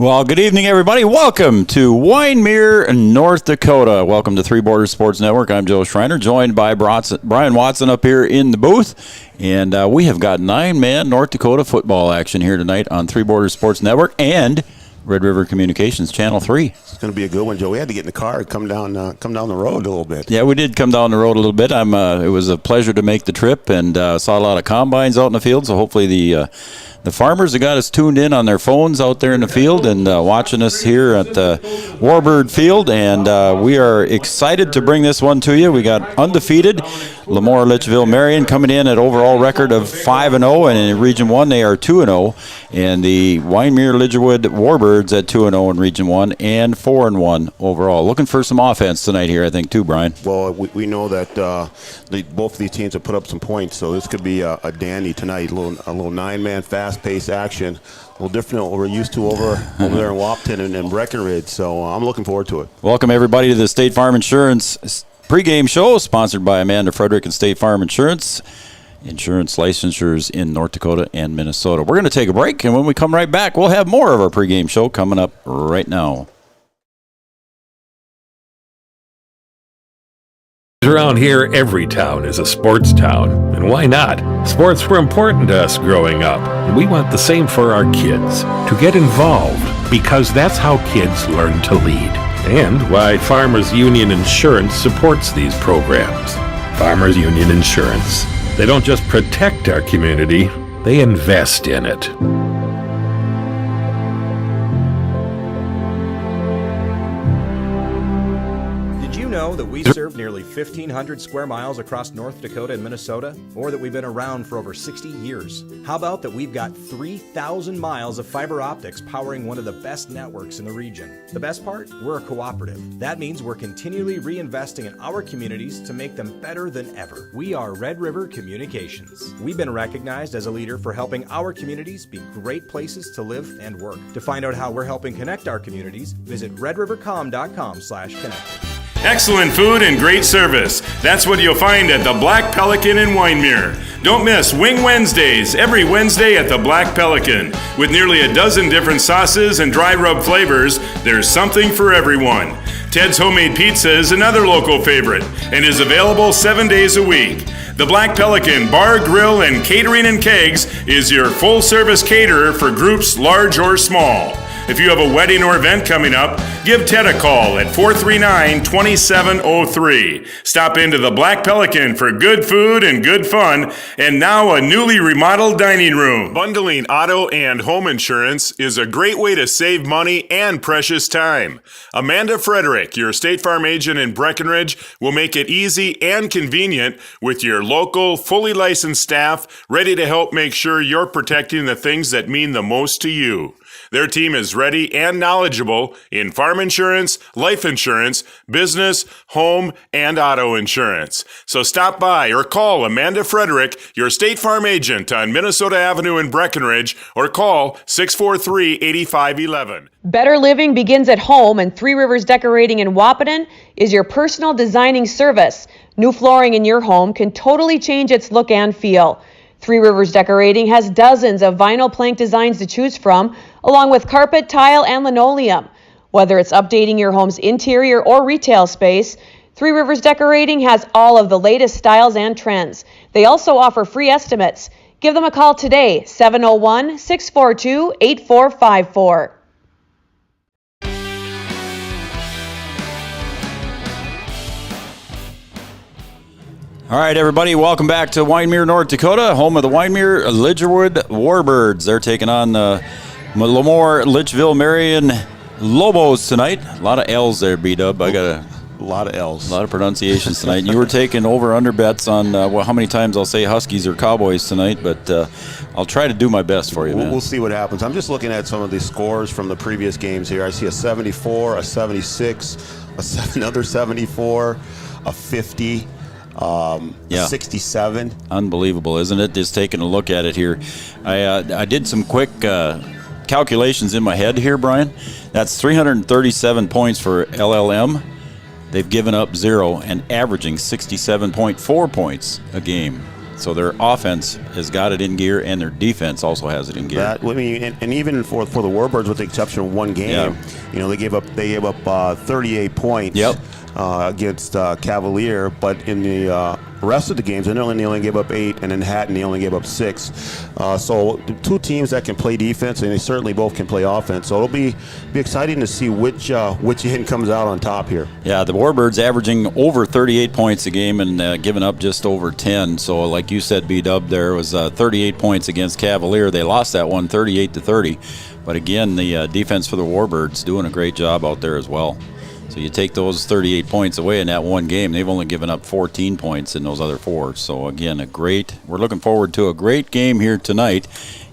Well, good evening, everybody. Welcome to Wyndmere, North Dakota. Welcome to Three Borders Sports Network. I'm Joe Schreiner, joined by Brian Watson up here in the booth. And we have got 9-man North Dakota football action here tonight on Three Borders Sports Network and Red River Communications, Channel 3. It's going to be a good one, Joe. We had to get in the car and come down the road a little bit. Yeah, we did come down the road a little bit. It was a pleasure to make the trip and saw a lot of combines out in the field, so hopefully the farmers have got us tuned in on their phones out there in the field and watching us here at the Warbird field, and we are excited to bring this one to you. We got undefeated LaMoure Litchville-Marion coming in at overall record of 5-0, and in Region 1 they are 2-0, and the Wyndmere Lidgerwood Warbirds at 2-0 in Region 1 and 4-1 overall. Looking for some offense tonight here, I think, too, Brian. Well, we know that both of these teams have put up some points, so this could be a dandy tonight. A little 9-man fast-paced action, a little different than what we're used to over there in Wapton and Breckenridge. So I'm looking forward to it. Welcome everybody to the State Farm Insurance pregame show, sponsored by Amanda Frederick and State Farm Insurance licensures in North Dakota and Minnesota. We're going to take a break, and when we come right back, we'll have more of our pregame show coming up right now. Around here, every town is a sports town, and why not? Sports were important to us growing up, and we want the same for our kids. To get involved, because that's how kids learn to lead, and why Farmers Union Insurance supports these programs. Farmers Union Insurance. They don't just protect our community, they invest in it. Know that we serve nearly 1,500 square miles across North Dakota and Minnesota, or that we've been around for over 60 years? How about that we've got 3,000 miles of fiber optics powering one of the best networks in the region? The best part? We're a cooperative. That means we're continually reinvesting in our communities to make them better than ever. We are Red River Communications. We've been recognized as a leader for helping our communities be great places to live and work. To find out how we're helping connect our communities, visit redrivercom.com/connect. Excellent food and great service. That's what you'll find at the Black Pelican in Wyndmere. Don't miss Wing Wednesdays every Wednesday at the Black Pelican. With nearly a dozen different sauces and dry rub flavors, there's something for everyone. Ted's Homemade Pizza is another local favorite and is available 7 days a week. The Black Pelican Bar, Grill, and Catering and Kegs is your full-service caterer for groups large or small. If you have a wedding or event coming up, give Ted a call at 439-2703. Stop into the Black Pelican for good food and good fun, and now a newly remodeled dining room. Bundling auto and home insurance is a great way to save money and precious time. Amanda Frederick, your State Farm agent in Breckenridge, will make it easy and convenient with your local, fully licensed staff ready to help make sure you're protecting the things that mean the most to you. Their team is ready and knowledgeable in farm insurance, life insurance, business, home, and auto insurance. So stop by or call Amanda Frederick, your State Farm agent on Minnesota Avenue in Breckenridge, or call 643-8511. Better living begins at home, and Three Rivers Decorating in Wapton is your personal designing service. New flooring in your home can totally change its look and feel. Three Rivers Decorating has dozens of vinyl plank designs to choose from, along with carpet, tile, and linoleum. Whether it's updating your home's interior or retail space, Three Rivers Decorating has all of the latest styles and trends. They also offer free estimates. Give them a call today, 701-642-8454. All right, everybody, welcome back to Wyndmere, North Dakota, home of the Wyndmere Lidgerwood Warbirds. They're taking on the LaMoure Litchville-Marion Lobos tonight. A lot of L's there, B-Dub. I got a lot of L's. A lot of pronunciations tonight. You were taking over-under bets on how many times I'll say Huskies or Cowboys tonight, but I'll try to do my best for you, man. We'll see what happens. I'm just looking at some of the scores from the previous games here. I see a 74, a 76, another 74, a 50. 67. Unbelievable, isn't it? Just taking a look at it here. I did some quick calculations in my head here, Brian. That's 337 points for LLM. They've given up 0 and averaging 67.4 points a game. So their offense has got it in gear, and their defense also has it in gear. And even for the Warbirds, with the exception of one game, they gave up 38 points. Yep. Against Cavalier, but in the rest of the games, they only gave up 8, and in Hatton they only gave up 6. So two teams that can play defense, and they certainly both can play offense. So it'll be exciting to see which end comes out on top here. Yeah, the Warbirds averaging over 38 points a game and giving up just over 10. So like you said, B-Dub, there was 38 points against Cavalier. They lost that one 38-30. But again, the defense for the Warbirds doing a great job out there as well. So you take those 38 points away in that one game, they've only given up 14 points in those other 4. So again, we're looking forward to a great game here tonight,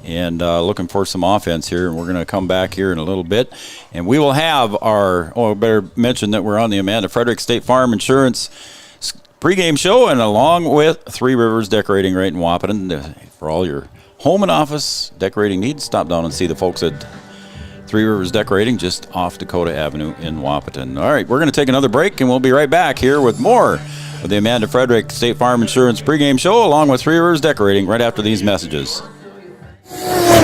and looking for some offense here. And we're going to come back here in a little bit, and we will have I better mention that we're on the Amanda Frederick State Farm Insurance pregame show, and along with Three Rivers Decorating right in Wahpeton. For all your home and office decorating needs, stop down and see the folks at Three Rivers Decorating, just off Dakota Avenue in Wahpeton. All right, we're going to take another break, and we'll be right back here with more of the Amanda Frederick State Farm Insurance pregame show, along with Three Rivers Decorating, right after these messages.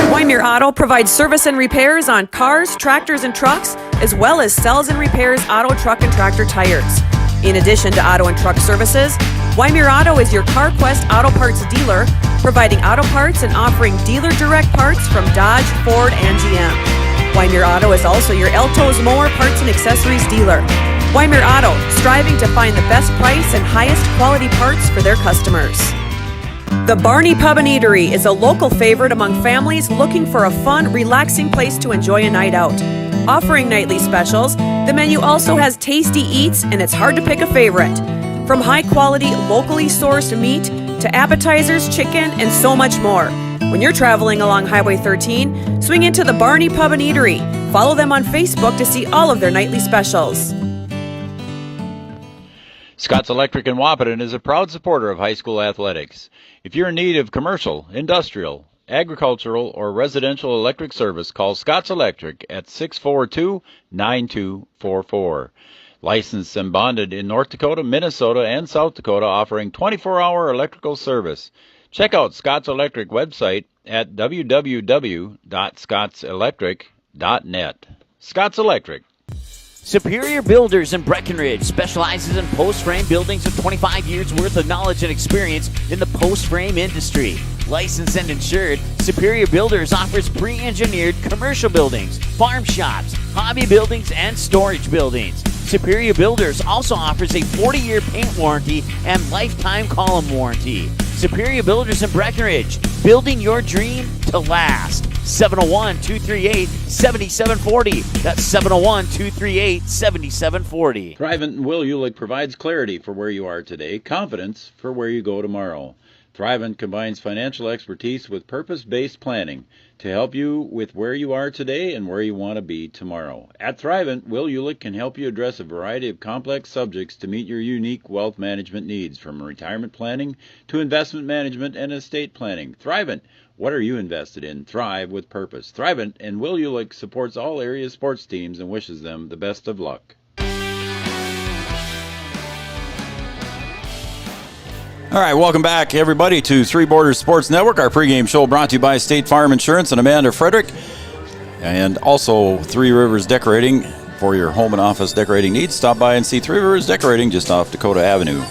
Wyndmere Auto provides service and repairs on cars, tractors, and trucks, as well as sells and repairs auto, truck, and tractor tires. In addition to auto and truck services, Wyndmere Auto is your CarQuest auto parts dealer, providing auto parts and offering dealer direct parts from Dodge, Ford, and GM. Wyndmere Auto is also your Alto's mower parts and accessories dealer. Wyndmere Auto, striving to find the best price and highest quality parts for their customers. The Barney Pub and Eatery is a local favorite among families looking for a fun, relaxing place to enjoy a night out. Offering nightly specials, the menu also has tasty eats, and it's hard to pick a favorite. From high-quality, locally sourced meat to appetizers, chicken, and so much more. When you're traveling along Highway 13, swing into the Barney Pub and Eatery. Follow them on Facebook to see all of their nightly specials. Scott's Electric in Wahpeton is a proud supporter of high school athletics. If you're in need of commercial, industrial, agricultural, or residential electric service, call Scott's Electric at 642-9244. Licensed and bonded in North Dakota, Minnesota, and South Dakota, offering 24-hour electrical service. Check out Scott's Electric website at www.scottselectric.net. Scott's Electric. Superior Builders in Breckenridge specializes in post-frame buildings with 25 years worth of knowledge and experience in the post-frame industry. Licensed and insured, Superior Builders offers pre-engineered commercial buildings, farm shops, hobby buildings, and storage buildings. Superior Builders also offers a 40-year paint warranty and lifetime column warranty. Superior Builders in Breckenridge, building your dream to last. 701-238-7740. That's 701-238-7740. Thrivent and Will Ulick provides clarity for where you are today, confidence for where you go tomorrow. Thrivent combines financial expertise with purpose-based planning to help you with where you are today and where you want to be tomorrow. At Thrivent, Will Ulick can help you address a variety of complex subjects to meet your unique wealth management needs, from retirement planning to investment management and estate planning. Thrivent, what are you invested in? Thrive with purpose. Thrivent and Will Ulick supports all area sports teams and wishes them the best of luck. All right, welcome back, everybody, to Three Borders Sports Network. Our pregame show brought to you by State Farm Insurance and Amanda Frederick, and also Three Rivers Decorating. For your home and office decorating needs, stop by and see Three Rivers Decorating just off Dakota Avenue.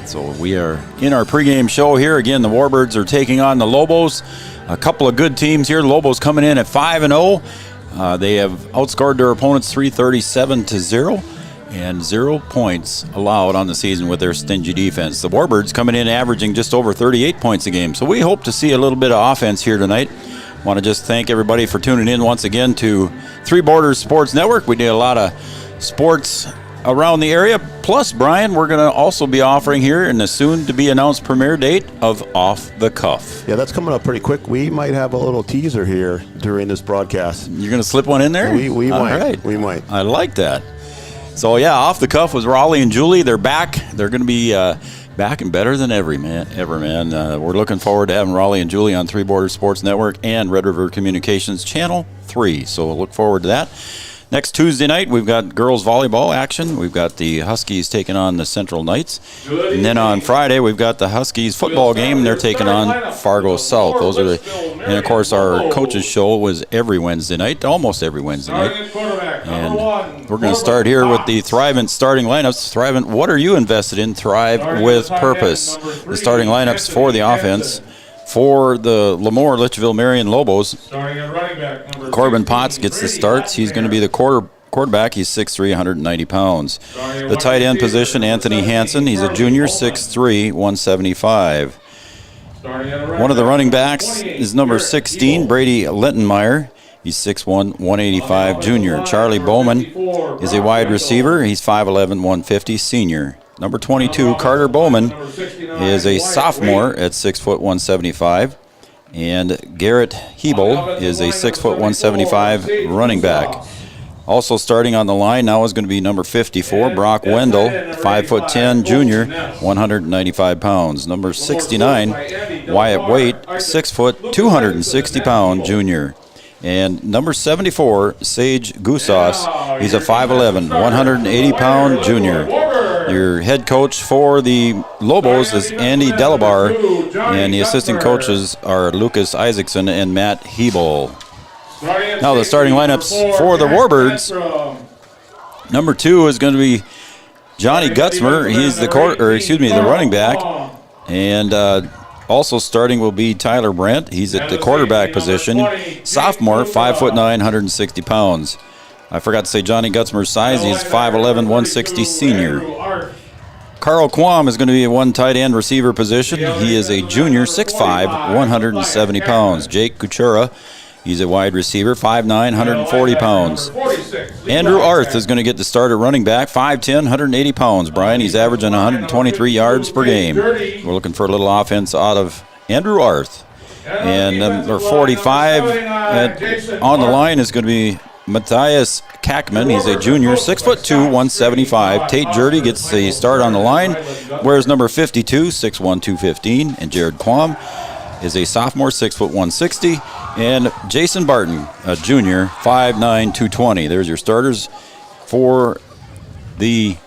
So we are in our pregame show here. Again, the Warbirds are taking on the Lobos. A couple of good teams here. The Lobos coming in at 5-0. They have outscored their opponents 337-0. And 0 points allowed on the season with their stingy defense. The Warbirds coming in averaging just over 38 points a game. So we hope to see a little bit of offense here tonight. Want to just thank everybody for tuning in once again to Three Borders Sports Network. We did a lot of sports around the area. Plus, Brian, we're going to also be offering here in the soon-to-be-announced premiere date of Off the Cuff. Yeah, that's coming up pretty quick. We might have a little teaser here during this broadcast. You're going to slip one in there? We might. Right. We might. I like that. So, yeah, Off the Cuff was Raleigh and Julie. They're back. They're going to be back and better than ever, man. We're looking forward to having Raleigh and Julie on Three Borders Sports Network and Red River Communications Channel 3. So we'll look forward to that. Next Tuesday night, we've got girls volleyball action. We've got the Huskies taking on the Central Knights. And then on Friday, we've got the Huskies football game, and they're taking on Fargo South. Those are and of course, our coaches show was every Wednesday night, almost every Wednesday night. And we're going to start here with the Thrivent starting lineups. Thrivent, what are you invested in? Thrive with purpose. The starting lineups for the offense. For the LaMoure Litchville-Marion Lobos, Corbin Potts gets the starts. He's going to be the quarterback. He's 6'3", 190 pounds. The tight end position, Anthony Hansen. He's a junior, 6'3", 175. One of the running backs is number 16, Brady Lintenmeyer. He's 6'1", 185, junior. Charlie Bowman is a wide receiver. He's 5'11", 150, senior. Number 22, Carter Bowman, is a sophomore at 6', 175. And Garrett Hebel is a 6', 175 running back. Also starting on the line now is going to be number 54, Brock Wendell, 5'10", junior, 195 pounds. Number 69, Wyatt Waite, 6 foot, 260 pound, junior. And number 74, Sage Gusos, he's a 5'11", 180 pound, junior. Your head coach for the Lobos is Andy Delabar, and the assistant coaches are Lucas Isaacson and Matt Hebel. Now the starting lineups for the Warbirds. Number 2 is going to be Johnny Gutzmer. He's the the running back, and also starting will be Tyler Brent. He's at the quarterback position. Sophomore, 5'9", 160 pounds. I forgot to say Johnny Gutzmer's size. He's 5'11", 160 senior. Carl Quam is going to be a one tight end receiver position. He is a junior, 6'5", 170 pounds. Jake Kuchera, he's a wide receiver, 5'9", 140 pounds. Andrew Arth is going to get the start at running back, 5'10", 180 pounds. Brian, he's averaging 123 yards per game. We're looking for a little offense out of Andrew Arth. And number 45 on the line is going to be Matthias Kackman. He's a junior, 6'2", 175. Tate Jurdy gets the start on the line, whereas number 52, 6'1", 215. And Jared Quam is a sophomore, 6', 160. And Jason Barton, a junior, 5'9", 220. There's your starters for the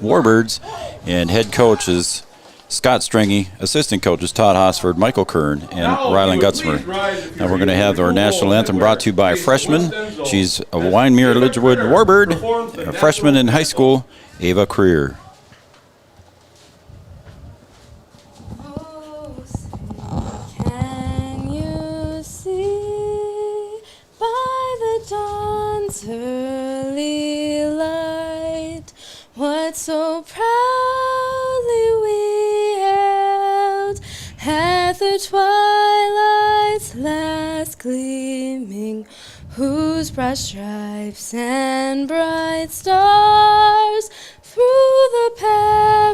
Warbirds. And head coach is Scott Stringy, assistant coaches Todd Hosford, Michael Kern, and Rylan Gutzmer. Now we're going to have our national anthem brought to you by a freshman. She's a Wyndmere Lidgerwood Warbird, a freshman in high school, Ava Creer. Can you see by the dawn's early light what so proudly we hailed at the twilight's last gleaming, whose broad stripes and bright stars through the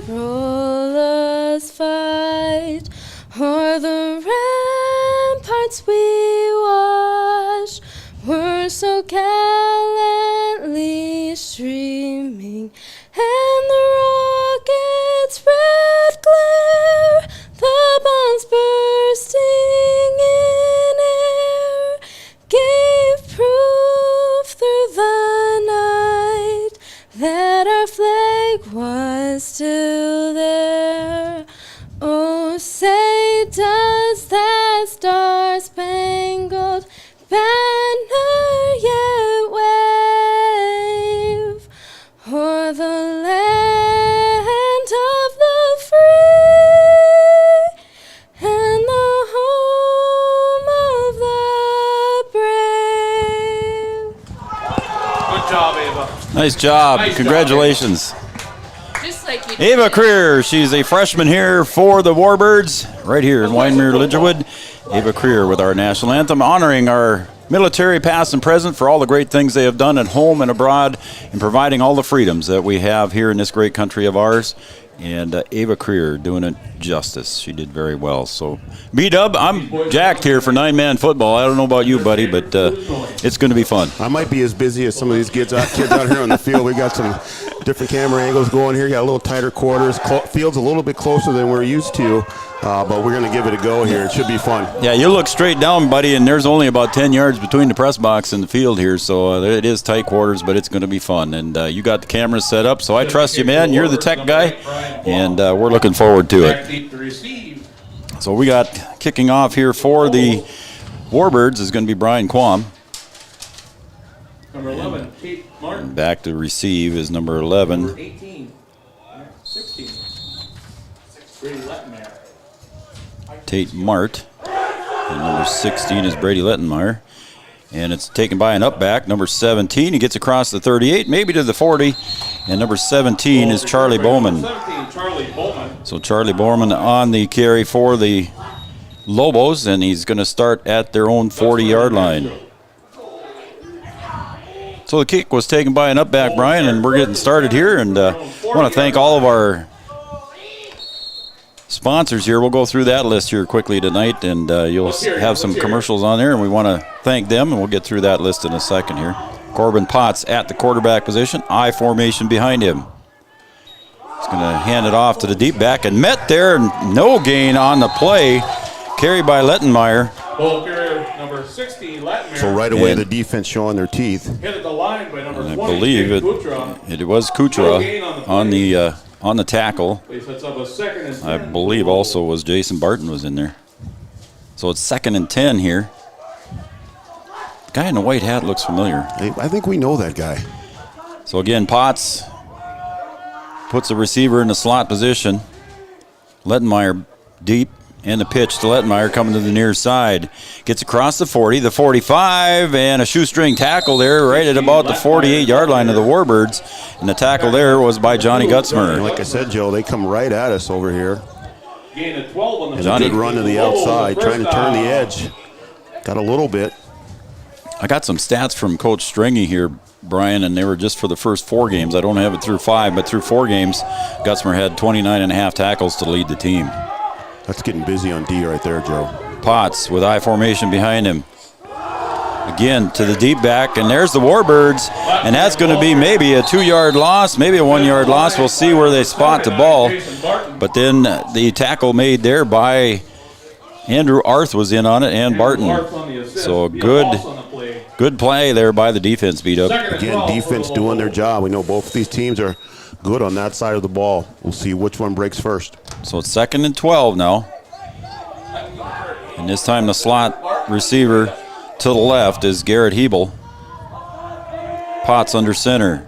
perilous fight o'er the ramparts we watched were so gallantly streaming, and the rocket's red glare, the bombs bursting in air, gave proof through the night that our flag was still there. Oh, say does that star-spangled banner yet wave o'er the land of the free and the home of the brave? Good job, Ava. Nice job. Congratulations. Just like you Ava Creer, she's a freshman here for the Warbirds, right here in Wyndmere, Lidgerwood. Ava Creer with our national anthem, honoring our military past and present for all the great things they have done at home and abroad and providing all the freedoms that we have here in this great country of ours. And Ava Creer doing it justice. She did very well. So, B-Dub, I'm jacked here for nine-man football. I don't know about you, buddy, but it's going to be fun. I might be as busy as some of these kids out here on the field. We got some different camera angles going here. Got a little tighter quarters. Field's a little bit closer than we're used to, but we're going to give it a go here. It should be fun. Yeah, you look straight down, buddy, and there's only about 10 yards between the press box and the field here, so it is tight quarters, but it's going to be fun. And you got the cameras set up, so I trust you, man. You're the tech guy, and we're looking forward to it. So we got kicking off here for the Warbirds is going to be Brian Quam. Number 11, Tate Martin. And back to receive is number 11. Number 18, 16, Brady Lettenmeyer. Tate Mart. And number 16 is Brady Lettenmeyer. And it's taken by an up back. Number 17, he gets across the 38, maybe to the 40. And number 17 is Charlie Bowman. 17, Charlie Bowman. So Charlie Bowman on the carry for the Lobos, and he's going to start at their own 40-yard line. So the kick was taken by an up back, Brian, and we're getting started here. And I want to thank all of our sponsors here. We'll go through that list here quickly tonight, and you'll have some commercials on there, and we want to thank them, and we'll get through that list in a second here. Corbin Potts at the quarterback position, I formation behind him. He's going to hand it off to the deep back, and met there, no gain on the play. Carried by Lettenmeyer. Ball carrier number 60, Lettenmeyer. So right away, the defense showing their teeth. Hit at the line by number 20, I believe it was Kuchera on the tackle. I believe also was Jason Barton was in there. So it's 2nd and 10 here. The guy in the white hat looks familiar. I think we know that guy. So again, Potts puts the receiver in the slot position. Lettenmeyer deep. And the pitch to Lettenmeyer coming to the near side. Gets across the 40, the 45, and a shoestring tackle there right at about the 48-yard line of the Warbirds. And the tackle there was by Johnny Gutzmer. Like I said, Joe, they come right at us over here. Gain of 12 on the Johnny good run to the outside, trying to turn the edge. Got a little bit. I got some stats from Coach Stringy here, Brian, and they were just for the first 4 games. I don't have it through 5, but through 4 games, Gutzmer had 29.5 tackles to lead the team. That's getting busy on D right there, Joe. Potts with I formation behind him. Again to the deep back, and there's the Warbirds, and that's going to be maybe a 2-yard loss, maybe a 1-yard loss. We'll see where they spot the ball. But then the tackle made there by Andrew Arth was in on it, and Barton. So a good play there by the defense, B-Dub. Again, defense doing their job. We know both these teams are good on that side of the ball. We'll see which one breaks first. So it's 2nd and 12 now. And this time the slot receiver to the left is Garrett Hebel. Potts under center.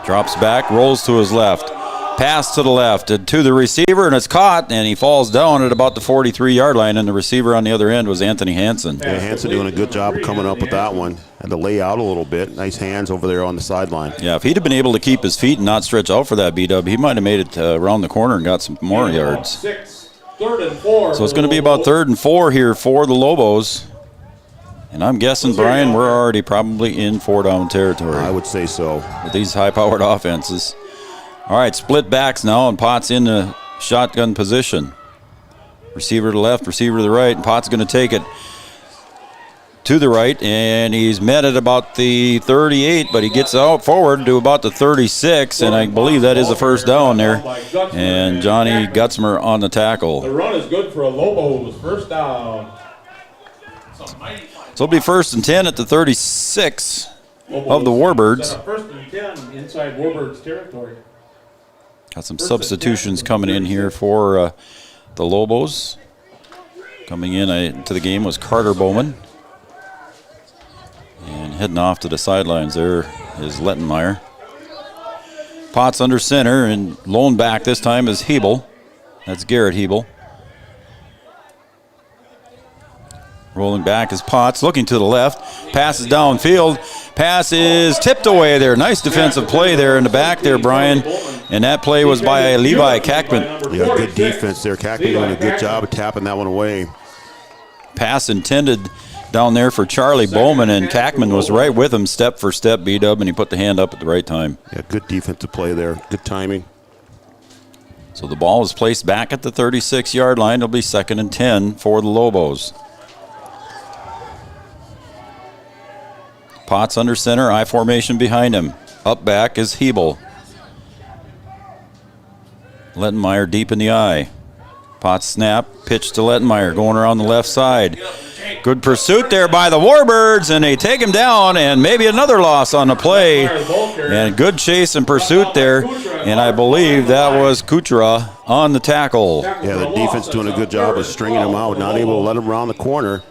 Drops back, rolls to his left. Pass to the left and to the receiver, and it's caught, and he falls down at about the 43-yard line, and the receiver on the other end was Anthony Hansen. Yeah, Hansen doing a good job of coming up with that one. Had to lay out a little bit. Nice hands over there on the sideline. Yeah, if he'd have been able to keep his feet and not stretch out for that B-dub, he might have made it around the corner and got some more yards. 3rd and 4. So it's going to be about 3rd and 4 here for the Lobos. And I'm guessing, Brian, we're already probably in 4-down territory. I would say so. With these high-powered offenses. All right, split backs now, and Potts in the shotgun position. Receiver to the left, receiver to the right, and Potts going to take it to the right, and he's met at about the 38, but he gets out forward to about the 36, and I believe that is a 1st down there. And Johnny Gutzmer on the tackle. The run is good for a Lobos. 1st down. So it'll be 1st and 10 at the 36 of the Warbirds. 1st and 10 inside Warbirds territory. Got some substitutions coming in here for the Lobos. Coming in to the game was Carter Bowman. And heading off to the sidelines there is Lettenmeyer. Potts under center, and lone back this time is Hebel. That's Garrett Hebel. Rolling back is Potts, looking to the left. Passes downfield. Pass is tipped away there. Nice defensive play there in the back there, Brian. And that play was by Levi Kackman. Yeah, good defense there. Kackman doing a good job of tapping that one away. Pass intended down there for Charlie Bowman, and Kackman was right with him step for step, B-Dub, and he put the hand up at the right time. Yeah, good defensive play there. Good timing. So the ball is placed back at the 36-yard line. It'll be 2nd and 10 for the Lobos. Potts under center, I formation behind him. Up back is Hebel. Lettenmeyer deep in the eye. Potts snap, pitch to Lettenmeyer, going around the left side. Good pursuit there by the Warbirds, and they take him down, and maybe another loss on the play. And good chase and pursuit there, and I believe that was Kuchera on the tackle. Yeah, the defense doing a good job of stringing him out, not able to let him around the corner,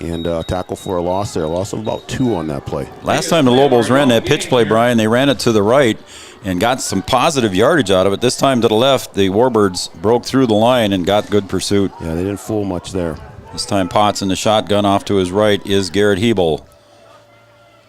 and tackle for a loss there. A loss of about 2 on that play. Last time the Lobos ran that pitch play, Brian, they ran it to the right and got some positive yardage out of it. This time to the left, the Warbirds broke through the line and got good pursuit. Yeah, they didn't fool much there. This time Potts in the shotgun. Off to his right is Garrett Hebel.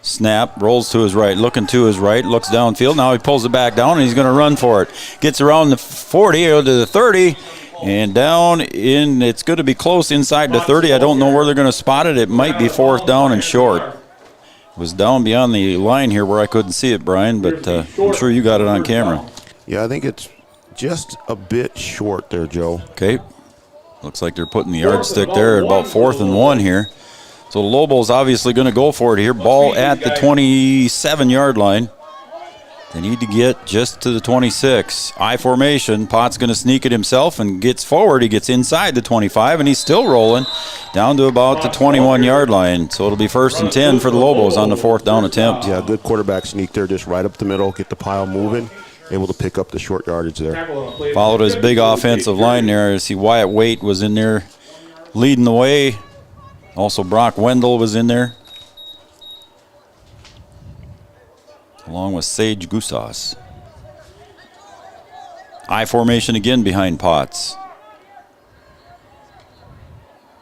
Snap, rolls to his right, looking to his right, looks downfield. Now he pulls it back down, and he's going to run for it. Gets around the 40 to the 30, and down in, it's going to be close inside the 30. I don't know where they're going to spot it. It might be 4th down and short. It was down beyond the line here where I couldn't see it, Brian, but I'm sure you got it on camera. Yeah, I think it's just a bit short there, Joe. Okay. Looks like they're putting the yardstick there at about 4th and 1 here. So the Lobos obviously going to go for it here. Ball at the 27-yard line. They need to get just to the 26. I formation. Potts going to sneak it himself and gets forward. He gets inside the 25, and he's still rolling down to about the 21-yard line. So it'll be 1st and 10 for the Lobos on the 4th down attempt. Yeah, good quarterback sneak there, just right up the middle, get the pile moving. Able to pick up the short yardage there. Followed his big offensive line there. I see Wyatt Waite was in there leading the way. Also Brock Wendell was in there, along with Sage Gusas. I formation again behind Potts.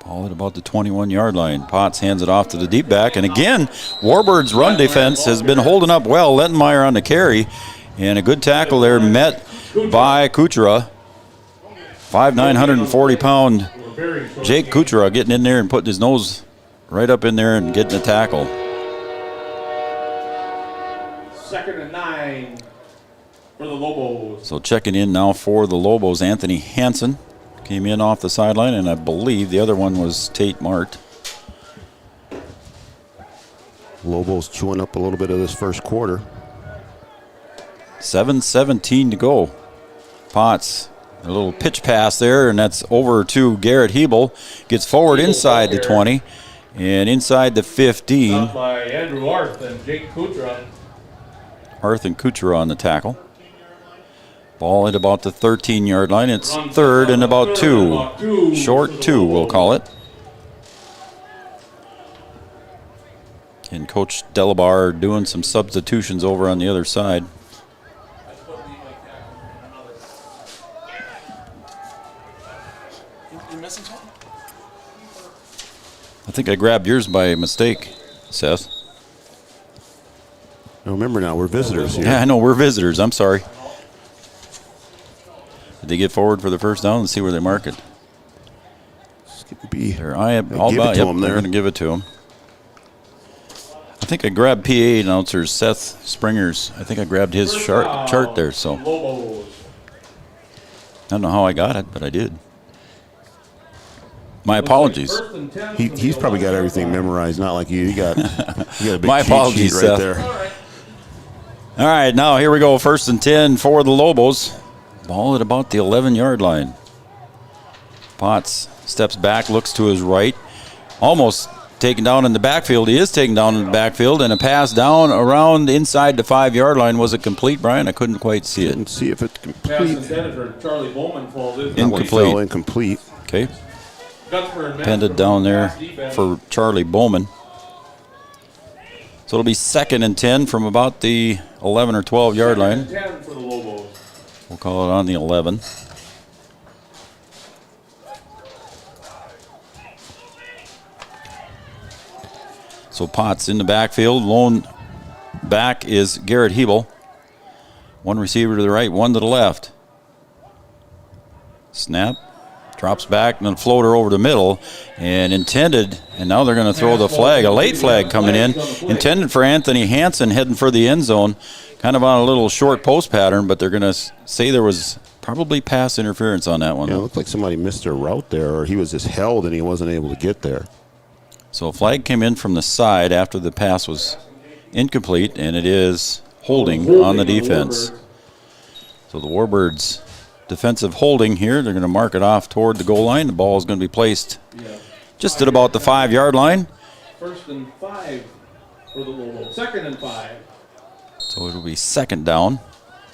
Ball at about the 21-yard line. Potts hands it off to the deep back. And again, Warbirds' run defense has been holding up well. Lettenmeyer on the carry. And a good tackle there met by Kuchera. 5'9", 140-pound Jake Kuchera getting in there and putting his nose right up in there and getting a tackle. 2nd and 9 for the Lobos. So checking in now for the Lobos, Anthony Hansen came in off the sideline, and I believe the other one was Tate Mart. Lobos chewing up a little bit of this first quarter. 7:17 to go. Potts, a little pitch pass there, and that's over to Garrett Hebel. Gets forward inside the 20 and inside the 15. By Andrew Arth and Jake Kuchera. Arth and Kuchera on the tackle. Ball at about the 13-yard line. It's 3rd and about 2. Short 2, we'll call it. And Coach Delabar doing some substitutions over on the other side. I think I grabbed yours by mistake, Seth. Now remember now, we're visitors here. Yeah, I know, we're visitors. I'm sorry. Did they get forward for the 1st down and see where they mark it? They're going to give it to him. I think I grabbed PA announcer Seth Springer's. I think I grabbed his chart there, so. I don't know how I got it, but I did. My apologies. He's probably got everything memorized, not like you. You got a big My apologies, cheat sheet right Seth. there. All right, now here we go. 1st and 10 for the Lobos. Ball at about the 11-yard line. Potts steps back, looks to his right. Almost taken down in the backfield. He is taken down in the backfield, and a pass down around inside the 5-yard line. Was it complete, Brian? I couldn't quite see it. Didn't see if it's complete. Pass intended for Charlie Bowman falls in. Incomplete. Incomplete. Okay. Pended down there for Charlie Bowman. So it'll be 2nd and 10 from about the 11 or 12-yard line. 10 for the Lobos. We'll call it on the 11. So Potts in the backfield. Lone back is Garrett Hebel. One receiver to the right, one to the left. Snap. Drops back and then floater over the middle and intended, and now they're going to throw the flag, a late flag coming in, intended for Anthony Hansen heading for the end zone, kind of on a little short post pattern, but they're going to say there was probably pass interference on that one. Yeah, it looked like somebody missed their route there, or he was just held and he wasn't able to get there. So a flag came in from the side after the pass was incomplete, and it is holding on the defense. So the Warbirds defensive holding here. They're going to mark it off toward the goal line. The ball is going to be placed just at about the 5-yard line. 1st and 5 for the Lobos. 2nd and 5. So it'll be 2nd down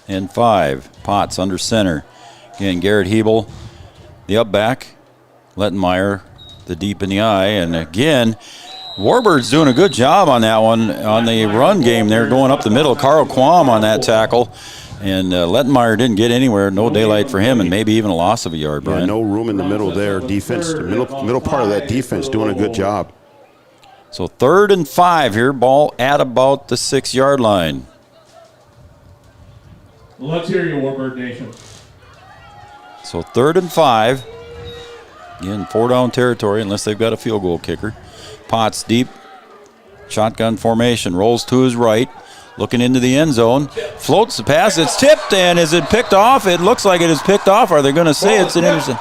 and 5. Potts under center. Again, Garrett Hebel, the up back. Littenmeyer, the deep in the eye. And again, Warbirds doing a good job on that one. On the run game, they're going up the middle. Carl Quam on that tackle. And Littenmeyer didn't get anywhere. No daylight for him, and maybe even a loss of a yard, Brian. Yeah, no room in the middle there. Defense, the middle part of that defense doing a good job. So 3rd and 5 here. Ball at about the 6-yard line. Let's hear you, Warbird Nation. So 3rd and 5. Again, 4-down territory unless they've got a field goal kicker. Potts deep. Shotgun formation. Rolls to his right. Looking into the end zone. Floats the pass. It's tipped, and is it picked off? It looks like it is picked off. Are they going to say it's an interception?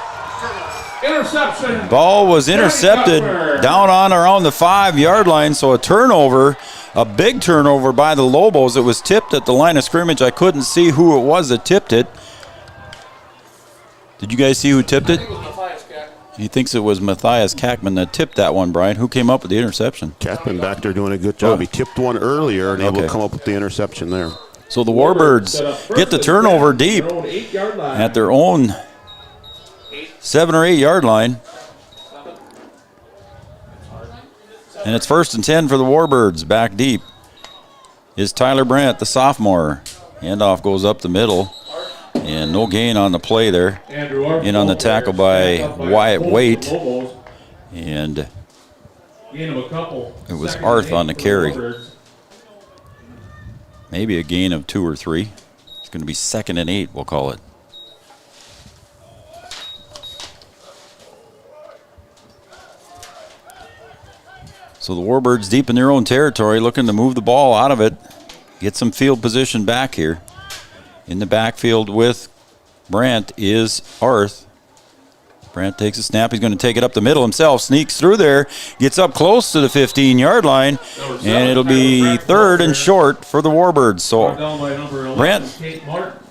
Interception. Ball was intercepted down on around the 5-yard line, so a turnover, a big turnover by the Lobos. It was tipped at the line of scrimmage. I couldn't see who it was that tipped it. Did you guys see who tipped it? He thinks it was Matthias Kackman that tipped that one, Brian. Who came up with the interception? Kackman back there doing a good job. He tipped one earlier and able to come up with the interception there. So the Warbirds get the turnover deep at their own 7 or 8 yard line. And it's 1st and 10 for the Warbirds. Back deep is Tyler Brandt, the sophomore. Handoff goes up the middle. And no gain on the play there. In on the tackle by Wyatt Waite. And it was Arth on the carry. Maybe a gain of 2 or 3. It's going to be 2nd and 8, we'll call it. So the Warbirds deep in their own territory, looking to move the ball out of it. Get some field position back here. In the backfield with Brandt is Arth. Brandt takes a snap. He's going to take it up the middle himself. Sneaks through there. Gets up close to the 15-yard line. And it'll be 3rd and short for the Warbirds. So Brandt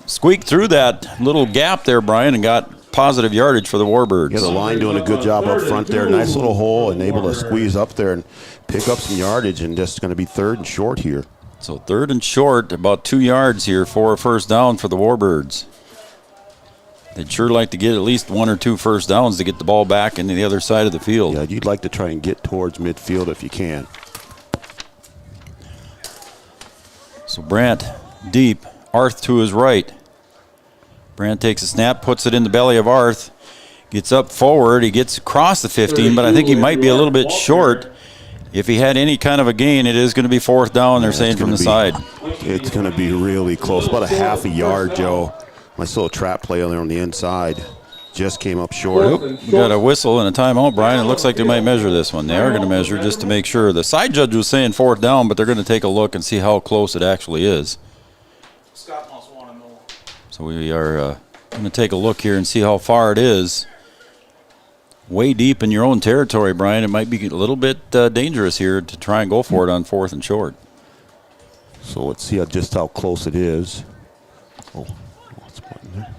squeaked through that little gap there, Brian, and got positive yardage for the Warbirds. Yeah, the line doing a good job up front there. Nice little hole and able to squeeze up there and pick up some yardage, and just going to be 3rd and short here. So 3rd and short, about 2 yards here for a 1st down for the Warbirds. They'd sure like to get at least 1 or 2 first downs to get the ball back into the other side of the field. Yeah, you'd like to try and get towards midfield if you can. So Brandt deep, Arth to his right. Brandt takes a snap, puts it in the belly of Arth, gets up forward, he gets across the 15, but I think he might be a little bit short. If he had any kind of a gain, it is going to be 4th down, they're saying, from the side. It's going to be really close, about a half a yard, Joe. Nice little trap play on there on the inside. Just came up short. We got a whistle and a timeout, Brian. It looks like they might measure this one. They are going to measure just to make sure. The side judge was saying 4th down, but they're going to take a look and see how close it actually is. Scott must want to know. So we are going to take a look here and see how far it is. Way deep in your own territory, Brian. It might be a little bit dangerous here to try and go for it on 4th and short. So let's see just how close it is. Oh, what's in there?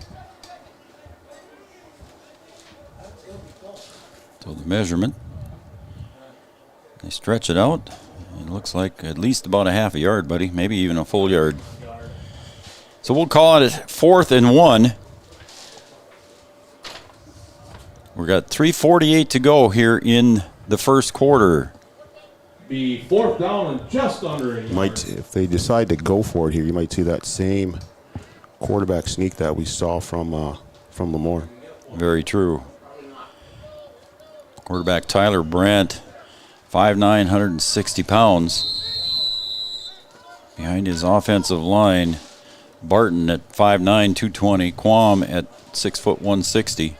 So the measurement. They stretch it out. It looks like at least about a half a yard, buddy. Maybe even a full yard. So we'll call it 4th and 1. We've got 3:48 to go here in the first quarter. Be 4th down and just under a yard. If they decide to go for it here, you might see that same quarterback sneak that we saw from LaMoure. Very true. Quarterback Tyler Brandt, 5'9", 160 pounds. Behind his offensive line, Barton at 5'9", 220. Quam at 6 foot 160.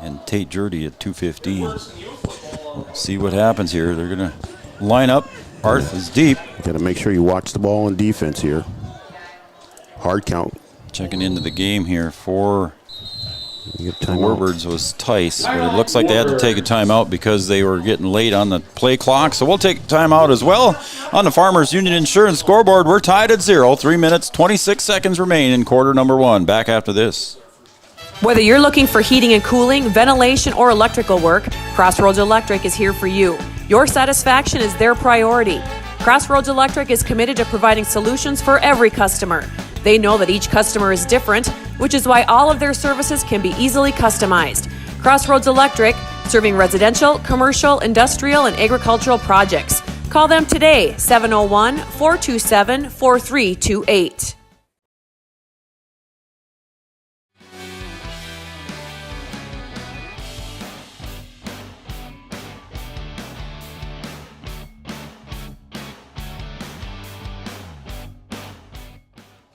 And Tate Jurdy at 215. We'll see what happens here. They're going to line up. Arth is deep. Got to make sure you watch the ball in defense here. Hard count. Checking into the game here for Warbirds was Tice, but it looks like they had to take a timeout because they were getting late on the play clock. So we'll take a timeout as well. On the Farmers Union Insurance scoreboard, we're tied at 0. 3 minutes, 26 seconds remain in quarter number 1. Back after this. Whether you're looking for heating and cooling, ventilation, or electrical work, Crossroads Electric is here for you. Your satisfaction is their priority. Crossroads Electric is committed to providing solutions for every customer. They know that each customer is different, which is why all of their services can be easily customized. Crossroads Electric, serving residential, commercial, industrial, and agricultural projects. Call them today, 701-427-4328.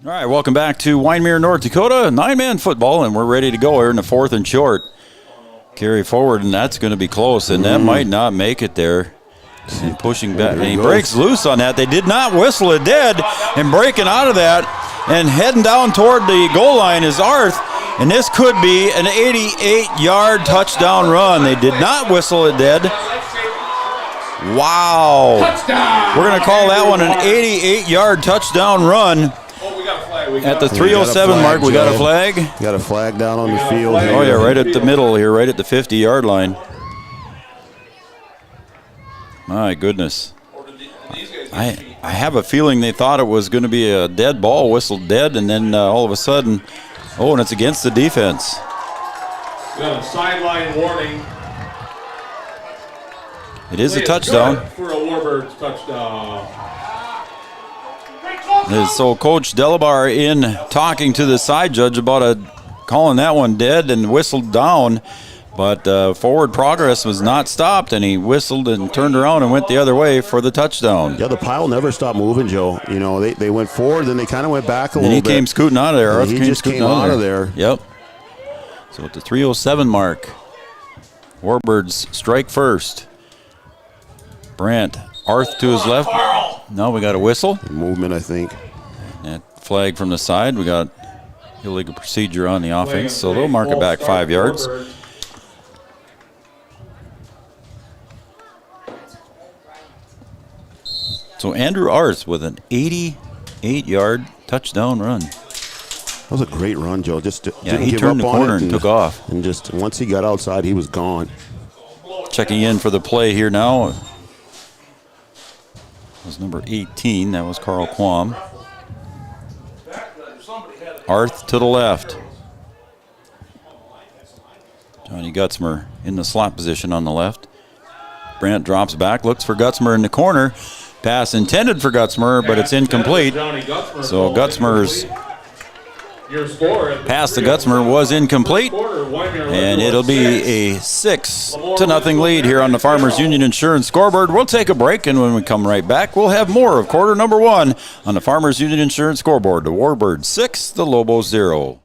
All right, welcome back to Wyndmere, North Dakota. 9-man football, and we're ready to go here in the 4th and short. Carry forward, and that's going to be close, and that might not make it there. And pushing back, and he breaks loose on that. They did not whistle it dead, and breaking out of that and heading down toward the goal line is Arth, and this could be an 88-yard touchdown run. They did not whistle it dead. Wow. We're going to call that one an 88-yard touchdown run. At the 3:07 mark, we got a flag. Got a flag down on the field. Oh, yeah, right at the middle here, right at the 50-yard line. My goodness. I have a feeling they thought it was going to be a dead ball, whistled dead, and then all of a sudden, oh, and it's against the defense. We got a sideline warning. It is a touchdown. For a Warbirds touchdown. So Coach Delabar in talking to the side judge about calling that one dead and whistled down, but forward progress was not stopped, and he whistled and turned around and went the other way for the touchdown. Yeah, the pile never stopped moving, Joe. You know, they went forward, then they kind of went back a little bit. And he came scooting out of there. He just came out of there. Yep. So at the 3:07 mark, Warbirds strike first. Brandt, Arth to his left. Now we got a whistle. Movement, I think. That flag from the side. We got illegal procedure on the offense, so they'll mark it back 5 yards. So Andrew Arth with an 88-yard touchdown run. That was a great run, Joe. Just didn't he give turned up the corner on it and took off. And just once he got outside, he was gone. Checking in for the play here now was number 18. That was Carl Quam. Arth to the left. Johnny Gutzmer in the slot position on the left. Brandt drops back, looks for Gutzmer in the corner. Pass intended for Gutzmer, but it's incomplete. So Gutzmer's pass to Gutzmer was incomplete, and it'll be a 6-0 lead here on the Farmers Union Insurance scoreboard. We'll take a break, and when we come right back, we'll have more of quarter number 1 on the Farmers Union Insurance scoreboard. The Warbirds 6, the Lobos 0.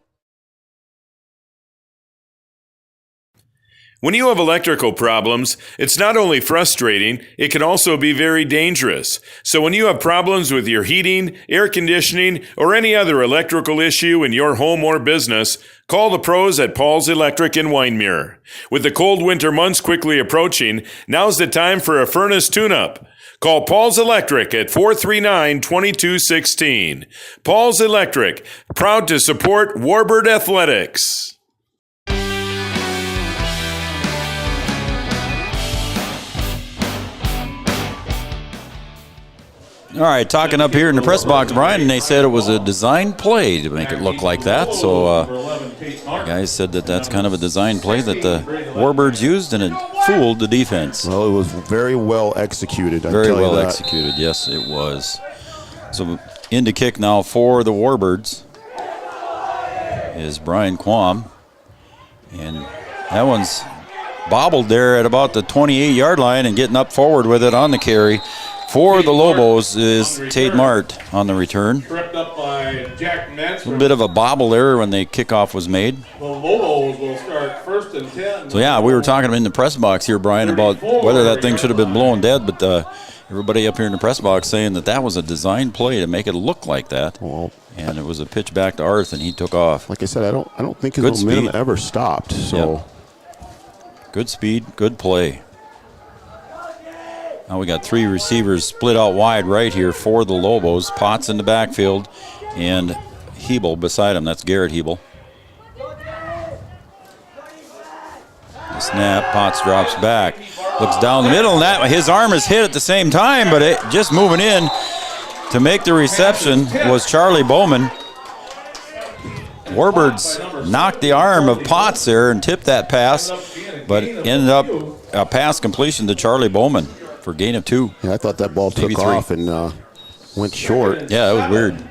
When you have electrical problems, it's not only frustrating, it can also be very dangerous. So when you have problems with your heating, air conditioning, or any other electrical issue in your home or business, call the pros at Paul's Electric in Wyndmere. With the cold winter months quickly approaching, now's the time for a furnace tune-up. Call Paul's Electric at 439-2216. Paul's Electric, proud to support Warbird Athletics. All right, talking up here in the press box, Brian, and they said it was a design play to make it look like that. So guys said that that's kind of a design play that the Warbirds used, and it fooled the defense. Well, it was very well executed. Very well executed, yes, it was. So in to kick now for the Warbirds is Brian Quam. And that one's bobbled there at about the 28-yard line, and getting up forward with it on the carry for the Lobos is Tate Mart on the return. Tripped up by Jack Metz. A little bit of a bobble there when the kickoff was made. The Lobos will start 1st and 10. So yeah, we were talking in the press box here, Brian, about whether that thing should have been blown dead, but it everybody up here in the press box saying that was a design play to make it look like that. Well, and it was a pitch back to Arth, and he took off. like I said, I don't think his momentum ever stopped. So good speed, good play. Now we got 3 receivers split out wide right here for the Lobos. Potts in the backfield, and Hebel beside him. That's Garrett Hebel. The snap, Potts drops back. Looks down the middle, and his arm is hit at the same time, but just moving in to make the reception was Charlie Bowman. Warbirds knocked the arm of Potts there and tipped that pass, but ended up a pass completion to Charlie Bowman for gain of 2. Yeah, I thought that ball took off and went short. Yeah, that was weird.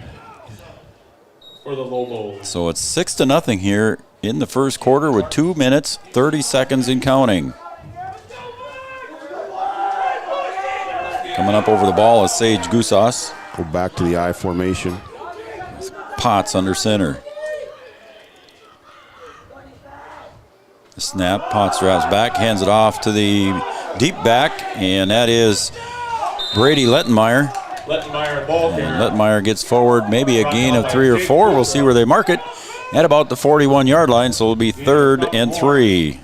For the Lobos. So it's 6-0 here in the first quarter with 2 minutes, 30 seconds and counting. Coming up over the ball is Sage Gusas. Go back to the I formation. Potts under center. The snap, Potts drops back, hands it off to the deep back, and that is Brady Lettenmeyer. Litchville-Marion ball carrier. And Lettenmeyer gets forward, maybe a gain of 3 or 4. We'll see where they mark it at about the 41-yard line, so it'll be 3rd and 3. The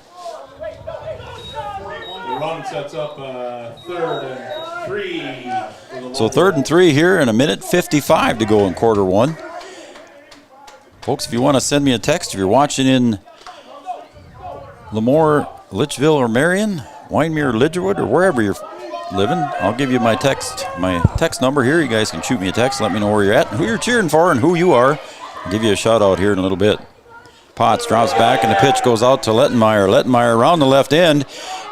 run sets up 3rd and 3. So 3rd and 3 here, and 1:55 to go in quarter 1. Folks, if you want to send me a text, if you're watching in LaMoure, Litchville, or Marion, Wyndmere, Lidgerwood, or wherever you're living, I'll give you my text number here. You guys can shoot me a text, let me know where you're at, who you're cheering for, and who you are. I'll give you a shout out here in a little bit. Potts drops back, and the pitch goes out to Lettenmeyer. Lettenmeyer around the left end,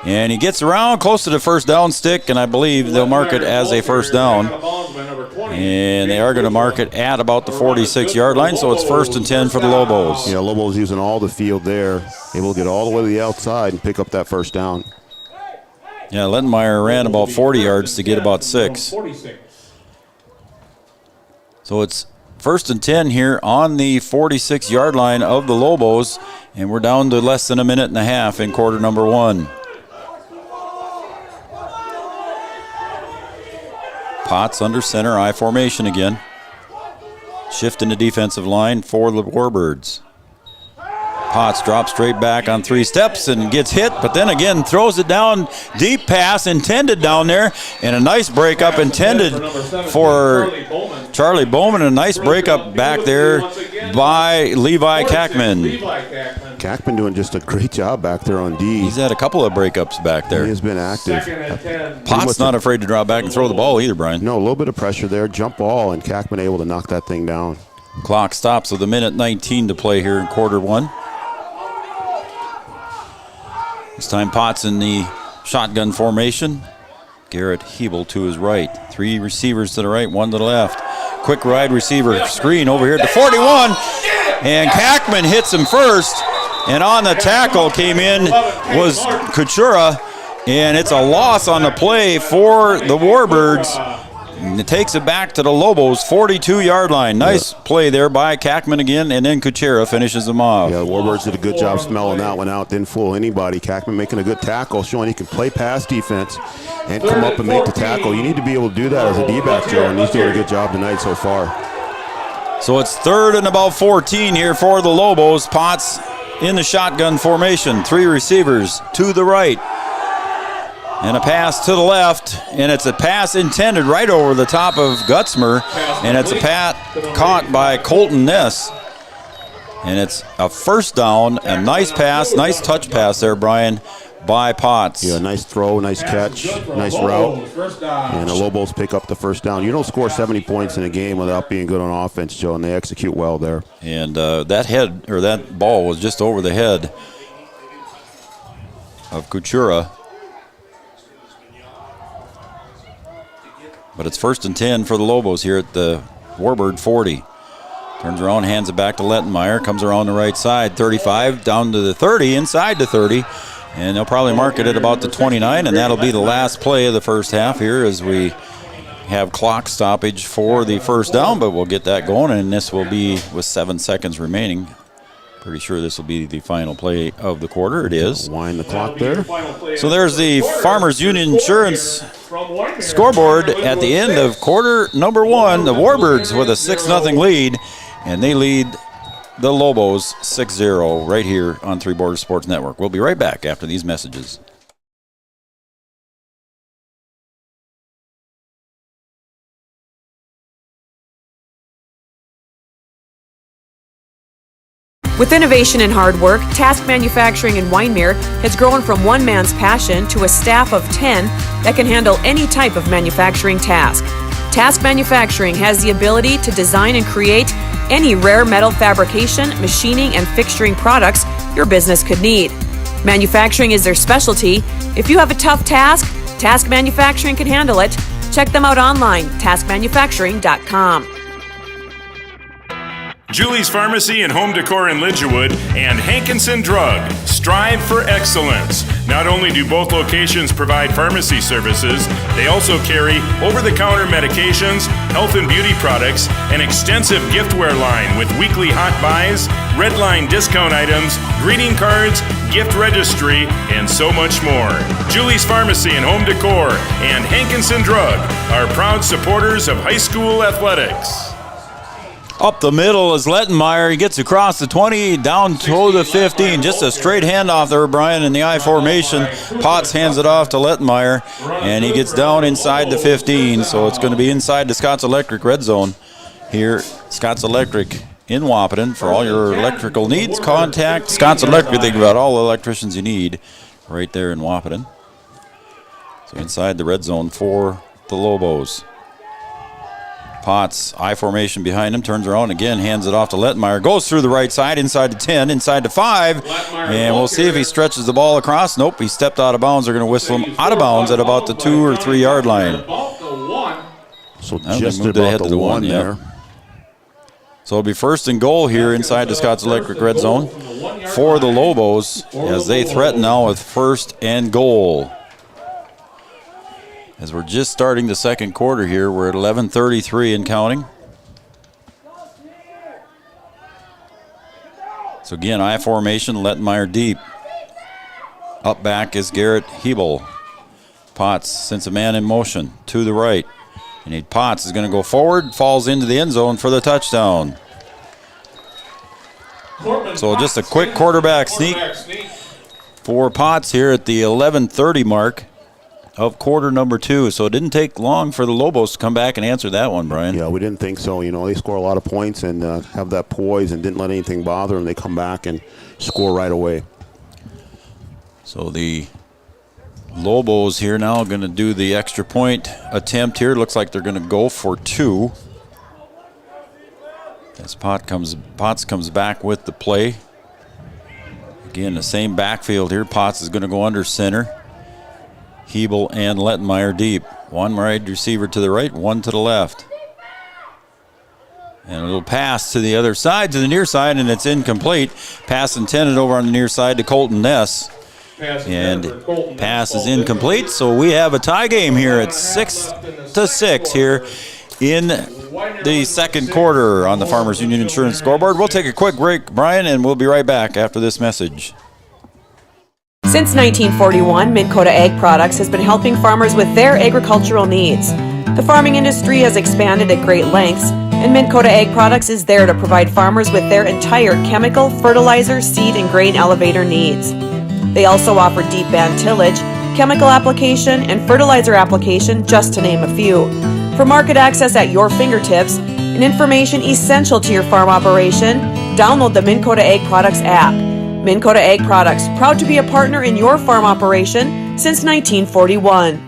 and he gets around close to the first down stick, and I believe they'll mark it as a first down. And they are going to mark it at about the 46-yard line, so it's 1st and 10 for the Lobos. Yeah, Lobos using all the field there, able to get all the way to the outside and pick up that first down. Yeah, Lettenmeyer ran about 40 yards to get about 6. So it's 1st and 10 here on the 46-yard line of the Lobos, and we're down to less than a minute and a half in quarter number 1. Potts under center, I formation again. Shifting the defensive line for the Warbirds. Potts drops straight back on 3 steps and gets hit, but then again throws it down. Deep pass intended down there, and a nice breakup intended for Charlie Bowman. A nice breakup back there by Levi Kackman. Kackman doing just a great job back there on D. He's had a couple of breakups back there. He has been active. Potts not afraid to drop back and throw the ball either, Brian. No, a little bit of pressure there, jump ball, and Kackman able to knock that thing down. Clock stops with 1:19 to play here in quarter 1. This time Potts in the shotgun formation. Garrett Hebel to his right. 3 receivers to the right, 1 to the left. Quick ride receiver screen over here at the 41. And Kackman hits him first. And on the tackle came in was Kuchura. And it's a loss on the play for the Warbirds. And it takes it back to the Lobos' 42-yard line. Nice play there by Kackman again, and then Kuchera finishes them off. Yeah, the Warbirds did a good job smelling that one out. Didn't fool anybody. Kackman making a good tackle, showing he can play pass defense and come up and make the tackle. You need to be able to do that as a D-back, Joe, and he's doing a good job tonight so far. So it's 3rd and about 14 here for the Lobos. Potts in the shotgun formation. 3 receivers to the right. And a pass to the left, and it's a pass intended right over the top of Gutzmer, and it's a caught by Colton Ness. And it's a first down, a nice pass, nice touch pass there, Brian, by Potts. Yeah, nice throw, nice catch, nice route. And the Lobos pick up the first down. You don't score 70 points in a game without being good on offense, Joe, and they execute well there. And that ball was just over the head of Kuchura. But it's 1st and 10 for the Lobos here at the Warbird 40. Turns around, hands it back to Lettenmeyer. Comes around the right side, 35, down to the 30, inside the 30. And they'll probably mark it at about the 29, and that'll be the last play of the first half here as we have clock stoppage for the first down, but we'll get that going, and this will be with 7 seconds remaining. Pretty sure this will be the final play of the quarter. It is. Wind the clock there. So there's the Farmers Union Insurance from Wyndmere. Scoreboard at the end of quarter number 1, the Warbirds with a 6-0 lead, and they lead the Lobos 6-0 right here on Three Borders Sports Network. We'll be right back after these messages. With innovation and hard work, Task Manufacturing in Wyndmere has grown from one man's passion to a staff of 10 that can handle any type of manufacturing task. Task Manufacturing has the ability to design and create any rare metal fabrication, machining, and fixturing products your business could need. Manufacturing is their specialty. If you have a tough task, Task Manufacturing can handle it. Check them out online, taskmanufacturing.com. Julie's Pharmacy and Home Decor in Lidgerwood and Hankinson Drug. Strive for excellence. Not only do both locations provide pharmacy services, they also carry over-the-counter medications, health and beauty products, an extensive giftware line with weekly hot buys, red line discount items, greeting cards, gift registry, and so much more. Julie's Pharmacy and Home Decor and Hankinson Drug are proud supporters of high school athletics. Up the middle is Litchville-Marion. He gets across the 20, down to the 15. Just a straight handoff there, Brian, in the I formation. Potts hands it off to Litchville-Marion, and he gets down inside the 15. So it's going to be inside the Scots Electric red zone here. Scots Electric in Wahpeton. For all your electrical needs, contact Scots Electric. They've got all the electricians you need right there in Wahpeton. So inside the red zone for the Lobos. Potts, I formation behind him, turns around again, hands it off to Litchville-Marion. Goes through the right side, inside to 10, inside to 5. And we'll see if he stretches the ball across. Nope, he stepped out of bounds. They're going to whistle him out of bounds at about the 2 or 3 yard line. So just about the 1 there. So it'll be first and goal here inside the Scots Electric red zone for the Lobos as they threaten now with first and goal. As we're just starting the second quarter here, we're at 11:33 and counting. So again, I formation, Litchville-Marion deep. Up back is Garrett Hebel. Potts sends a man in motion to the right. And Potts is going to go forward, falls into the end zone for the touchdown. So just a quick quarterback sneak for Potts here at the 11:30 mark of quarter number 2. So it didn't take long for the Lobos to come back and answer that one, Brian. Yeah, we didn't think so. You know, they score a lot of points and have that poise and didn't let anything bother them. They come back and score right away. So the Lobos here now going to do the extra point attempt here. Looks like they're going to go for 2. As Potts comes back with the play. Again, the same backfield here. Potts is going to go under center. Hebel and Litchville-Marion deep. One wide receiver to the right, one to the left. And a little pass to the other side, to the near side, and it's incomplete. Pass intended over on the near side to Colton Ness. And pass is incomplete, so we have a tie game here at 6-6 here in the second quarter on the Farmers Union Insurance scoreboard. We'll take a quick break, Brian, and we'll be right back after this message. Since 1941, Minn Kota Ag Products has been helping farmers with their agricultural needs. The farming industry has expanded at great lengths, and Minn Kota Ag Products is there to provide farmers with their entire chemical, fertilizer, seed, and grain elevator needs. They also offer deep band tillage, chemical application, and fertilizer application, just to name a few. For market access at your fingertips and information essential to your farm operation, download the Minn Kota Ag Products app. Minn Kota Ag Products, proud to be a partner in your farm operation since 1941.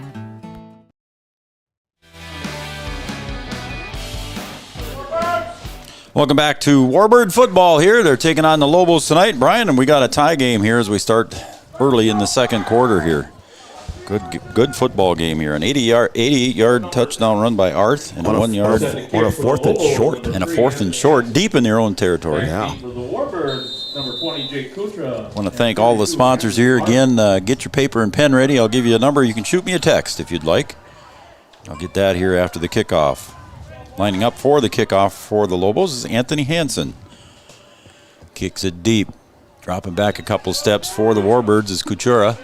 Welcome back to Warbird football here. They're taking on the Lobos tonight, Brian, and we got a tie game here as we start early in the second quarter here. Good football game here. An 88-yard touchdown run by Arth and a 1 yard. On a fourth and short. And a fourth and short, deep in their own territory. Yeah. For the Warbirds, number 20, Jake Kutra. I want to thank all the sponsors here. Again, get your paper and pen ready. I'll give you a number. You can shoot me a text if you'd like. I'll get that here after the kickoff. Lining up for the kickoff for the Lobos is Anthony Hansen. Kicks it deep. Dropping back a couple steps for the Warbirds is Kuchera.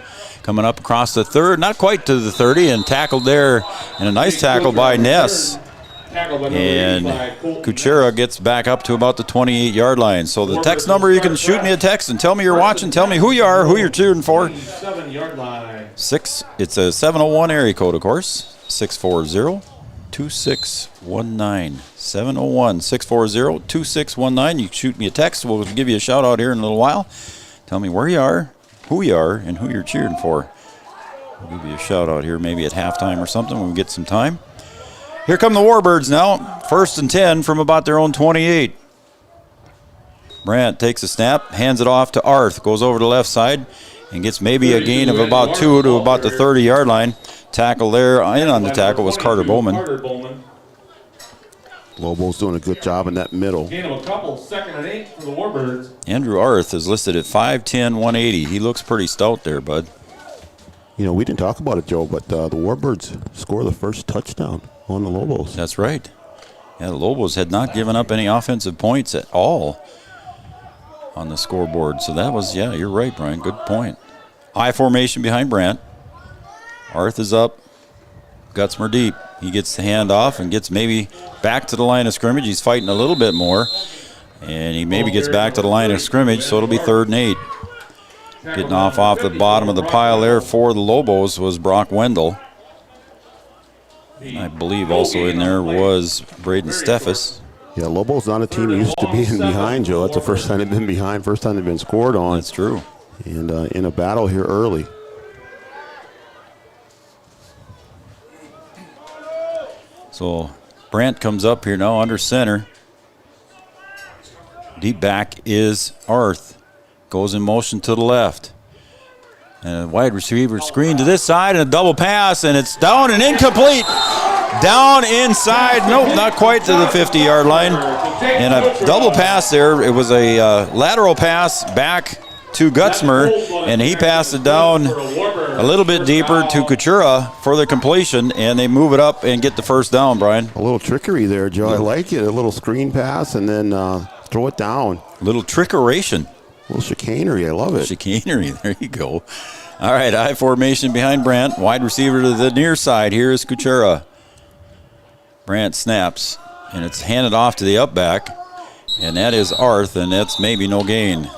Coming up across the third, not quite to the 30, and tackled there, and a nice tackle by Ness. And Kuchera gets back up to about the 28-yard line. So the text number, you can shoot me a text and tell me you're watching, tell me who you are, who you're cheering for. 7-yard line. It's a 701 area code, of course. 640-2619. 701-640-2619. You can shoot me a text. We'll give you a shout out here in a little while. Tell me where you are, who you are, and who you're cheering for. We'll give you a shout out here maybe at halftime or something when we get some time. Here come the Warbirds now. 1st and 10 from about their own 28. Brandt takes a snap, hands it off to Arth, goes over to the left side, and gets maybe a gain of about 2 to about the 30-yard line. Tackle there, in on the tackle was Carter Bowman. Lobo's doing a good job in that middle. Gain of a couple, 2nd and 8 for the Warbirds. Andrew Arth is listed at 5'10", 180. He looks pretty stout there, bud. You know, we didn't talk about it, Joe, but the Warbirds score the first touchdown on the Lobos. That's right. Yeah, the Lobos had not given up any offensive points at all on the scoreboard. So that was, yeah, you're right, Brian. Good point. High formation behind Brandt. Arth is up. Gutzmer deep. He gets the hand off and gets maybe back to the line of scrimmage. He's fighting a little bit more. And he maybe gets back to the line of scrimmage, so it'll be 3rd and 8. Getting off the bottom of the pile there for the Lobos was Brock Wendell. I believe also in there was Braden Steffes. Yeah, Lobos not a team used to being behind, Joe. That's the first time they've been behind, first time they've been scored on. That's true. And in a battle here early. So Brandt comes up here now under center. Deep back is Arth. Goes in motion to the left. And a wide receiver screen to this side and a double pass, and it's down and incomplete. Down inside. Nope, not quite to the 50-yard line. And a double pass there. It was a lateral pass back to Gutzmer, and he passed it down a little bit deeper to Kuchera for the completion, and they move it up and get the first down, Brian. A little trickery there, Joe. I like it. A little screen pass and then throw it down. A little trickeration. A little chicanery. I love it. Chicanery. There you go. All right, high formation behind Brandt. Wide receiver to the near side. Here is Kuchera. Brandt snaps, and it's handed off to the up back, and that is Arth, and that's maybe no gain.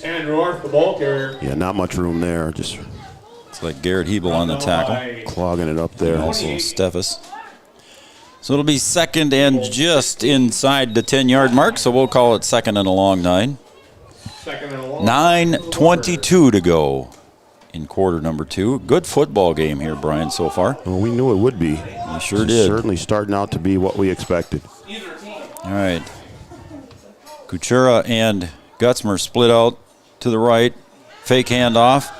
Andrew Arth, the ball carrier. Yeah, not much room there. Just it's like Garrett Hebel on the tackle. Clogging it up there. Also Steffes. So it'll be 2nd and just inside the 10-yard mark, so we'll call it 2nd and a long 9. 2nd and a long. 9:22 to go in quarter number 2. Good football game here, Brian, so far. Well, we knew it would be. We sure did. Certainly starting out to be what we expected. All right. Kuchera and Gutzmer split out to the right. Fake handoff.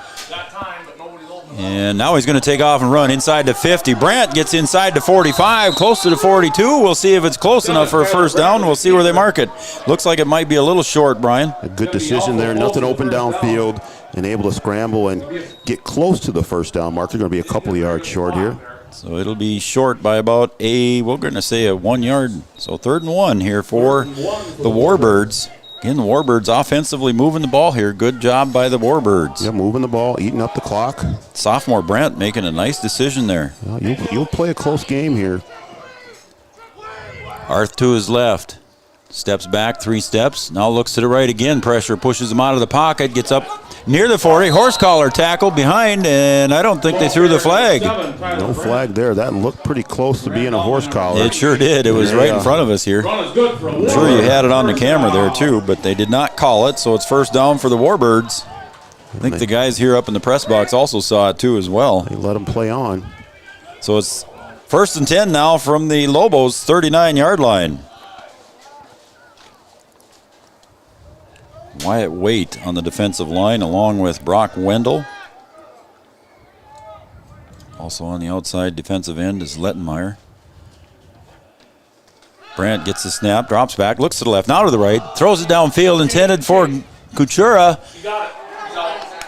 And now he's going to take off and run inside the 50. Brandt gets inside the 45, close to the 42. We'll see if it's close enough for a first down. We'll see where they mark it. Looks like it might be a little short, Brian. A good decision there. Nothing open downfield and able to scramble and get close to the first down mark. They're going to be a couple of yards short here. So it'll be short by about we're going to say a 1 yard. So 3rd and 1 here for the Warbirds. Again, the Warbirds offensively moving the ball here. Good job by the Warbirds. Yeah, moving the ball, eating up the clock. Sophomore Brandt making a nice decision there. Well, you'll play a close game here. Arth to his left. Steps back 3 steps. Now looks to the right again. Pressure pushes him out of the pocket. Gets up near the 40. Horse collar tackle behind, and I don't think they threw the flag. No flag there. That looked pretty close to being a horse collar. It sure did. It was right in front of us here. I'm sure you had it on the camera there too, but they did not call it, so it's first down for the Warbirds. I think the guys here up in the press box also saw it too as well. They let them play on. So it's 1st and 10 now from the Lobos 39-yard line. Wyatt Waite on the defensive line along with Brock Wendell. Also on the outside defensive end is Litchville-Marion. Brandt gets the snap, drops back, looks to the left, now to the right, throws it downfield, intended for Kuchera.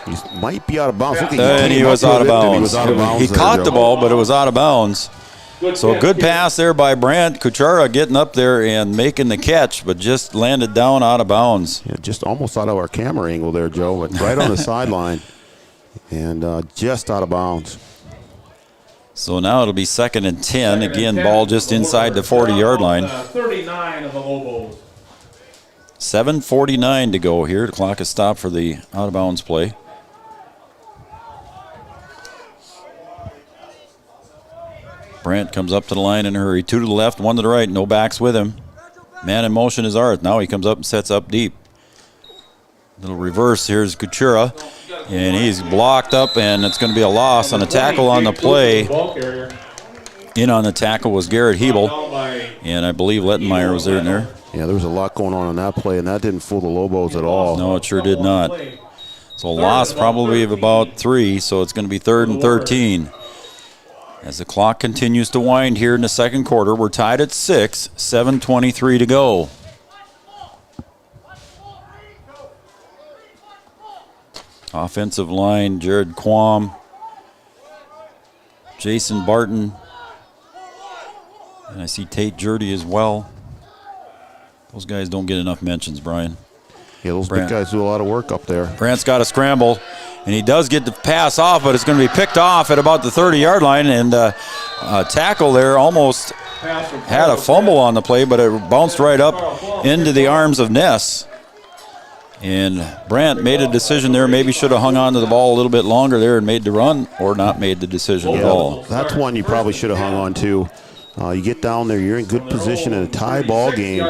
He might be out of bounds. And he was out of bounds. He caught the ball, but it was out of bounds. So a good pass there by Brandt. Kuchera getting up there and making the catch, but just landed down out of bounds. Yeah, just almost out of our camera angle there, Joe, but right on the sideline. And just out of bounds. So now it'll be 2nd and 10. Again, ball just inside the 40-yard line. 39 of the Lobos. 7:49 to go here. The clock is stopped for the out-of-bounds play. Brandt comes up to the line in a hurry. 2 to the left, 1 to the right. No backs with him. Man in motion is Arth. Now he comes up and sets up deep. Little reverse. Here's Kuchera. And he's blocked up, and it's going to be a loss on a tackle on the play. In on the tackle was Garrett Hebel. And I believe Littenmeyer was there in there. Yeah, there was a lot going on that play, and that didn't fool the Lobos at all. No, it sure did not. So a loss probably of about 3, so it's going to be 3rd and 13. As the clock continues to wind here in the second quarter, we're tied at 6, 7:23 to go. Offensive line, Jared Quam, Jason Barton, and I see Tate Jurdy as well. Those guys don't get enough mentions, Brian. Yeah, those big guys do a lot of work up there. Brandt's got a scramble, and he does get the pass off, but it's going to be picked off at about the 30-yard line, and a tackle there almost had a fumble on the play, but it bounced right up into the arms of Ness. And Brandt made a decision there, maybe should have hung on to the ball a little bit longer there and made the run, or not made the decision at all. That's one you probably should have hung on to. You get down there, you're in good position in a tie ball game.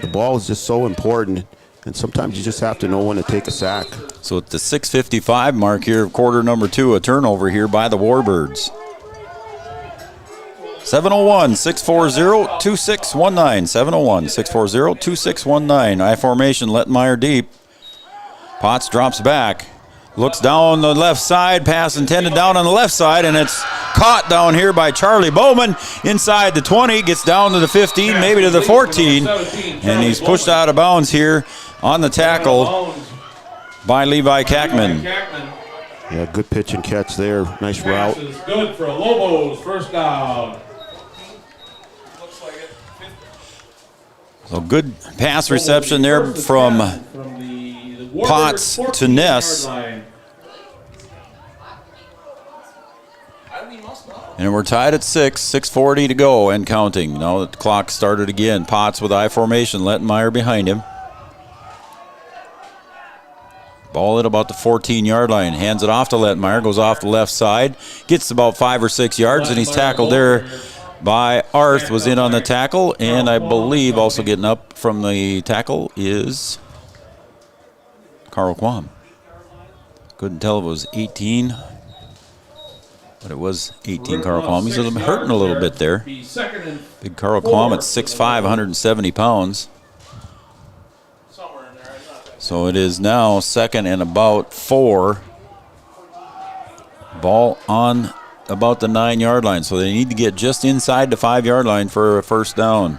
The ball is just so important, and sometimes you just have to know when to take a sack. So at the 6:55 mark here of quarter number 2, a turnover here by the Warbirds. 7:01, 640-2619. 7:01, 640-2619. I formation, Littenmeyer deep. Potts drops back. Looks down the left side, pass intended down on the left side, and it's caught down here by Charlie Bowman inside the 20, gets down to the 15, maybe to the 14, and he's pushed out of bounds here on the tackle by Levi Kackman. Yeah, good pitch and catch there. Nice route. Pass is good for Lobos, first down. So good pass reception there from Potts to Ness. And we're tied at 6, 6:40 to go and counting. Now the clock started again. Potts with I formation, Littenmeyer behind him. Ball at about the 14-yard line. Hands it off to Littenmeyer, goes off the left side. Gets about 5 or 6 yards, and he's tackled there by Arth, was in on the tackle, and I believe also getting up from the tackle is Carl Quam. Couldn't tell if it was 18, but it was 18 Carl Quam. He's hurting a little bit there. Big Carl Quam at 6'5", 170 pounds. So it is now 2nd and about 4. Ball on about the 9-yard line, so they need to get just inside the 5-yard line for a first down.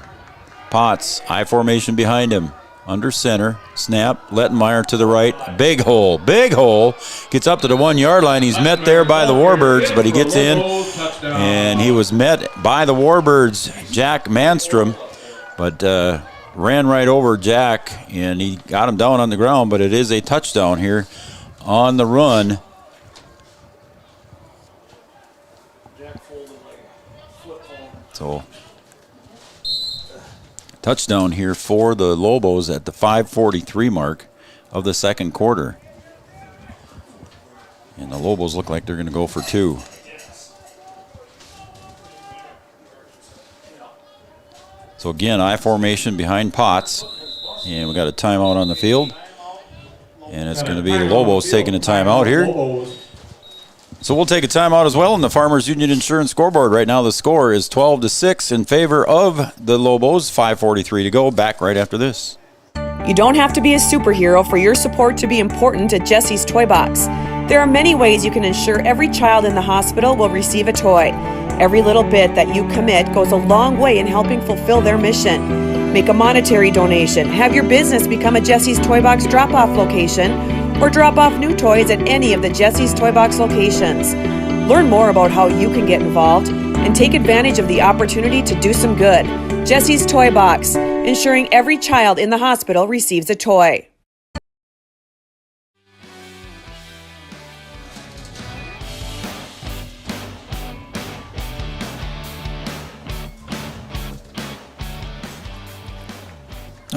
Potts, I formation behind him, under center, snap, Littenmeyer to the right, big hole, gets up to the 1-yard line. He's met there by the Warbirds, but he gets in, and he was met by the Warbirds, Jack Manstrom, but ran right over Jack, and he got him down on the ground, but it is a touchdown here on the run. So, touchdown here for the Lobos at the 5:43 mark of the second quarter. And the Lobos look like they're going to go for 2. So again, I formation behind Potts. And we got a timeout on the field. And it's going to be the Lobos taking a timeout here. So we'll take a timeout as well in the Farmers Union Insurance scoreboard. Right now the score is 12-6 in favor of the Lobos. 5:43 to go. Back right after this. You don't have to be a superhero for your support to be important at Jesse's Toy Box. There are many ways you can ensure every child in the hospital will receive a toy. Every little bit that you commit goes a long way in helping fulfill their mission. Make a monetary donation, have your business become a Jesse's Toy Box drop-off location, or drop off new toys at any of the Jesse's Toy Box locations. Learn more about how you can get involved and take advantage of the opportunity to do some good. Jesse's Toy Box, ensuring every child in the hospital receives a toy.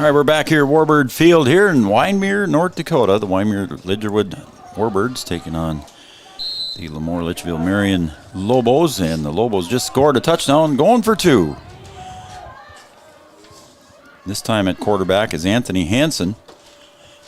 All right, we're back here at Warbird Field here in Wyndmere, North Dakota. The Wyndmere Lidgerwood Warbirds taking on the LaMoure Litchville-Marion Lobos, and the Lobos just scored a touchdown, going for 2. This time at quarterback is Anthony Hansen,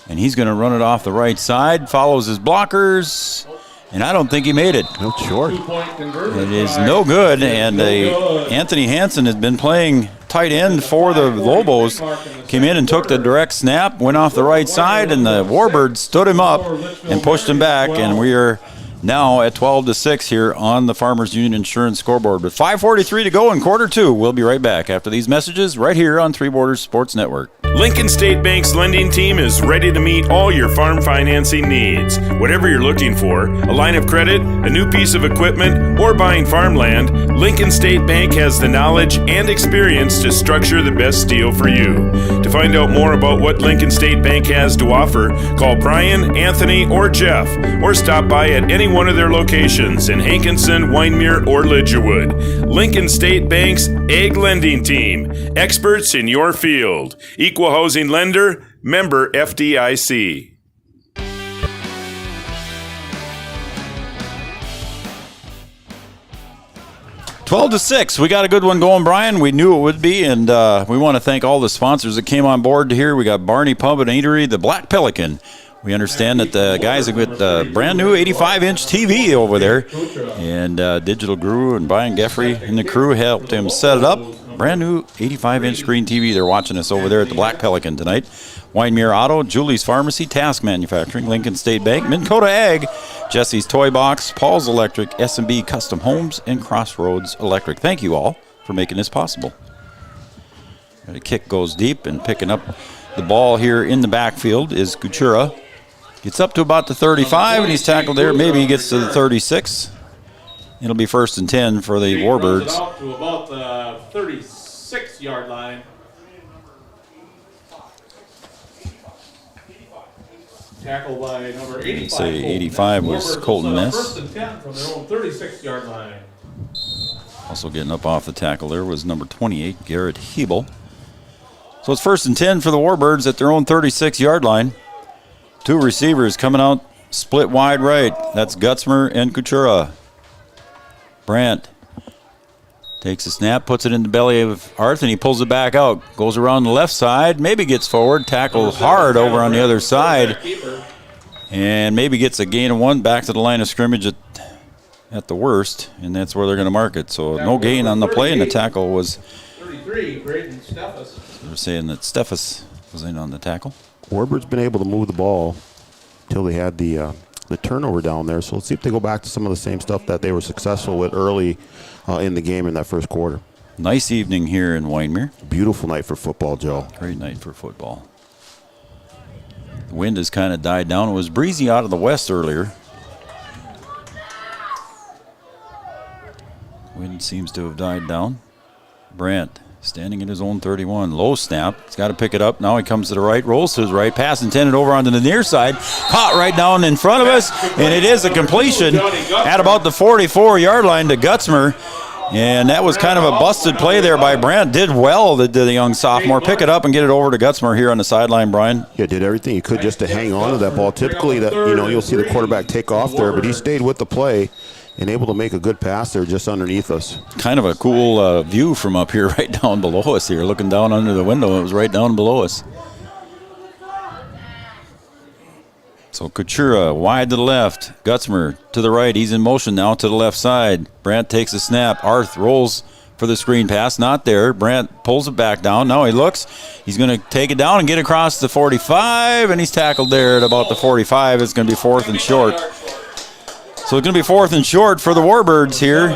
and he's going to run it off the right side, follows his blockers, and I don't think he made it. No short. It is no good, and Anthony Hansen has been playing tight end for the Lobos. Came in and took the direct snap, went off the right side, and the Warbirds stood him up and pushed him back, and we are now at 12-6 here on the Farmers Union Insurance scoreboard. With 5:43 to go in quarter 2, we'll be right back after these messages right here on Three Borders Sports Network. Lincoln State Bank's lending team is ready to meet all your farm financing needs. Whatever you're looking for, a line of credit, a new piece of equipment, or buying farmland, Lincoln State Bank has the knowledge and experience to structure the best deal for you. To find out more about what Lincoln State Bank has to offer, call Brian, Anthony, or Jeff, or stop by at any one of their locations in Hankinson, Wyndmere, or Lidgerwood. Lincoln State Bank's Ag Lending Team, experts in your field. Equal housing lender, member FDIC. Twelve to 6. We got a good one going, Brian. We knew it would be, and we want to thank all the sponsors that came on board here. We got Barney Pub and Eatery, the Black Pelican. We understand that the guys have got a brand new 85-inch TV over there, and Digital Guru and Brian Geffrey and the crew helped him set it up. Brand new 85-inch screen TV. They're watching us over there at the Black Pelican tonight. Wyndmere Auto, Julie's Pharmacy, Task Manufacturing, Lincoln State Bank, Minnesota Ag, Jesse's Toy Box, Paul's Electric, S&B Custom Homes, and Crossroads Electric. Thank you all for making this possible. The kick goes deep, and picking up the ball here in the backfield is Kuchera. Gets up to about the 35, and he's tackled there. Maybe he gets to the 36. It'll be 1st and 10 for the Warbirds. Out to about the 36-yard line. Tackle by number 85. Say 85 was Colton Ness. 1st and 10 from their own 36-yard line. Also getting up off the tackle there was number 28, Garrett Hebel. So it's 1st and 10 for the Warbirds at their own 36-yard line. 2 receivers coming out split wide right. That's Gutzmer and Kuchera. Brandt takes a snap, puts it in the belly of Arth, and he pulls it back out. Goes around the left side, maybe gets forward, tackles hard over on the other side, and maybe gets a gain of 1 back to the line of scrimmage at the worst, and that's where they're going to mark it. So no gain on the play, and the tackle was 33, Braden Steffes. They're saying that Steffes was in on the tackle. Warbirds been able to move the ball until they had the turnover down there. So let's see if they go back to some of the same stuff that they were successful with early in the game in that first quarter. Nice evening here in Wyndmere. Beautiful night for football, Joe. Great night for football. The wind has kind of died down. It was breezy out of the west earlier. Wind seems to have died down. Brandt standing at his own 31. Low snap. He's got to pick it up. Now he comes to the right, rolls to his right. Pass intended over onto the near side. Caught right down in front of us, and it is a completion at about the 44-yard line to Gutzmer. And that was kind of a busted play there by Brandt. Did well, the young sophomore. Pick it up and get it over to Gutzmer here on the sideline, Brian. Yeah, did everything he could just to hang on to that ball. Typically, that you'll see the quarterback take off there, but he stayed with the play and able to make a good pass there just underneath us. Kind of a cool view from up here right down below us here. Looking down under the window, it was right down below us. So Kuchera wide to the left. Gutzmer to the right. He's in motion now to the left side. Brandt takes a snap. Arth rolls for the screen pass. Not there. Brandt pulls it back down. Now he looks. He's going to take it down and get across the 45, and he's tackled there at about the 45. It's going to be 4th and short. So it's going to be 4th and short for the Warbirds here.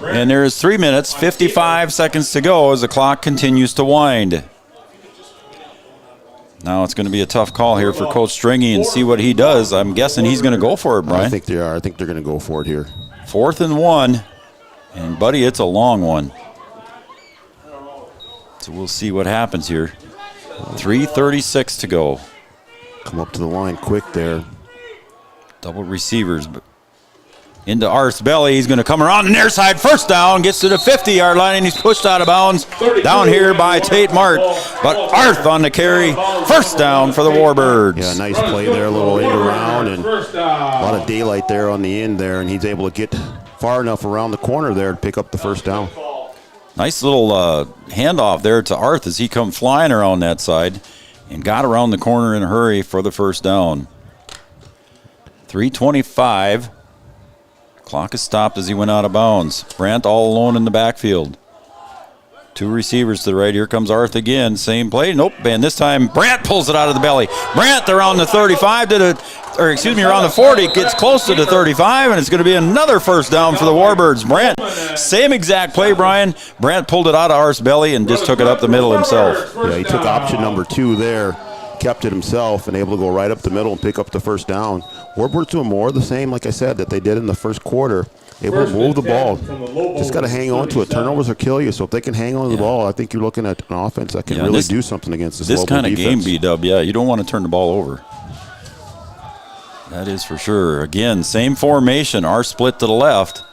And there is 3 minutes, 55 seconds to go as the clock continues to wind. Now it's going to be a tough call here for Coach Stringy and see what he does. I'm guessing he's going to go for it, Brian. I think they are. I think they're going to go for it here. 4th and 1. And, buddy, it's a long one. So we'll see what happens here. 3:36 to go. Come up to the line quick there. Double receivers. into Arth's belly. He's going to come around the near side. First down, gets to the 50-yard line, and he's pushed out of bounds down here by Tate Mart. But Arth on the carry. First down for the Warbirds. Yeah, nice play there, a little end around, and a lot of daylight there on the end there, and he's able to get far enough around the corner there to pick up the first down. Nice little handoff there to Arth as he come flying around that side and got around the corner in a hurry for the first down. 3:25. Clock is stopped as he went out of bounds. Brandt all alone in the backfield. Two receivers to the right. Here comes Arth again. Same play. Nope. And this time Brandt pulls it out of the belly. Brandt around the 35 around the 40. Gets close to the 35, and it's going to be another first down for the Warbirds. Brandt, same exact play, Brian. Brandt pulled it out of Arth's belly and just took it up the middle himself. Yeah, he took option number 2 there. Kept it himself and able to go right up the middle and pick up the first down. Warbirds doing more of the same, like I said, that they did in the first quarter. Able to move the ball. Just got to hang on to it. Turnovers will kill you, so if they can hang on to the ball, I think you're looking at an offense that can really do something against this kind of defense. game, B-Dub, you don't want to turn the ball over. That is for sure. Again, same formation. Arth split to the left.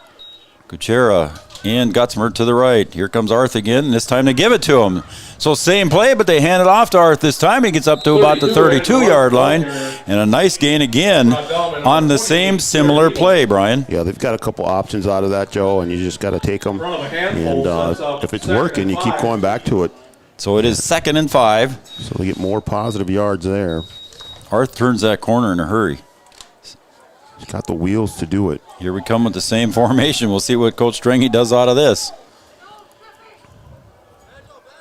Kuchera and Gutzmer to the right. Here comes Arth again, and this time they give it to him. So same play, but they hand it off to Arth this time. He gets up to about the 32-yard line, and a nice gain again on the same similar play, Brian. Yeah, they've got a couple options out of that, Joe, and you just got to take them. And if it's working, you keep going back to it. So it is 2nd and 5. So they get more positive yards there. Arth turns that corner in a hurry. He's got the wheels to do it. Here we come with the same formation. We'll see what Coach Stringy does out of this.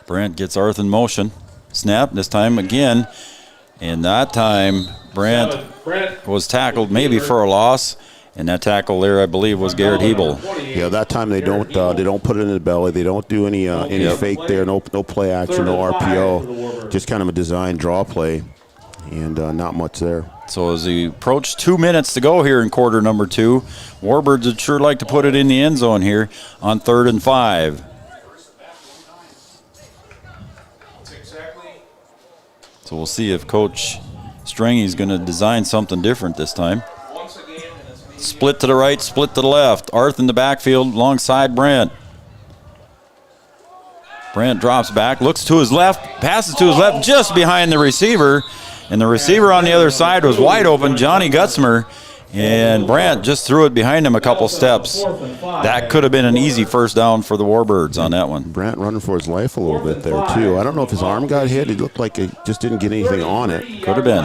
Brandt gets Arth in motion. Snap this time again. And that time Brandt was tackled maybe for a loss. And that tackle there, I believe, was Garrett Hebel. Yeah, that time they don't put it in the belly. They don't do any fake there. No play action, no RPO. Just kind of a design draw play. And not much there. So as we approach 2 minutes to go here in quarter number 2, Warbirds would sure like to put it in the end zone here on 3rd and 5. So we'll see if Coach Stringy's going to design something different this time. Split to the right, split to the left. Arth in the backfield alongside Brandt. Brandt drops back, looks to his left, passes to his left just behind the receiver. And the receiver on the other side was wide open, Johnny Gutzmer, and Brandt just threw it behind him a couple steps. That could have been an easy first down for the Warbirds on that one. Brandt running for his life a little bit there, too. I don't know if his arm got hit. It looked like he just didn't get anything on it. Could have been.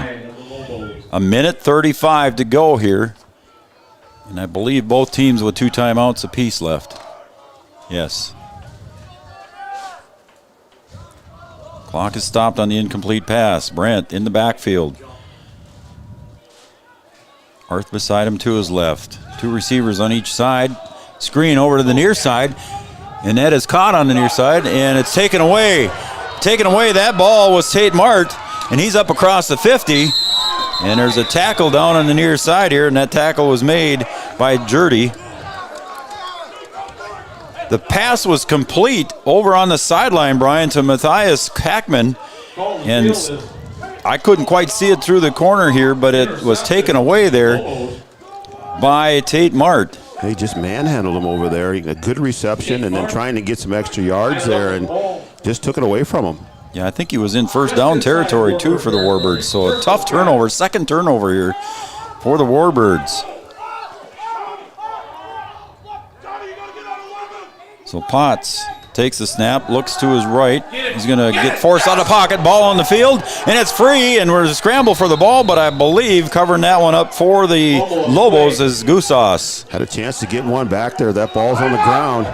1:35 to go here. And I believe both teams with 2 timeouts apiece left. Yes. Clock is stopped on the incomplete pass. Brandt in the backfield. Arth beside him to his left. 2 receivers on each side. Screen over to the near side. And that is caught on the near side, and it's taken away. Taken away. That ball was Tate Mart, and he's up across the 50. And there's a tackle down on the near side here, and that tackle was made by Jurdy. The pass was complete over on the sideline, Brian, to Matthias Hackman. And I couldn't quite see it through the corner here, but it was taken away there by Tate Mart. They just manhandled him over there. A good reception and then trying to get some extra yards there and just took it away from him. Yeah, I think he was in first down territory, too, for the Warbirds. So a tough turnover, second turnover here for the Warbirds. So Potts takes the snap, looks to his right. He's going to get forced out of pocket, ball on the field, and it's free, and we're a scramble for the ball, but I believe covering that one up for the Lobos is Goosauce. Had a chance to get one back there. That ball's on the ground.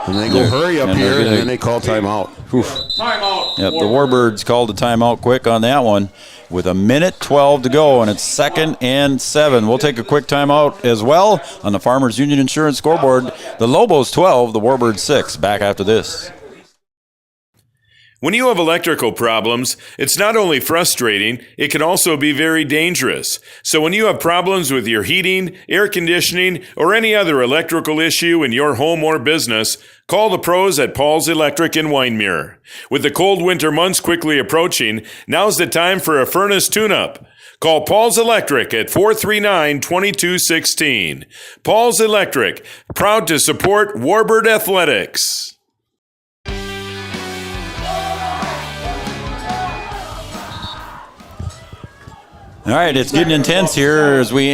And they go hurry up here, and then they call timeout. Timeout. Yep, the Warbirds called the timeout quick on that one with 1:12 to go, and it's 2nd and 7. We'll take a quick timeout as well on the Farmers Union Insurance scoreboard. The Lobos 12, the Warbirds 6. Back after this. When you have electrical problems, it's not only frustrating, it can also be very dangerous. So when you have problems with your heating, air conditioning, or any other electrical issue in your home or business, call the pros at Paul's Electric in Wyndmere. With the cold winter months quickly approaching, now's the time for a furnace tune-up. Call Paul's Electric at 439-2216. Paul's Electric, proud to support Warbird Athletics. All right, it's getting intense here as we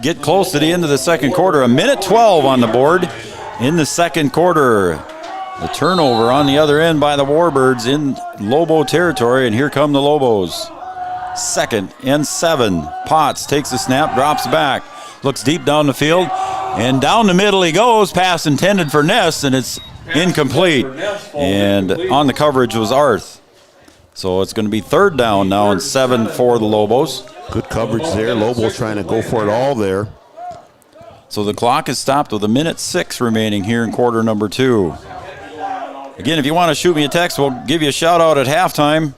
get close to the end of the second quarter. 1:12 on the board in the second quarter. The turnover on the other end by the Warbirds in Lobo territory, and here come the Lobos. 2nd and 7. Potts takes the snap, drops back, looks deep down the field, and down the middle he goes. Pass intended for Ness, and it's incomplete. And on the coverage was Arth. So it's going to be 3rd down now and 7 for the Lobos. Good coverage there. Lobos trying to go for it all there. So the clock is stopped with 1:06 remaining here in quarter number 2. Again, if you want to shoot me a text, we'll give you a shout out at halftime.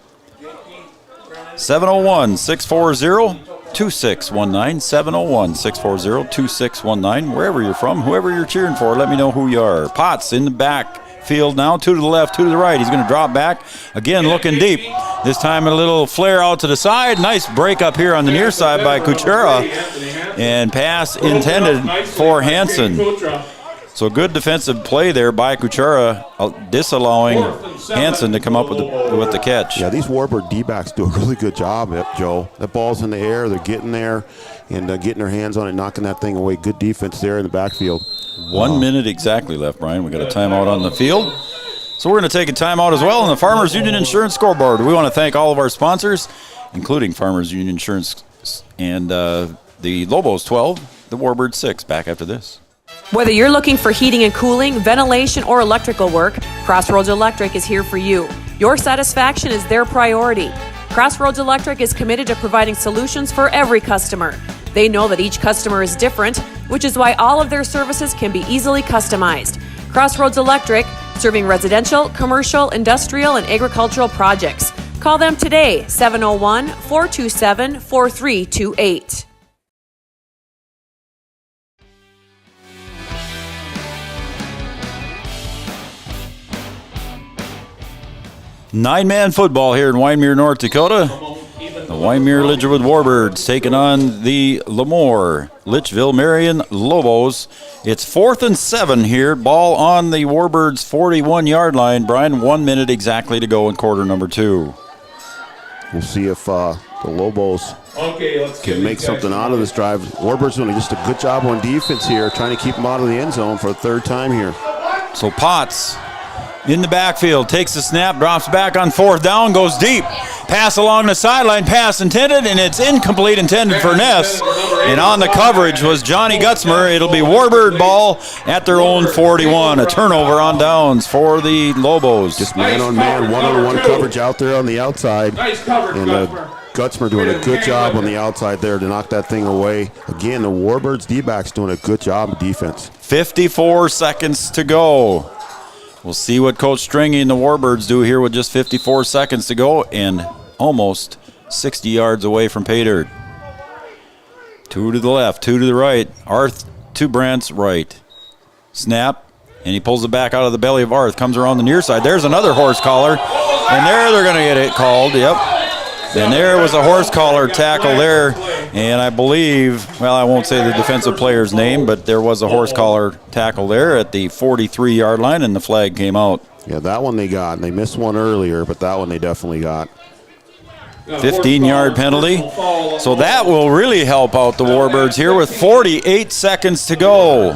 701-640-2619. 701-640-2619. Wherever you're from, whoever you're cheering for, let me know who you are. Potts in the back field now, 2 to the left, 2 to the right. He's going to drop back. Again, looking deep. This time a little flare out to the side. Nice break up here on the near side by Kuchera. And pass intended for Hansen. So good defensive play there by Kuchera, disallowing Hansen to come up with the catch. Yeah, these Warbird D-backs do a really good job, Joe. That ball's in the air. They're getting there and getting their hands on it, knocking that thing away. Good defense there in the backfield. 1 minute exactly left, Brian. We got a timeout on the field. So we're going to take a timeout as well on the Farmers Union Insurance Scoreboard. We want to thank all of our sponsors, including Farmers Union Insurance and the Lobos 12, the Warbirds 6. Back after this. Whether you're looking for heating and cooling, ventilation, or electrical work, Crossroads Electric is here for you. Your satisfaction is their priority. Crossroads Electric is committed to providing solutions for every customer. They know that each customer is different, which is why all of their services can be easily customized. Crossroads Electric, serving residential, commercial, industrial, and agricultural projects. Call them today, 701-427-4328. Nine-man football here in Wyndmere, North Dakota. The Wyndmere Lidgerwood Warbirds taking on the LaMoure Litchville-Marion Lobos. It's 4th and 7 here. Ball on the Warbirds' 41-yard line. Brian, 1 minute exactly to go in quarter number 2. We'll see if the Lobos can make something out of this drive. Warbirds doing just a good job on defense here, trying to keep them out of the end zone for a 3rd time here. So Potts in the backfield, takes the snap, drops back on 4th down, goes deep. Pass along the sideline, pass intended, and it's incomplete, intended for Ness. And on the coverage was Johnny Gutzmer. It'll be Warbird ball at their own 41. A turnover on downs for the Lobos. Just man-on-man, one-on-one coverage out there on the outside. Nice cover, and Gutzmer doing a good job on the outside there to knock that thing away. Again, the Warbirds D-backs doing a good job of defense. 54 seconds to go. We'll see what Coach Stringy and the Warbirds do here with just 54 seconds to go and almost 60 yards away from pay dirt. 2 to the left, 2 to the right. Arth to Brandt's right. Snap, and he pulls it back out of the belly of Arth. Comes around the near side. There's another horse collar, and there they're going to get it called. Yep. And there was a horse collar tackle there, and I believe, well, I won't say the defensive player's name, but there was a horse collar tackle there at the 43-yard line, and the flag came out. Yeah, that one they got. They missed one earlier, but that one they definitely got. 15-yard penalty. So that will really help out the Warbirds here with 48 seconds to go.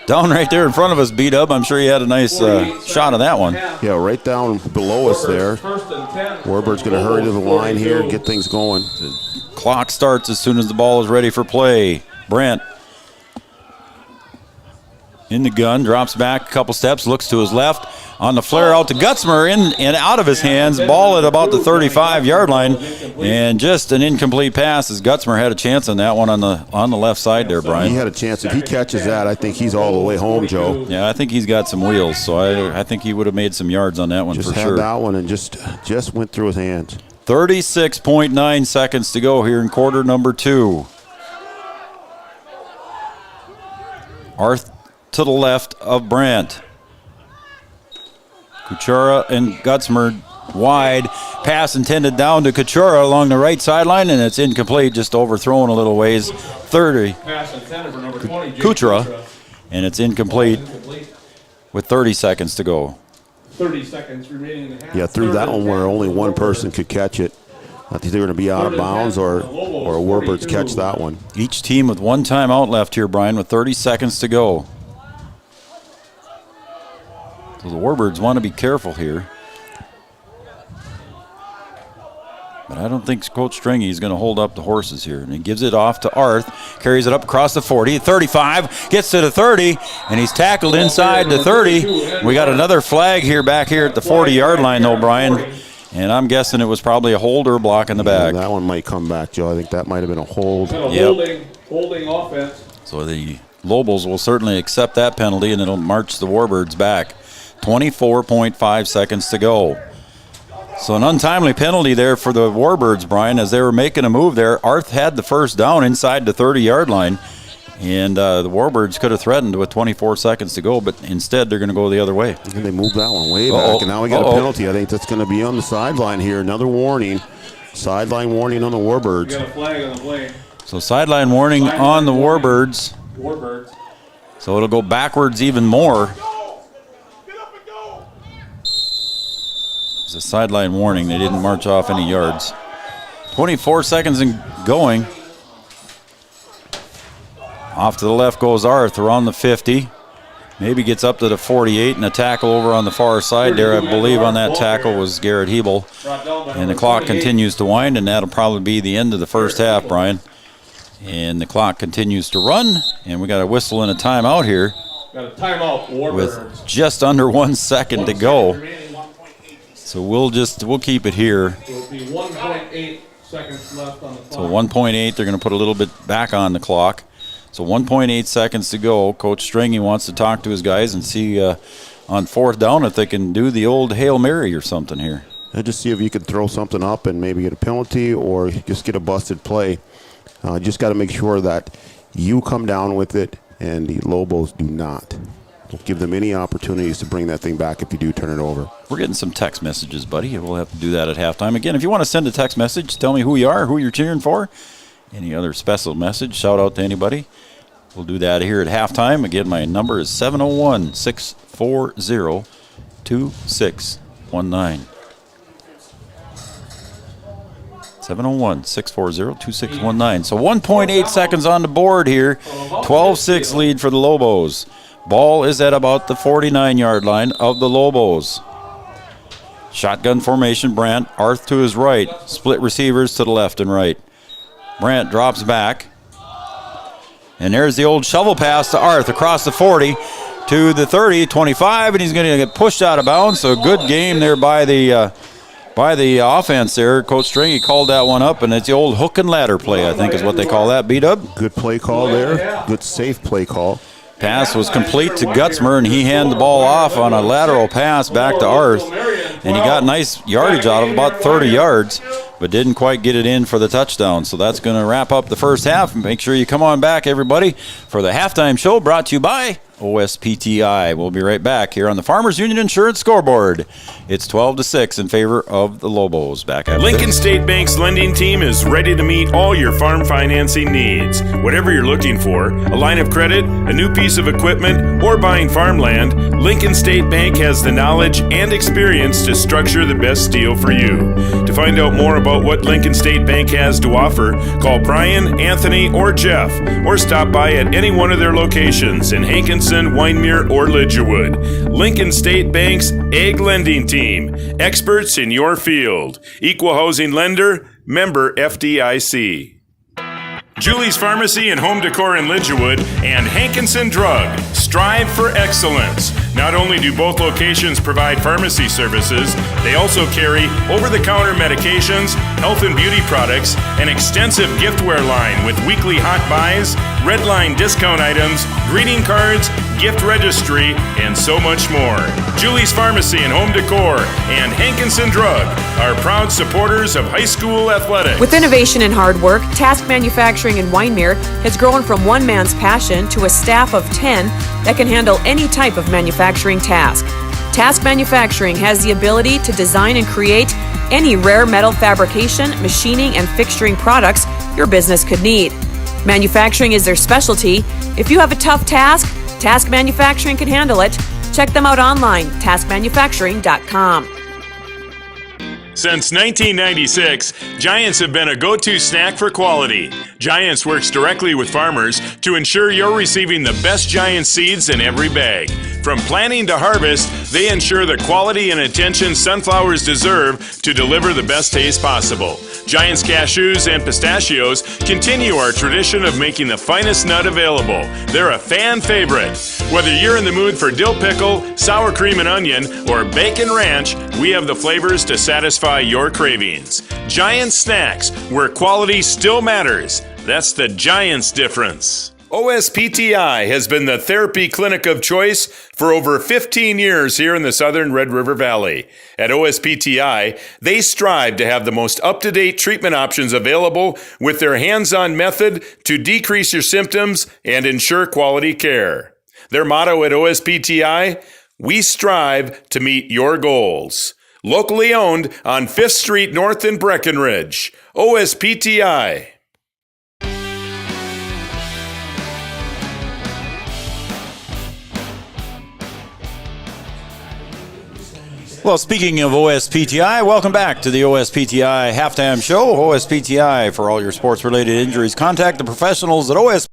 Down right there in front of us, B-Dub. I'm sure you had a nice shot of that one. Yeah, right down below us there. Warbirds going to hurry to the line here and get things going. The clock starts as soon as the ball is ready for play. Brandt in the gun, drops back a couple steps, looks to his left. On the flare out to Gutzmer, in and out of his hands. Ball at about the 35-yard line. And just an incomplete pass as Gutzmer had a chance on that one on the left side there, Brian. He had a chance. If he catches that, I think he's all the way home, Joe. Yeah, I think he's got some wheels, so I think he would have made some yards on that one Just for had sure. that one and just went through his hands. 36.9 seconds to go here in quarter number 2. Arth to the left of Brandt. Kuchera and Gutzmer wide. Pass intended down to Kuchera along the right sideline, and it's incomplete, just overthrown a little ways. 30. Pass intended for number 20, Kuchera, and it's incomplete with 30 seconds to go. 30 seconds remaining in the half. Yeah, through that one where only one person could catch it. I think they're going to be out of bounds or Warbirds catch that one. Each team with one timeout left here, Brian, with 30 seconds to go. So the Warbirds want to be careful here. But I don't think Coach Stringy is going to hold up the horses here. And he gives it off to Arth, carries it up across the 40, 35, gets to the 30, and he's tackled inside the 30. We got another flag here back here at the 40-yard line, though, Brian. And I'm guessing it was probably a hold or a block in the back. That one might come back, Joe. I think that might have been a hold. Holding offense. So the Lobos will certainly accept that penalty, and it'll march the Warbirds back. 24.5 seconds to go. So an untimely penalty there for the Warbirds, Brian, as they were making a move there. Arth had the first down inside the 30-yard line, and the Warbirds could have threatened with 24 seconds to go, but instead they're going to go the other way. And they moved that one way back, and now we got a penalty. I think that's going to be on the sideline here. Another warning. Sideline warning on the Warbirds. We got a flag on the play. So sideline warning on the Warbirds. Warbirds. So it'll go backwards even more. It's a sideline warning. They didn't march off any yards. 24 seconds and going. Off to the left goes Arth around the 50. Maybe gets up to the 48, and a tackle over on the far side there. I believe on that tackle was Garrett Hebel. And the clock continues to wind, and that'll probably be the end of the first half, Brian. And the clock continues to run, and we got a whistle and a timeout here. Got a timeout, Warbirds. With just under 1 second to go. So we'll keep it here. So it'll be 1.8 seconds left on the clock. So 1.8, they're going to put a little bit back on the clock. So 1.8 seconds to go. Coach Stringy wants to talk to his guys and see on fourth down if they can do the old Hail Mary or something here. And just see if you can throw something up and maybe get a penalty or just get a busted play. Just got to make sure that you come down with it and the Lobos do not. Don't give them any opportunities to bring that thing back if you do turn it over. We're getting some text messages, buddy. We'll have to do that at halftime. Again, if you want to send a text message, tell me who you are, who you're cheering for. Any other special message, shout out to anybody. We'll do that here at halftime. Again, my number is 701-640-2619. 701-640-2619. So 1.8 seconds on the board here. 12-6 lead for the Lobos. Ball is at about the 49-yard line of the Lobos. Shotgun formation, Brandt. Arth to his right. Split receivers to the left and right. Brandt drops back. And there's the old shovel pass to Arth across the 40 to the 30, 25, and he's going to get pushed out of bounds. So good game there by the offense there. Coach Stringy called that one up, and it's the old hook and ladder play, I think is what they call that. B-Dub? Good play call there. Good safe play call. Pass was complete to Gutzmer, and he handed the ball off on a lateral pass back to Arth. And he got nice yardage out of about 30 yards, but didn't quite get it in for the touchdown. So that's going to wrap up the first half. Make sure you come on back, everybody, for the halftime show brought to you by OSPTI. We'll be right back here on the Farmers Union Insurance Scoreboard. It's 12-6 in favor of the Lobos. Back after Lincoln this. State Bank's lending team is ready to meet all your farm financing needs. Whatever you're looking for, a line of credit, a new piece of equipment, or buying farmland, Lincoln State Bank has the knowledge and experience to structure the best deal for you. To find out more about what Lincoln State Bank has to offer, call Brian, Anthony, or Jeff, or stop by at any one of their locations in Hankinson, Wyndmere, or Lidgerwood. Lincoln State Bank's Ag Lending Team. Experts in your field. Equal housing lender. Member FDIC. Julie's Pharmacy and Home Decor in Lidgerwood, and Hankinson Drug. Strive for excellence. Not only do both locations provide pharmacy services, they also carry over-the-counter medications, health and beauty products, an extensive giftware line with weekly hot buys, red line discount items, greeting cards, gift registry, and so much more. Julie's Pharmacy and Home Decor and Hankinson Drug are proud supporters of high school athletics. With innovation and hard work, Task Manufacturing in Wyndmere has grown from one man's passion to a staff of 10 that can handle any type of manufacturing task. Task Manufacturing has the ability to design and create any rare metal fabrication, machining, and fixturing products your business could need. Manufacturing is their specialty. If you have a tough task, Task Manufacturing can handle it. Check them out online, taskmanufacturing.com. Since 1996, Giants have been a go-to snack for quality. Giants works directly with farmers to ensure you're receiving the best Giant seeds in every bag. From planting to harvest, they ensure the quality and attention sunflowers deserve to deliver the best taste possible. Giant's cashews and pistachios continue our tradition of making the finest nut available. They're a fan favorite. Whether you're in the mood for dill pickle, sour cream and onion, or bacon ranch, we have the flavors to satisfy your cravings. Giant Snacks, where quality still matters. That's the Giants difference. OSPTI has been the therapy clinic of choice for over 15 years here in the southern Red River Valley. At OSPTI, they strive to have the most up-to-date treatment options available with their hands-on method to decrease your symptoms and ensure quality care. Their motto at OSPTI, we strive to meet your goals. Locally owned on 5th Street North in Breckenridge. OSPTI. Well, speaking of OSPTI, welcome back to the OSPTI Halftime Show. OSPTI, for all your sports-related injuries, contact the professionals at OSPTI.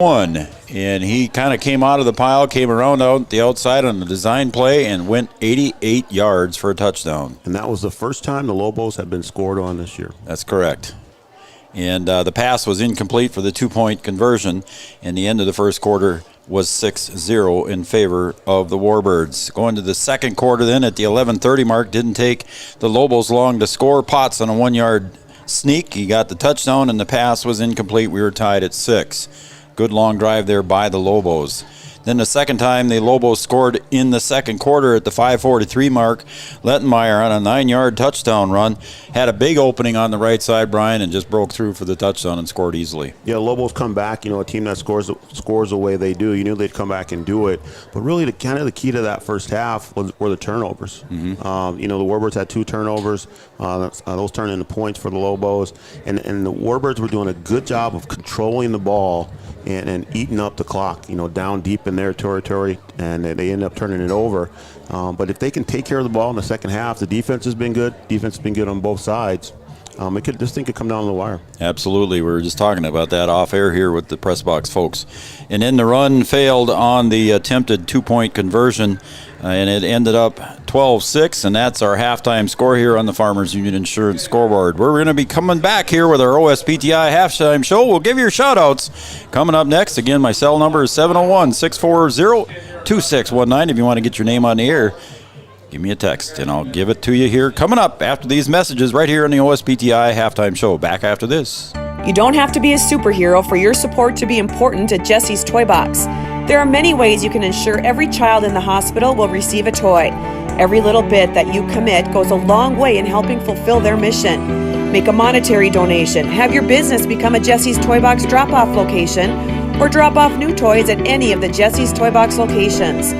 And he kind of came out of the pile, came around out the outside on the design play, and went 88 yards for a touchdown. And that was the first time the Lobos have been scored on this year. That's correct. And the pass was incomplete for the two-point conversion, and the end of the first quarter was 6-0 in favor of the Warbirds. Going to the second quarter then at the 11:30 mark, didn't take the Lobos long to score. Potts on a 1-yard sneak. He got the touchdown, and the pass was incomplete. We were tied at 6. Good long drive there by the Lobos. Then the second time the Lobos scored in the second quarter at the 5:43 mark. Lettenmeyer on a 9-yard touchdown run had a big opening on the right side, Brian, and just broke through for the touchdown and scored easily. Yeah, Lobos come back. You know, a team that scores the way they do. You knew they'd come back and do it. But really, the key to that first half were the turnovers. Mm-hmm. You know, the Warbirds had 2 turnovers. Those turned into points for the Lobos. And the Warbirds were doing a good job of controlling the ball and eating up the clock, you know, down deep in their territory, and they end up turning it over. But if they can take care of the ball in the second half, the defense has been good. Defense has been good on both sides. This thing could come down the wire. Absolutely. We were just talking about that off air here with the press box folks. And then the run failed on the attempted 2-point conversion, and it ended up 12-6, and that's our halftime score here on the Farmers Union Insurance scoreboard. We're going to be coming back here with our OSPTI halftime show. We'll give you your shout-outs coming up next. Again, my cell number is 701-640-2619. If you want to get your name on the air, give me a text, and I'll give it to you here coming up after these messages right here on the OSPTI halftime show. Back after this. You don't have to be a superhero for your support to be important at Jesse's Toy Box. There are many ways you can ensure every child in the hospital will receive a toy. Every little bit that you commit goes a long way in helping fulfill their mission. Make a monetary donation, have your business become a Jesse's Toy Box drop-off location, or drop off new toys at any of the Jesse's Toy Box locations.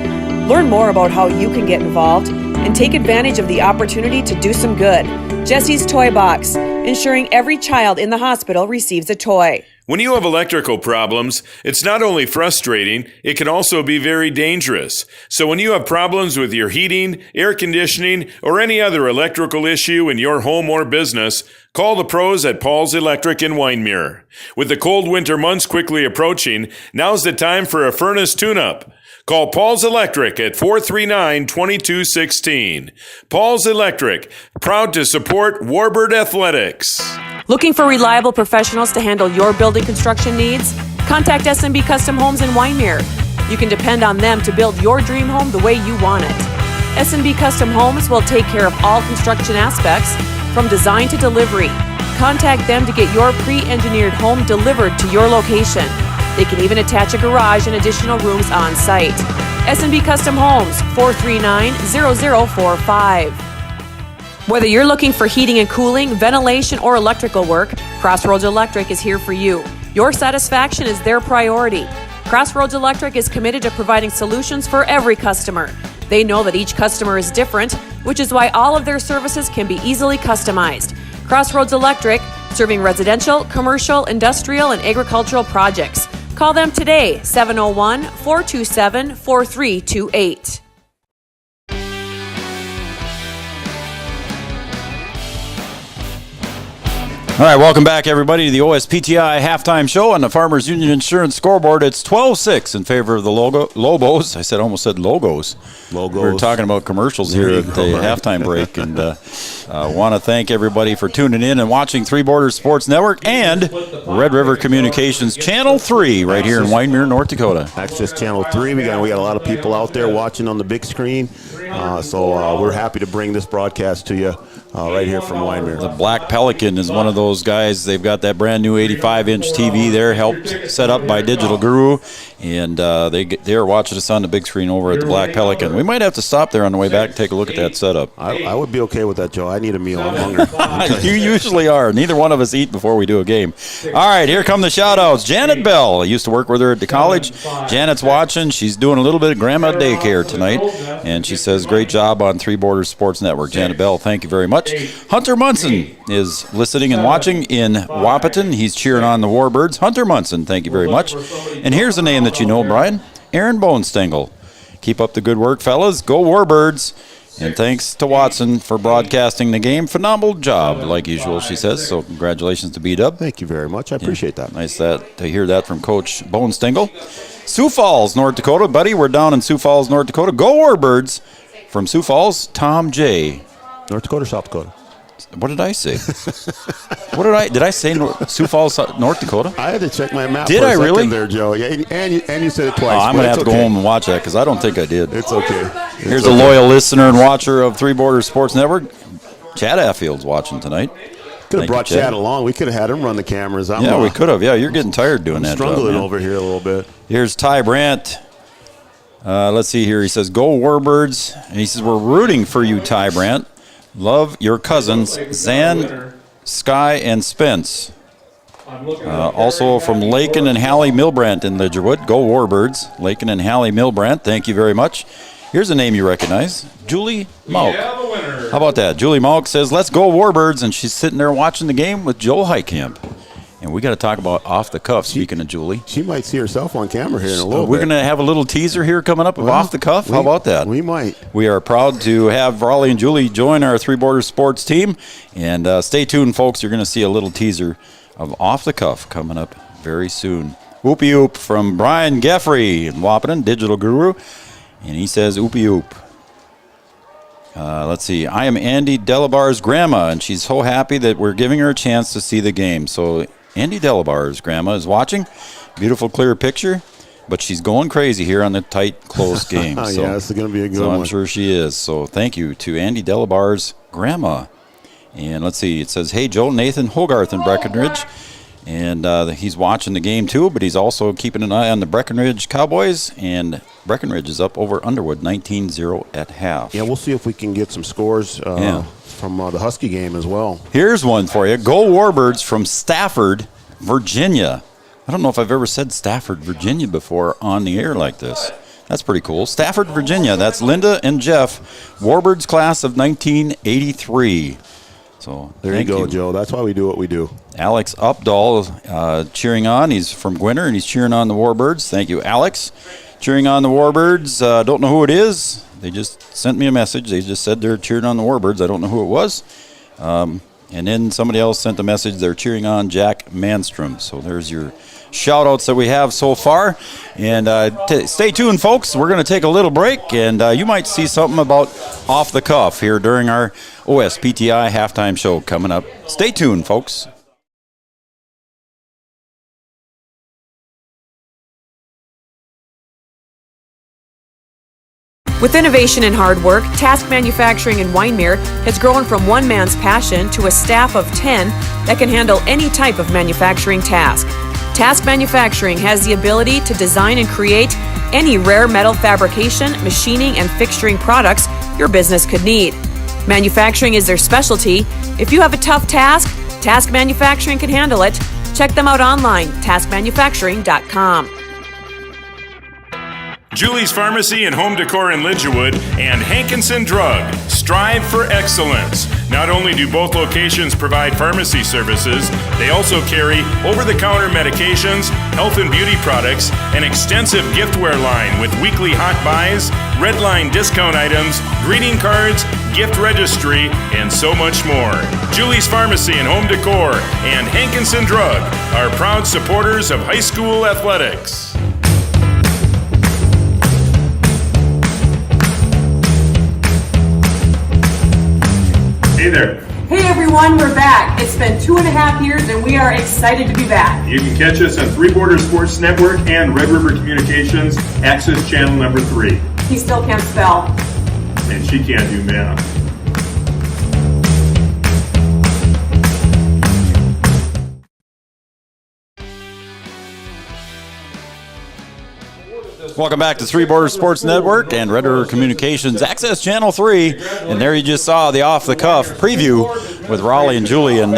Learn more about how you can get involved and take advantage of the opportunity to do some good. Jesse's Toy Box, ensuring every child in the hospital receives a toy. When you have electrical problems, it's not only frustrating, it can also be very dangerous. So when you have problems with your heating, air conditioning, or any other electrical issue in your home or business, call the pros at Paul's Electric in Wyndmere. With the cold winter months quickly approaching, now's the time for a furnace tune-up. Call Paul's Electric at 439-2216. Paul's Electric, proud to support Warbird Athletics. Looking for reliable professionals to handle your building construction needs? Contact SMB Custom Homes in Wyndmere. You can depend on them to build your dream home the way you want it. SMB Custom Homes will take care of all construction aspects, from design to delivery. Contact them to get your pre-engineered home delivered to your location. They can even attach a garage and additional rooms on site. SMB Custom Homes, 439-0045. Whether you're looking for heating and cooling, ventilation, or electrical work, Crossroads Electric is here for you. Your satisfaction is their priority. Crossroads Electric is committed to providing solutions for every customer. They know that each customer is different, which is why all of their services can be easily customized. Crossroads Electric, serving residential, commercial, industrial, and agricultural projects. Call them today, 701-427-4328. All right, welcome back, everybody, to the OSPTI halftime show on the Farmers Union Insurance scoreboard. It's 12-6 in favor of the Lobos. I almost said logos. Logos. We were talking about commercials here at the halftime break, and want to thank everybody for tuning in and watching Three Borders Sports Network and Red River Communications Channel 3 right here in Wyndmere, North Dakota. Access Channel 3. We got a lot of people out there watching on the big screen, so we're happy to bring this broadcast to you right here from Wyndmere. The Black Pelican is one of those guys. They've got that brand new 85-inch TV there, helped set up by Digital Guru, and they're watching us on the big screen over at the Black Pelican. We might have to stop there on the way back and take a look at that setup. I would be okay with that, Joe. I need a meal. I'm hungry. You usually are. Neither one of us eat before we do a game. All right, here come the shout-outs. Janet Bell. I used to work with her at the college. Janet's watching. She's doing a little bit of grandma daycare tonight, and she says, great job on Three Borders Sports Network. Janet Bell, thank you very much. Hunter Munson is listening and watching in Wahpeton. He's cheering on the Warbirds. Hunter Munson, thank you very much. And here's a name that you know, Brian. Aaron Bonestengel. Keep up the good work, fellas. Go Warbirds. And thanks to Watson for broadcasting the game. Phenomenal job, like usual, she says. So congratulations to B-Dub. Thank you very much. I appreciate that. Nice to hear that from Coach Bonestengel. Sioux Falls, North Dakota. Buddy, we're down in Sioux Falls, North Dakota. Go Warbirds. From Sioux Falls, Tom J. North Dakota or South Dakota? What did I say? Did I say Sioux Falls, North Dakota? I had to check my map. Did for a I second really? There, Joe. Yeah, and you said it twice. I'm going to have to go home and watch that because I don't think I did. It's okay. Here's a loyal listener and watcher of Three Borders Sports Network. Chad Affield's watching tonight. Could have brought Chad along. We could have had him run the cameras. We could have. Yeah, you're getting tired doing that. Struggling over here a little bit. Here's Ty Brandt. Let's see here. He says, go Warbirds. And he says, we're rooting for you, Ty Brandt. Love your cousins, Zan, Sky, and Spence. Also from Lakin and Hallie Milbrandt in Lidgerwood. Go Warbirds. Lakin and Hallie Milbrandt, thank you very much. Here's a name you recognize, Julie Malk. How about that? Julie Malk says, let's go Warbirds, and she's sitting there watching the game with Joel Heitkamp. And we got to talk about off the cuff, speaking of Julie. She might see herself on camera here in a little bit. We're going to have a little teaser here coming up of off the cuff. How about that? We might. We are proud to have Raleigh and Julie join our Three Borders Sports team. And stay tuned, folks. You're going to see a little teaser of off the cuff coming up very soon. Oopie oop from Brian Geffrey in Wahpeton, Digital Guru. And he says, oopie oop. Let's see. I am Andy Delabar's grandma, and she's so happy that we're giving her a chance to see the game. So Andy Delabar's grandma is watching. Beautiful, clear picture. But she's going crazy here on the tight, close game. So, yeah, this is going to be a good one. I'm sure she is. So thank you to Andy Delabar's grandma. And let's see. It says, hey, Joe, Nathan Hogarth in Breckenridge. And he's watching the game, too, but he's also keeping an eye on the Breckenridge Cowboys. And Breckenridge is up over Underwood, 19-0 at half. Yeah, we'll see if we can get some scores from the Husky game as well. Here's one for you. Go Warbirds from Stafford, Virginia. I don't know if I've ever said Stafford, Virginia before on the air like this. That's pretty cool. Stafford, Virginia. That's Linda and Jeff, Warbirds class of 1983. So There you go, Joe. That's why we do what we do. Alex Updahl cheering on. He's from Gwinner, and he's cheering on the Warbirds. Thank you, Alex. Cheering on the Warbirds. Don't know who it is. They just sent me a message. They just said they're cheering on the Warbirds. I don't know who it was. And then somebody else sent a message. They're cheering on Jack Manstrom. So there's your shout-outs that we have so far. And stay tuned, folks. We're going to take a little break, and you might see something about off the cuff here during our OSPTI halftime show coming up. Stay tuned, folks. With innovation and hard work, Task Manufacturing in Wyndmere has grown from one man's passion to a staff of 10 that can handle any type of manufacturing task. Task Manufacturing has the ability to design and create any rare metal fabrication, machining, and fixturing products your business could need. Manufacturing is their specialty. If you have a tough task, Task Manufacturing can handle it. Check them out online, taskmanufacturing.com. Julie's Pharmacy and Home Decor in Lidgerwood and Hankinson Drug. Strive for excellence. Not only do both locations provide pharmacy services, they also carry over-the-counter medications, health and beauty products, an extensive giftware line with weekly hot buys, red line discount items, greeting cards, gift registry, and so much more. Julie's Pharmacy and Home Decor and Hankinson Drug are proud supporters of high school athletics. Hey there. Hey everyone, we're back. It's been 2.5 years and we are excited to be back. You can catch us on Three Borders Sports Network and Red River Communications Access Channel number 3. He still can't spell. And she can't do math. Welcome back to Three Borders Sports Network and Red River Communications Access Channel 3. And there you just saw the off-the-cuff preview with Raleigh and Julie. And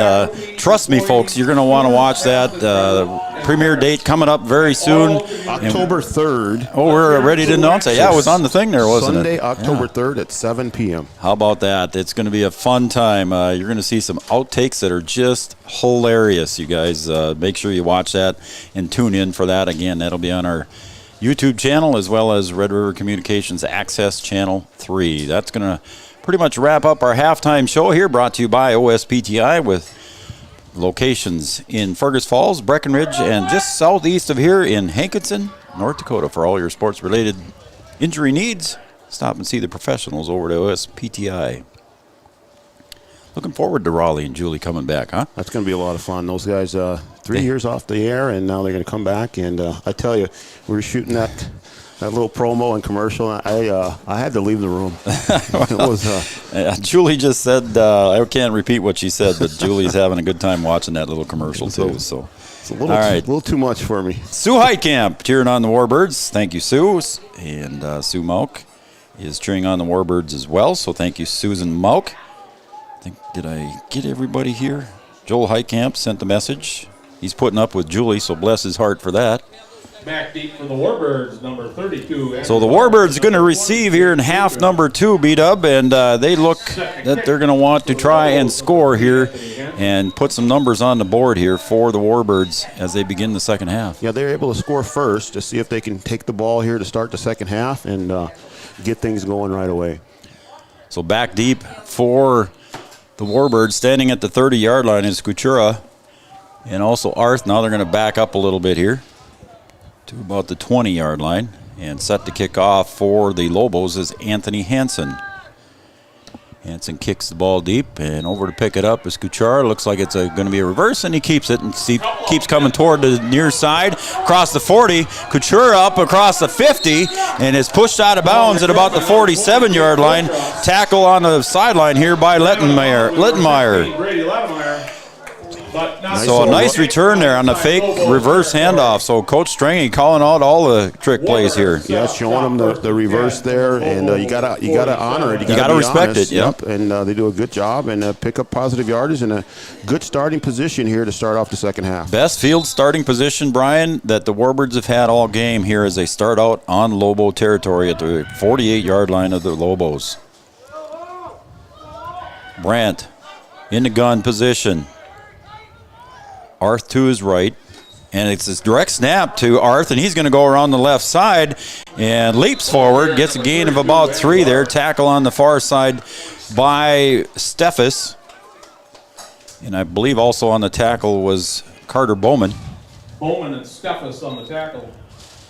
trust me, folks, you're going to want to watch that. Premiere date coming up very soon. October 3rd. Oh, we're ready to announce it. Yeah, it was on the thing there, wasn't Sunday, it? October 3rd at 7 p.m. How about that? It's going to be a fun time. You're going to see some outtakes that are just hilarious, you guys. Make sure you watch that and tune in for that. Again, that'll be on our YouTube channel as well as Red River Communications Access Channel 3. That's going to pretty much wrap up our halftime show here, brought to you by OSPTI with locations in Fergus Falls, Breckenridge, and just southeast of here in Hankinson, North Dakota. For all your sports-related injury needs, stop and see the professionals over at OSPTI. Looking forward to Raleigh and Julie coming back, huh? That's going to be a lot of fun. Those guys, 3 years off the air, and now they're going to come back. And I tell you, we were shooting that little promo and commercial. I had to leave the room. It was, Julie just said, I can't repeat what she said, but Julie's having a good time watching that little commercial too. So it's a little too much for me. Sue Heitkamp cheering on the Warbirds. Thank you, Sue. And Sue Mauk is cheering on the Warbirds as well. So thank you, Susan Mauk. Did I get everybody here? Joel Heitkamp sent the message. He's putting up with Julie, so bless his heart for that. Back deep for the Warbirds, number 32. So the Warbirds are going to receive here in half number 2, B-Dub, and they look that they're going to want to try and score here and put some numbers on the board here for the Warbirds as they begin the second half. Yeah, they're able to score first to see if they can take the ball here to start the second half and get things going right away. So back deep for the Warbirds, standing at the 30-yard line is Kuchera and also Arth. Now they're going to back up a little bit here to about the 20-yard line. And set to kick off for the Lobos is Anthony Hansen. Hansen kicks the ball deep, and over to pick it up is Kuchera. Looks like it's going to be a reverse, and he keeps it and keeps coming toward the near side. Across the 40, Kuchera up across the 50, and is pushed out of bounds at about the 47-yard line. Tackle on the sideline here by Littenmeyer. Brady Littenmeyer. So a nice return there on the fake reverse handoff. So Coach Strange calling out all the trick plays here. Yeah, showing them the reverse there, and you gotta honor it. You gotta respect honest. it. Yep. And they do a good job and pick up positive yardage and a good starting position here to start off the second half. Best field starting position, Brian, that the Warbirds have had all game here as they start out on Lobo territory at the 48-yard line of the Lobos. Brandt in the gun position. Arth to his right. And it's this direct snap to Arth, and he's going to go around the left side and leaps forward, gets a gain of about 3 there. Tackle on the far side by Steffes. And I believe also on the tackle was Carter Bowman. Bowman and Steffes on the tackle.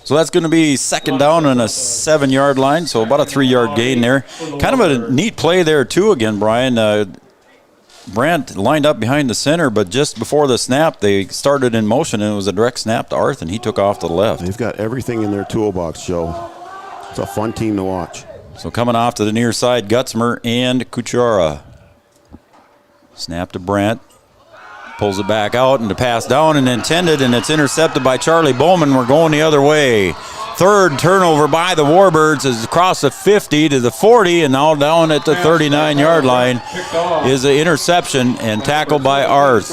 So that's going to be second down on a 7-yard line, so about a 3-yard gain there. Kind of a neat play there, too, again, Brian. Brandt lined up behind the center, but just before the snap, they started in motion, and it was a direct snap to Arth, and he took off to the left. They've got everything in their toolbox, Joe. It's a fun team to watch. So coming off to the near side, Gutzmer and Kuchara. Snap to Brandt. Pulls it back out, and the pass down and intended, and it's intercepted by Charlie Bowman. We're going the other way. Third turnover by the Warbirds is across the 50 to the 40, and now down at the 39-yard line is an interception and tackled by Arth.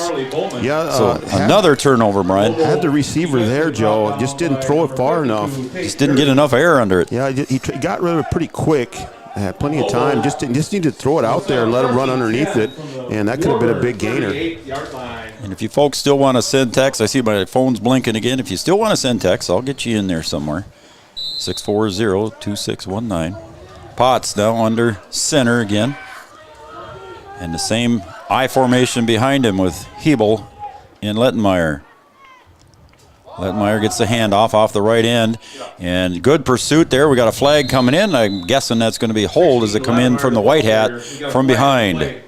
Yeah, so another turnover, Brian. Had the receiver there, Joe. Just didn't throw it far enough. Just didn't get enough air under it. Yeah, he got rid of it pretty quick. Had plenty of time. Just needed to throw it out there and let it run underneath it, and that could have been a big gainer. And if you folks still want to send text, I see my phone's blinking again. If you still want to send text, I'll get you in there somewhere. 640-2619. Potts now under center again. And the same I formation behind him with Hebel and Lettenmeyer. Lettenmeyer gets the handoff off the right end. And good pursuit there. We got a flag coming in. I'm guessing that's going to be a hold as they come in from the white hat from behind. It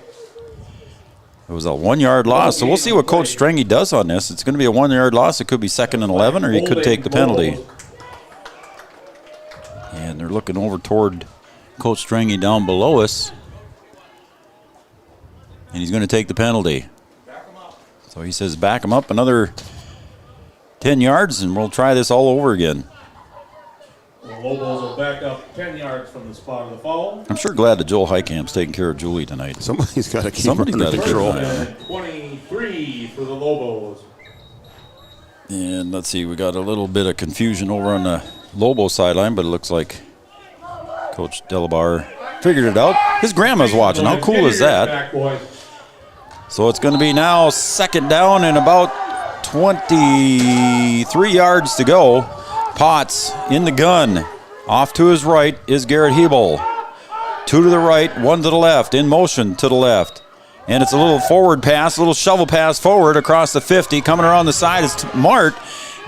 was a 1-yard loss. So we'll see what Coach Strengy does on this. It's going to be a 1-yard loss. It could be 2nd and 11, or he could take the penalty. And they're looking over toward Coach Strengy down below us. And he's going to take the penalty. So he says back him up another 10 yards, and we'll try this all over again. The Lobos will back up 10 yards from the spot of the foul. I'm sure glad that Joel Heikamp's taking care of Julie tonight. Somebody's got to keep Somebody's got to control. 23 for the Lobos. And let's see, we got a little bit of confusion over on the Lobo sideline, but it looks like Coach Delabar figured it out. His grandma's watching. How cool is that? So it's going to be now 2nd down and about 23 yards to go. Potts in the gun. Off to his right is Garrett Hebel. 2 to the right, 1 to the left. In motion to the left. And it's a little forward pass, a little shovel pass forward across the 50. Coming around the side is Mart.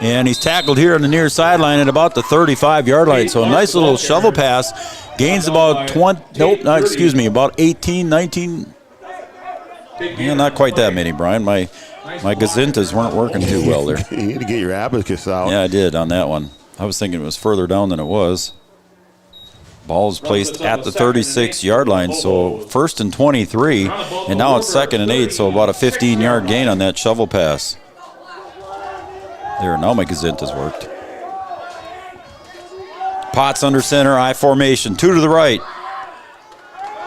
And he's tackled here on the near sideline at about the 35-yard line. So a nice little shovel pass. Gains about 18, 19. Yeah, not quite that many, Brian. My gazintas weren't working too well there. You need to get your abacus out. Yeah, I did on that one. I was thinking it was further down than it was. Ball is placed at the 36-yard line, so 1st and 23, and now it's 2nd and 8, so about a 15-yard gain on that shovel pass. There, now my gazintas worked. Potts under center, I formation, 2 to the right.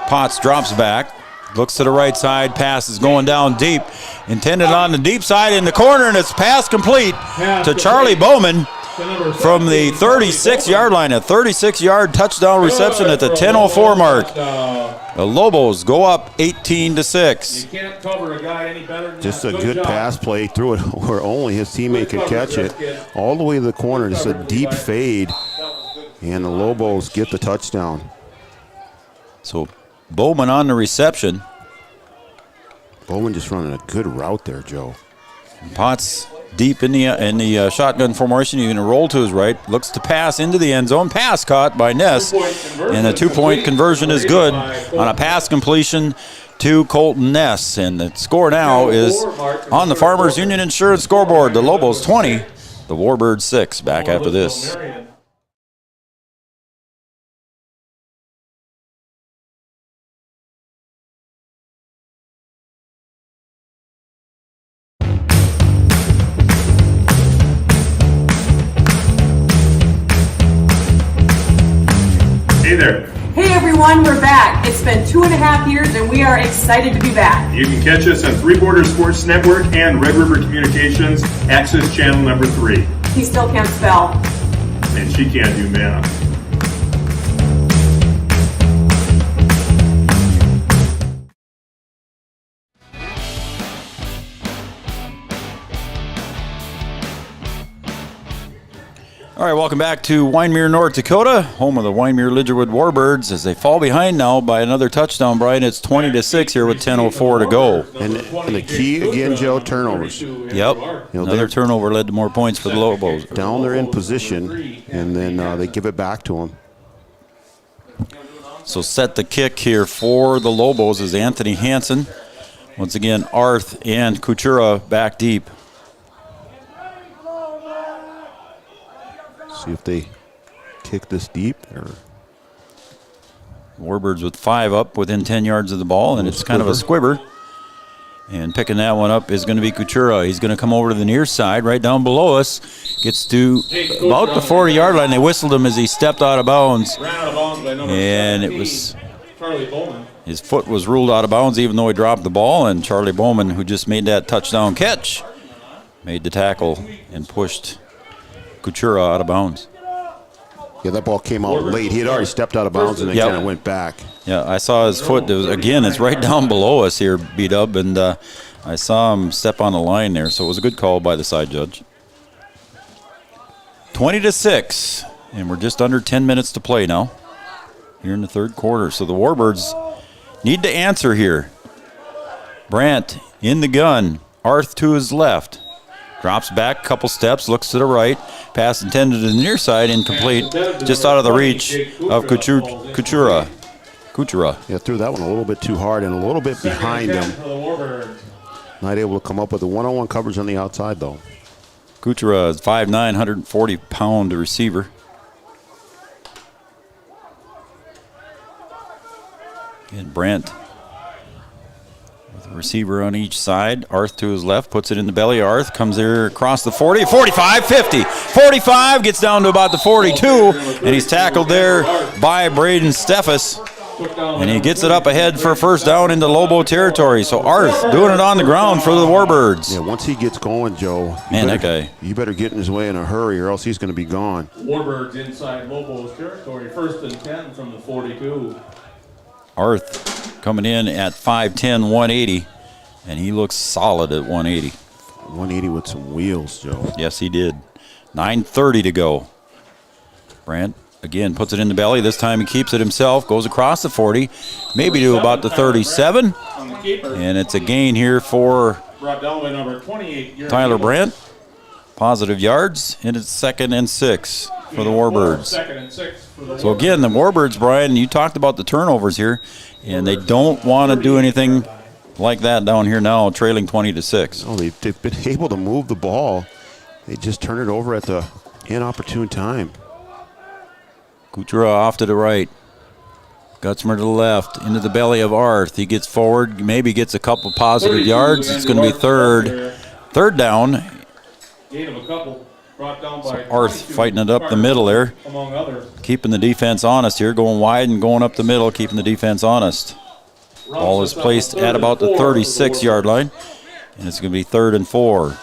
Potts drops back. Looks to the right side, pass is going down deep. Intended on the deep side in the corner, and it's pass complete to Charlie Bowman from the 36-yard line. A 36-yard touchdown reception at the 10:04 mark. The Lobos go up 18-6. You can't cover a guy any better than Just a that. good pass play, threw it where only his teammate could catch it. All the way to the corner, just a deep fade. And the Lobos get the touchdown. So Bowman on the reception. Bowman just running a good route there, Joe. Potts deep in the shotgun formation. He's going to roll to his right. Looks to pass into the end zone. Pass caught by Ness. And the 2-point conversion is good on a pass completion to Colton Ness. And the score now is on the Farmers Union Insurance scoreboard. The Lobos 20, the Warbirds 6. Back after this. Hey there. Hey everyone, we're back. It's been 2.5 years and we are excited to be back. You can catch us on Three Borders Sports Network and Red River Communications, access channel number 3. He still can't spell. And she can't do math. right, welcome back to Wyndmere, North Dakota, home of the Wyndmere Lidgerwood Warbirds, as they fall behind now by another touchdown, Brian. It's 20-6 here with 10:04 to go. And the key again, Joe, turnovers. Yep. Another turnover led to more points for the Lobos. Down there in position, and then they give it back to them. So set the kick here for the Lobos is Anthony Hansen. Once again, Arth and Kuchera back deep. See if they kick this deep. Or Warbirds with 5 up within 10 yards of the ball, and it's kind of a squibber. And picking that one up is going to be Kuchera. He's going to come over to the near side, right down below us. Gets to about the 40-yard line. They whistled him as he stepped out of bounds. And it was his foot was ruled out of bounds even though he dropped the ball. And Charlie Bowman, who just made that touchdown catch, made the tackle and pushed Kuchera out of bounds. Yeah, that ball came out late. He had already stepped out of bounds and then kind of went back. Yeah, I saw his foot. Again, it's right down below us here, B-Dub, and I saw him step on the line there, so it was a good call by the side judge. 20-6, and we're just under 10 minutes to play now here in the third quarter. So the Warbirds need to answer here. Brandt in the gun, Arth to his left. Drops back a couple steps, looks to the right. Pass intended to the near side, incomplete. Just out of the reach of Kuchera. Yeah, threw that one a little bit too hard and a little bit behind him. Not able to come up with the one-on-one coverage on the outside, though. Kuchera is 5'9", 140-pound receiver. And Brandt with a receiver on each side. Arth to his left, puts it in the belly. Arth comes there across the 40, 45, 50. 45, gets down to about the 42, and he's tackled there by Braden Steffes. And he gets it up ahead for first down into Lobo territory. So Arth doing it on the ground for the Warbirds. Yeah, once he gets going, Joe, that guy. You better get in his way in a hurry or else he's going to be gone. Warbirds inside Lobo's territory, 1st and 10 from the 42. Arth coming in at 5'10", 180, and he looks solid at 180. 180 with some wheels, Joe. Yes, he did. 9:30 to go. Brandt again puts it in the belly. This time he keeps it himself, goes across the 40, maybe to about the 37. And it's a gain here for Tyler Brandt. Positive yards, and it's 2nd and 6 for the Warbirds. So again, the Warbirds, Brian, you talked about the turnovers here, and they don't want to do anything like that down here now, trailing 20-6. Oh, they've been able to move the ball. They just turn it over at the inopportune time. Kuchera off to the right. Gutzmer to the left, into the belly of Arth. He gets forward, maybe gets a couple positive yards. It's going to be third down. Gain of a couple. Brought down by Arth fighting it up the middle there. Among others. Keeping the defense honest here, going wide and going up the middle, keeping the defense honest. Ball is placed at about the 36-yard line, and it's going to be 3rd and 4.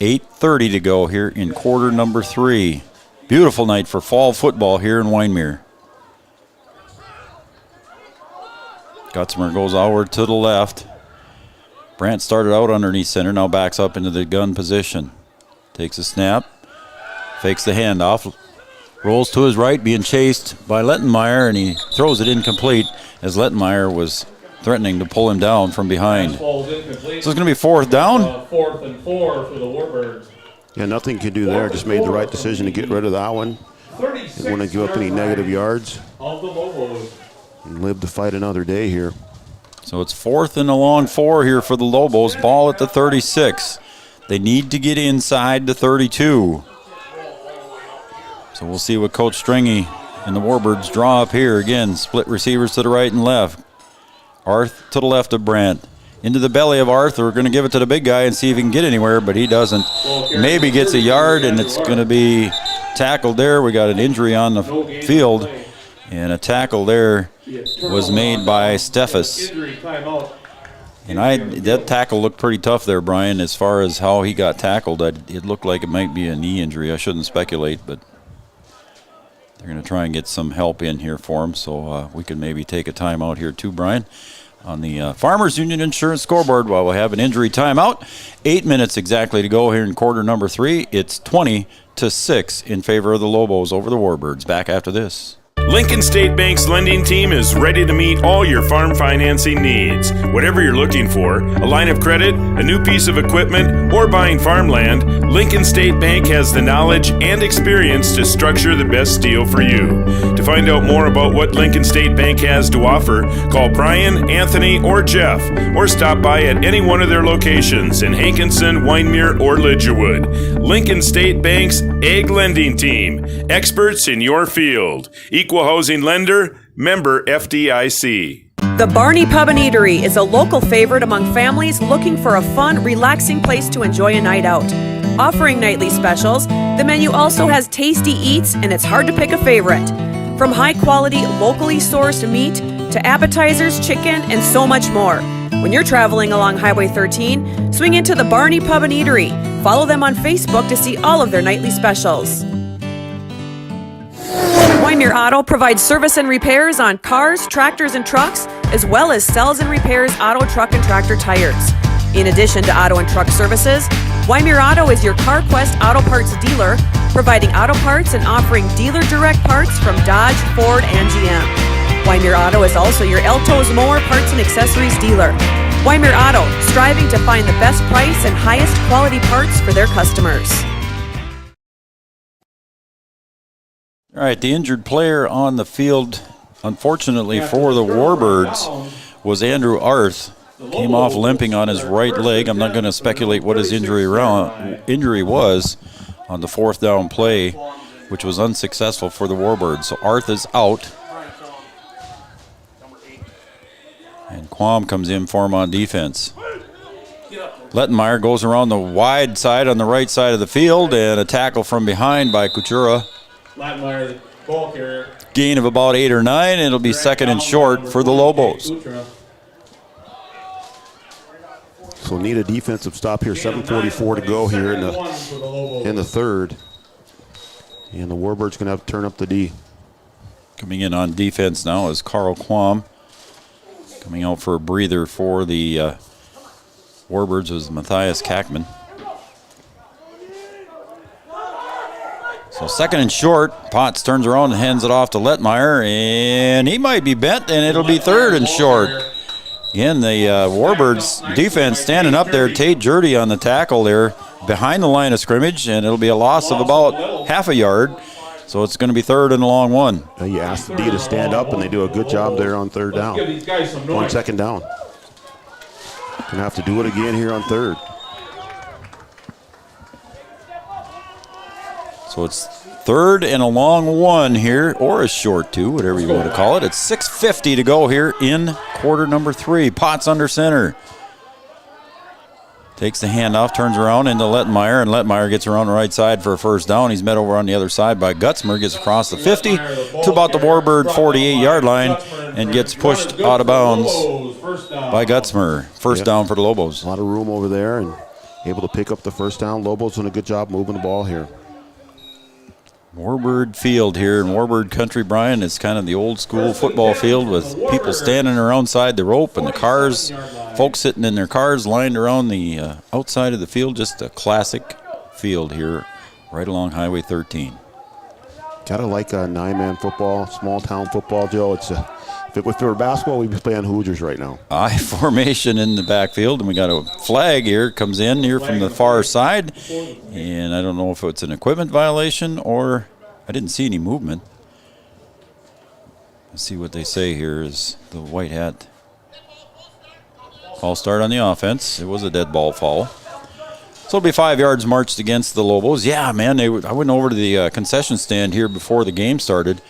$8:30 to go here in quarter number 3. Beautiful night for fall football here in Wyndmere. Gutzmer goes outward to the left. Brandt started out underneath center, now backs up into the gun position. Takes a snap, fakes the handoff, rolls to his right, being chased by Lettenmeyer, and he throws it incomplete as Lettenmeyer was threatening to pull him down from behind. So it's going to be 4th down. 4th and 4 for the Warbirds. Yeah, nothing can do there. Just made the right decision to get rid of that one. Didn't want to give up any negative yards. Of the Lobos. And live to fight another day here. So it's 4th and a long 4 here for the Lobos. Ball at the 36. They need to get inside the 32. So we'll see what Coach Stringy and the Warbirds draw up here. Again, split receivers to the right and left. Arth to the left of Brandt. Into the belly of Arth. We're going to give it to the big guy and see if he can get anywhere, but he doesn't. Maybe gets a yard, and it's going to be tackled there. We got an injury on the field, and a tackle there was made by Steffes. And that tackle looked pretty tough there, Brian, as far as how he got tackled. It looked like it might be a knee injury. I shouldn't speculate, but they're going to try and get some help in here for him, so we can maybe take a timeout here too, Brian. on the Farmers Union Insurance scoreboard while we have an injury timeout. 8 minutes exactly to go here in quarter number 3. It's 20-6 in favor of the Lobos over the Warbirds. Back after this. Lincoln State Bank's lending team is ready to meet all your farm financing needs. Whatever you're looking for, a line of credit, a new piece of equipment, or buying farmland, Lincoln State Bank has the knowledge and experience to structure the best deal for you. To find out more about what Lincoln State Bank has to offer, call Brian, Anthony, or Jeff, or stop by at any one of their locations in Hankinson, Wyndmere, or Lidgerwood. Lincoln State Bank's Ag Lending Team, experts in your field. Equal housing lender, member FDIC. The Barney Pub and Eatery is a local favorite among families looking for a fun, relaxing place to enjoy a night out. Offering nightly specials, the menu also has tasty eats, and it's hard to pick a favorite. From high-quality, locally sourced meat to appetizers, chicken, and so much more. When you're traveling along Highway 13, swing into the Barney Pub and Eatery. Follow them on Facebook to see all of their nightly specials. Wyndmere Auto provides service and repairs on cars, tractors, and trucks, as well as sells and repairs auto, truck, and tractor tires. In addition to auto and truck services, Wyndmere Auto is your CarQuest auto parts dealer, providing auto parts and offering dealer direct parts from Dodge, Ford, and GM. Wyndmere Auto is also your Elto's mower parts and accessories dealer. Wyndmere Auto, striving to find the best price and highest quality parts for their customers. All right, the injured player on the field, unfortunately for the Warbirds, was Andrew Arth. Came off limping on his right leg. I'm not going to speculate what his injury was on the fourth down play, which was unsuccessful for the Warbirds. So Arth is out. And Quam comes in for him on defense. Littenmeyer goes around the wide side on the right side of the field, and a tackle from behind by Kuchera. LaMoure, the ball carrier. Gain of about 8 or 9, and it'll be second and short for the Lobos. So need a defensive stop here. 7:44 to go here in the third. And the Warbirds going to have to turn up the D. Coming in on defense now is Carl Quam. Coming out for a breather for the Warbirds was Matthias Kackman. So second and short, Potts turns around and hands it off to Litmeyer, and he might be bent, and it'll be third and short. Again, the Warbirds defense standing up there. Tate Jurdy on the tackle there behind the line of scrimmage, and it'll be a loss of about half a yard. So it's going to be third and a long one. You ask the D to stand up, and they do a good job there on third down. 1 second down. Going to have to do it again here on third. So it's third and a long one here, or a short two, whatever you want to call it. It's 6:50 to go here in quarter number 3. Potts under center. Takes the handoff, turns around into Litmeyer, and Litmeyer gets around the right side for a first down. He's met over on the other side by Gutzmer, gets across the 50 to about the Warbird 48-yard line, and gets pushed out of bounds by Gutzmer. First down for the Lobos. A lot of room over there, and able to pick up the first down. Lobos doing a good job moving the ball here. Warbird Field here in Warbird Country, Brian. It's kind of the old school football field with people standing around side the rope and the cars, folks sitting in their cars lined around the outside of the field. Just a classic field here right along Highway 13. Gotta like a 9-man football, small town football, Joe. It's if it were basketball, we'd be playing Hoosiers right now. I formation in the backfield, and we got a flag here. Comes in here from the far side, and I don't know if it's an equipment violation or I didn't see any movement. Let's see what they say here is the white hat. False start on the offense. It was a dead ball fall. So it'll be 5 yards marched against the Lobos. Yeah, man, I went over to the concession stand here before the game started.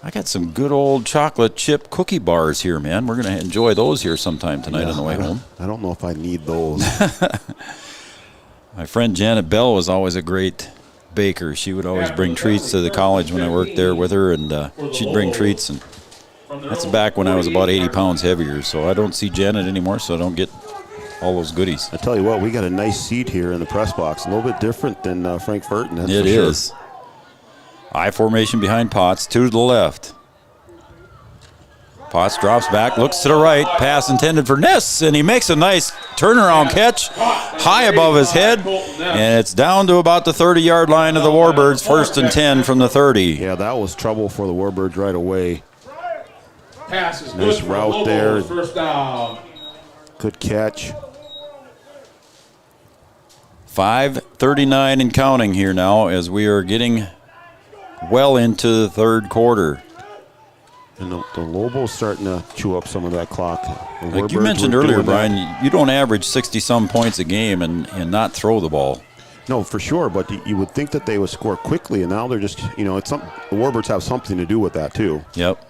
I got some good old chocolate chip cookie bars here, man. We're going to enjoy those here sometime tonight on the way home. I don't know if I need those. My friend Janet Bell was always a great baker. She would always bring treats to the college when I worked there with her, and she'd bring treats. And that's back when I was about 80 pounds heavier, so I don't see Janet anymore, so I don't get all those goodies. I tell you what, we got a nice seat here in the press box. A little bit different than Frankfurton, that's it for sure. Is. I formation behind Potts, 2 to the left. Potts drops back, looks to the right, pass intended for Ness, and he makes a nice turnaround catch high above his head, and it's down to about the 30-yard line of the Warbirds, 1st and 10 from the 30. Yeah, that was trouble for the Warbirds right away. Pass is Nice good for route Lobos, there. First down. Good catch. 5:39 and counting here now as we are getting well into the third quarter. And the Lobos starting to chew up some of that clock. Like you mentioned earlier, Brian, you don't average 60-some points a game and not throw the ball. No, for sure, but you would think that they would score quickly, and now they're just, it's the Warbirds have something to do with that too. Yep.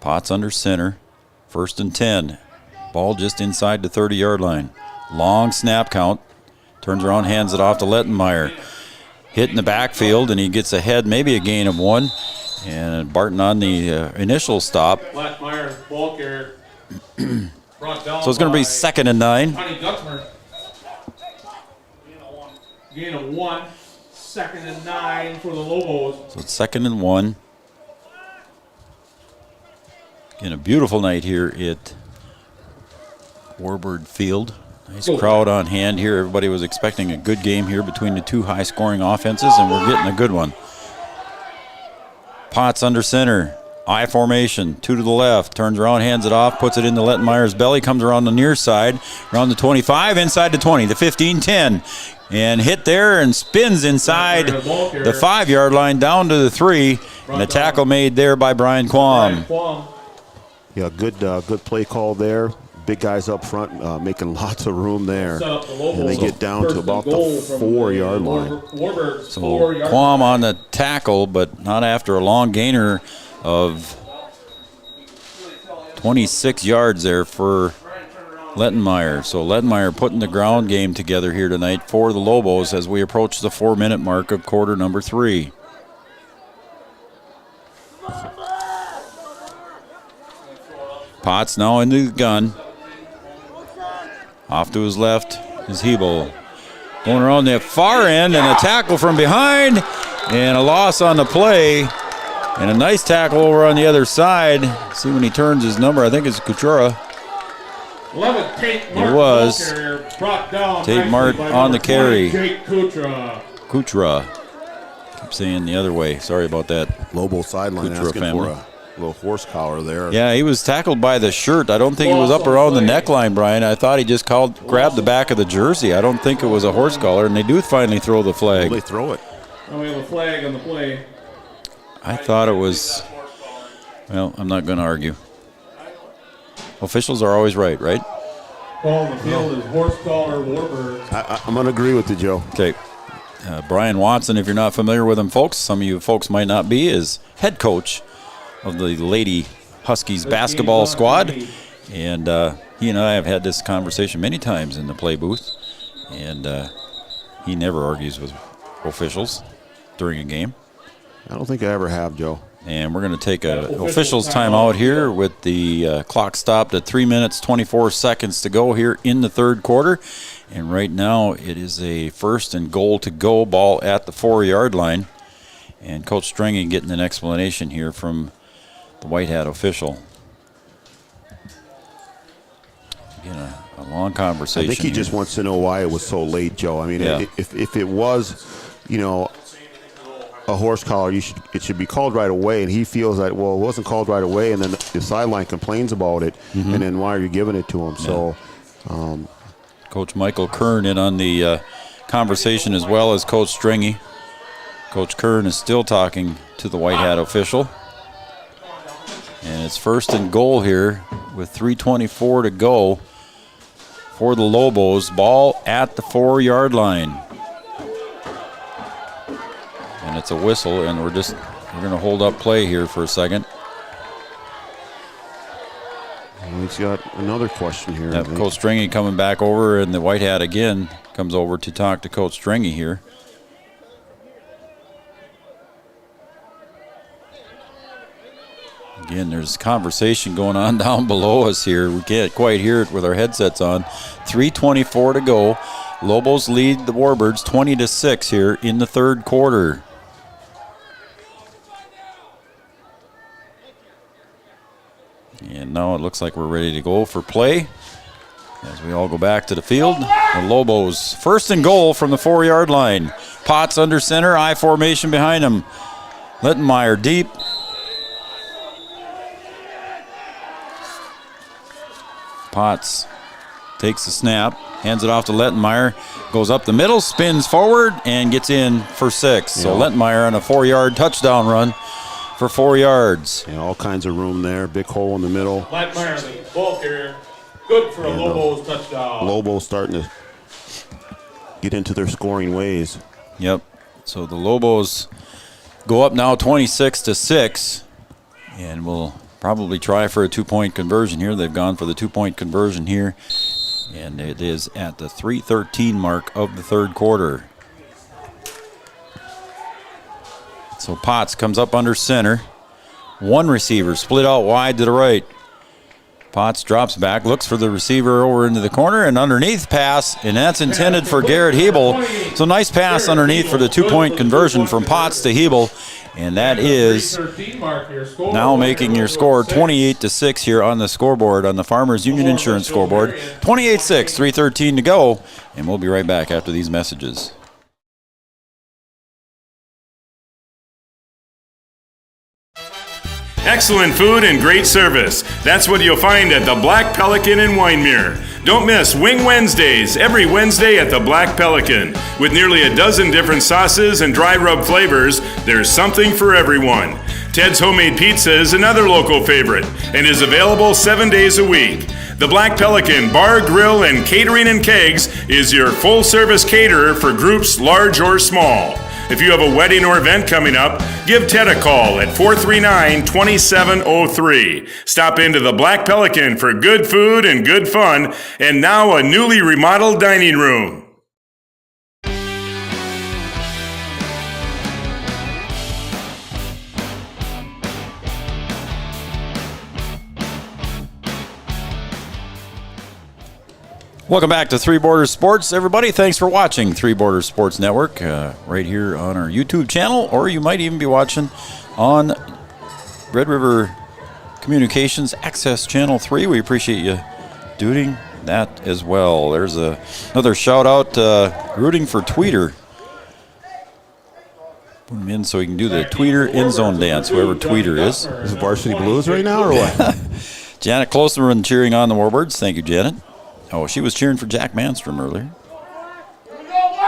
Potts under center, 1st and 10. Ball just inside the 30-yard line. Long snap count. Turns around, hands it off to Littenmeyer. Hit in the backfield, and he gets ahead, maybe a gain of 1. And Barton on the initial stop. Litchville-Marion, ball carrier. Brought down So it's going to be 2nd and 9. Honey Gutzmer. Gain of 1. 2nd and 9 for the Lobos. So it's 2nd and 1. Again, a beautiful night here at Warbird Field. Nice crowd on hand here. Everybody was expecting a good game here between the two high-scoring offenses, and we're getting a good one. Potts under center. I formation. 2 to the left. Turns around, hands it off, puts it into Littenmeyer's belly, comes around the near side, around the 25, inside the 20, the 15, 10. And hit there and spins inside the 5-yard line down to the 3. And a tackle made there by Brian Quam. Yeah, good play call there. Big guys up front, making lots of room there. And they get down to about the 4-yard line. So Quam on the tackle, but not after a long gainer of 26 yards there for Littenmeyer. So Littenmeyer putting the ground game together here tonight for the Lobos as we approach the 4-minute mark of quarter number 3. Potts now into the gun. Off to his left is Hebel. Going around the far end and a tackle from behind and a loss on the play. And a nice tackle over on the other side. See when he turns his number, I think it's Kuchera. 11, Tate Mart, it was. Tate Mart on the carry. Jake Kuchera. Keep saying the other way. Sorry about that. Lobo sideline Kuchera asking family. for a little horse collar there. Yeah, he was tackled by the shirt. I don't think he was up around the neckline, Brian. I thought he just grabbed the back of the jersey. I don't think it was a horse collar, and they do finally throw the flag. Well, they throw it. Oh, we have a flag on the play. I thought it was, well, I'm not going to argue. Officials are always right? Call on the field is horse collar Warbirds. I'm going to agree with you, Joe. Okay. Brian Watson, if you're not familiar with him, folks, some of you folks might not be, is head coach of the Lady Huskies basketball squad. And he and I have had this conversation many times in the play booth. And he never argues with officials during a game. I don't think I ever have, Joe. And we're going to take a officials timeout here with the clock stopped at 3 minutes, 24 seconds to go here in the third quarter. And right now it is a 1st and goal to go, ball at the 4-yard line. And Coach Stringy getting an explanation here from the white hat official. Again, a long conversation. I think he just wants to know why it was so late, Joe. I mean, if it was, a horse collar, it should be called right away, and he feels that, well, it wasn't called right away, and then the sideline complains about it, and then why are you giving it to him? Yeah. So, Coach Michael Kern in on the conversation as well as Coach Stringy. Coach Kern is still talking to the white hat official. And it's 1st and goal here with 3:24 to go for the Lobos. Ball at the 4-yard line. And it's a whistle, and we're going to hold up play here for a second. he's got another question here. Yep, Coach Stringy coming back over, and the white hat again comes over to talk to Coach Stringy here. Again, there's conversation going on down below us here. We can't quite hear it with our headsets on. 3:24 to go. Lobos lead the Warbirds 20-6 here in the third quarter. And now it looks like we're ready to go for play as we all go back to the field. The Lobos first and goal from the 4-yard line. Potts under center, I formation behind him. Littenmeyer deep. Potts takes the snap, hands it off to Littenmeyer, goes up the middle, spins forward, and gets in for 6. So Littenmeyer on a 4-yard touchdown run for 4 yards. Yeah, all kinds of room there. Big hole in the middle. Lidgerwood, the ball carrier. Good for a Lobos touchdown. Lobos starting to get into their scoring ways. Yep. So the Lobos go up now 26-6, and we'll probably try for a 2-point conversion here. They've gone for the 2-point conversion here, and it is at the 3:13 mark of the third quarter. So Potts comes up under center. One receiver split out wide to the right. Potts drops back, looks for the receiver over into the corner, and underneath pass, and that's intended for Garrett Hebel. So nice pass underneath for the 2-point conversion from Potts to Hebel, and that is now making your score 28-6 here on the scoreboard, on the Farmers Union Insurance scoreboard. 28-6, 3:13 to go, and we'll be right back after these messages. Excellent food and great service. That's what you'll find at the Black Pelican in Wyndmere. Don't miss Wing Wednesdays every Wednesday at the Black Pelican. With nearly a dozen different sauces and dry rub flavors, there's something for everyone. Ted's Homemade Pizza is another local favorite and is available 7 days a week. The Black Pelican Bar, Grill, and Catering and Kegs is your full-service caterer for groups large or small. If you have a wedding or event coming up, give Ted a call at 439-2703. Stop into the Black Pelican for good food and good fun, and now a newly remodeled dining room. Welcome back to Three Borders Sports, everybody. Thanks for watching Three Borders Sports Network right here on our YouTube channel, or you might even be watching on Red River Communications Access Channel 3. We appreciate you doing that as well. There's another shout-out rooting for Tweeter. Put him in so he can do the Tweeter end zone dance, whoever Tweeter is. Is it Varsity Blues right now, or what? Janet Klosterman cheering on the Warbirds. Thank you, Janet. Oh, she was cheering for Jack Manstrom earlier.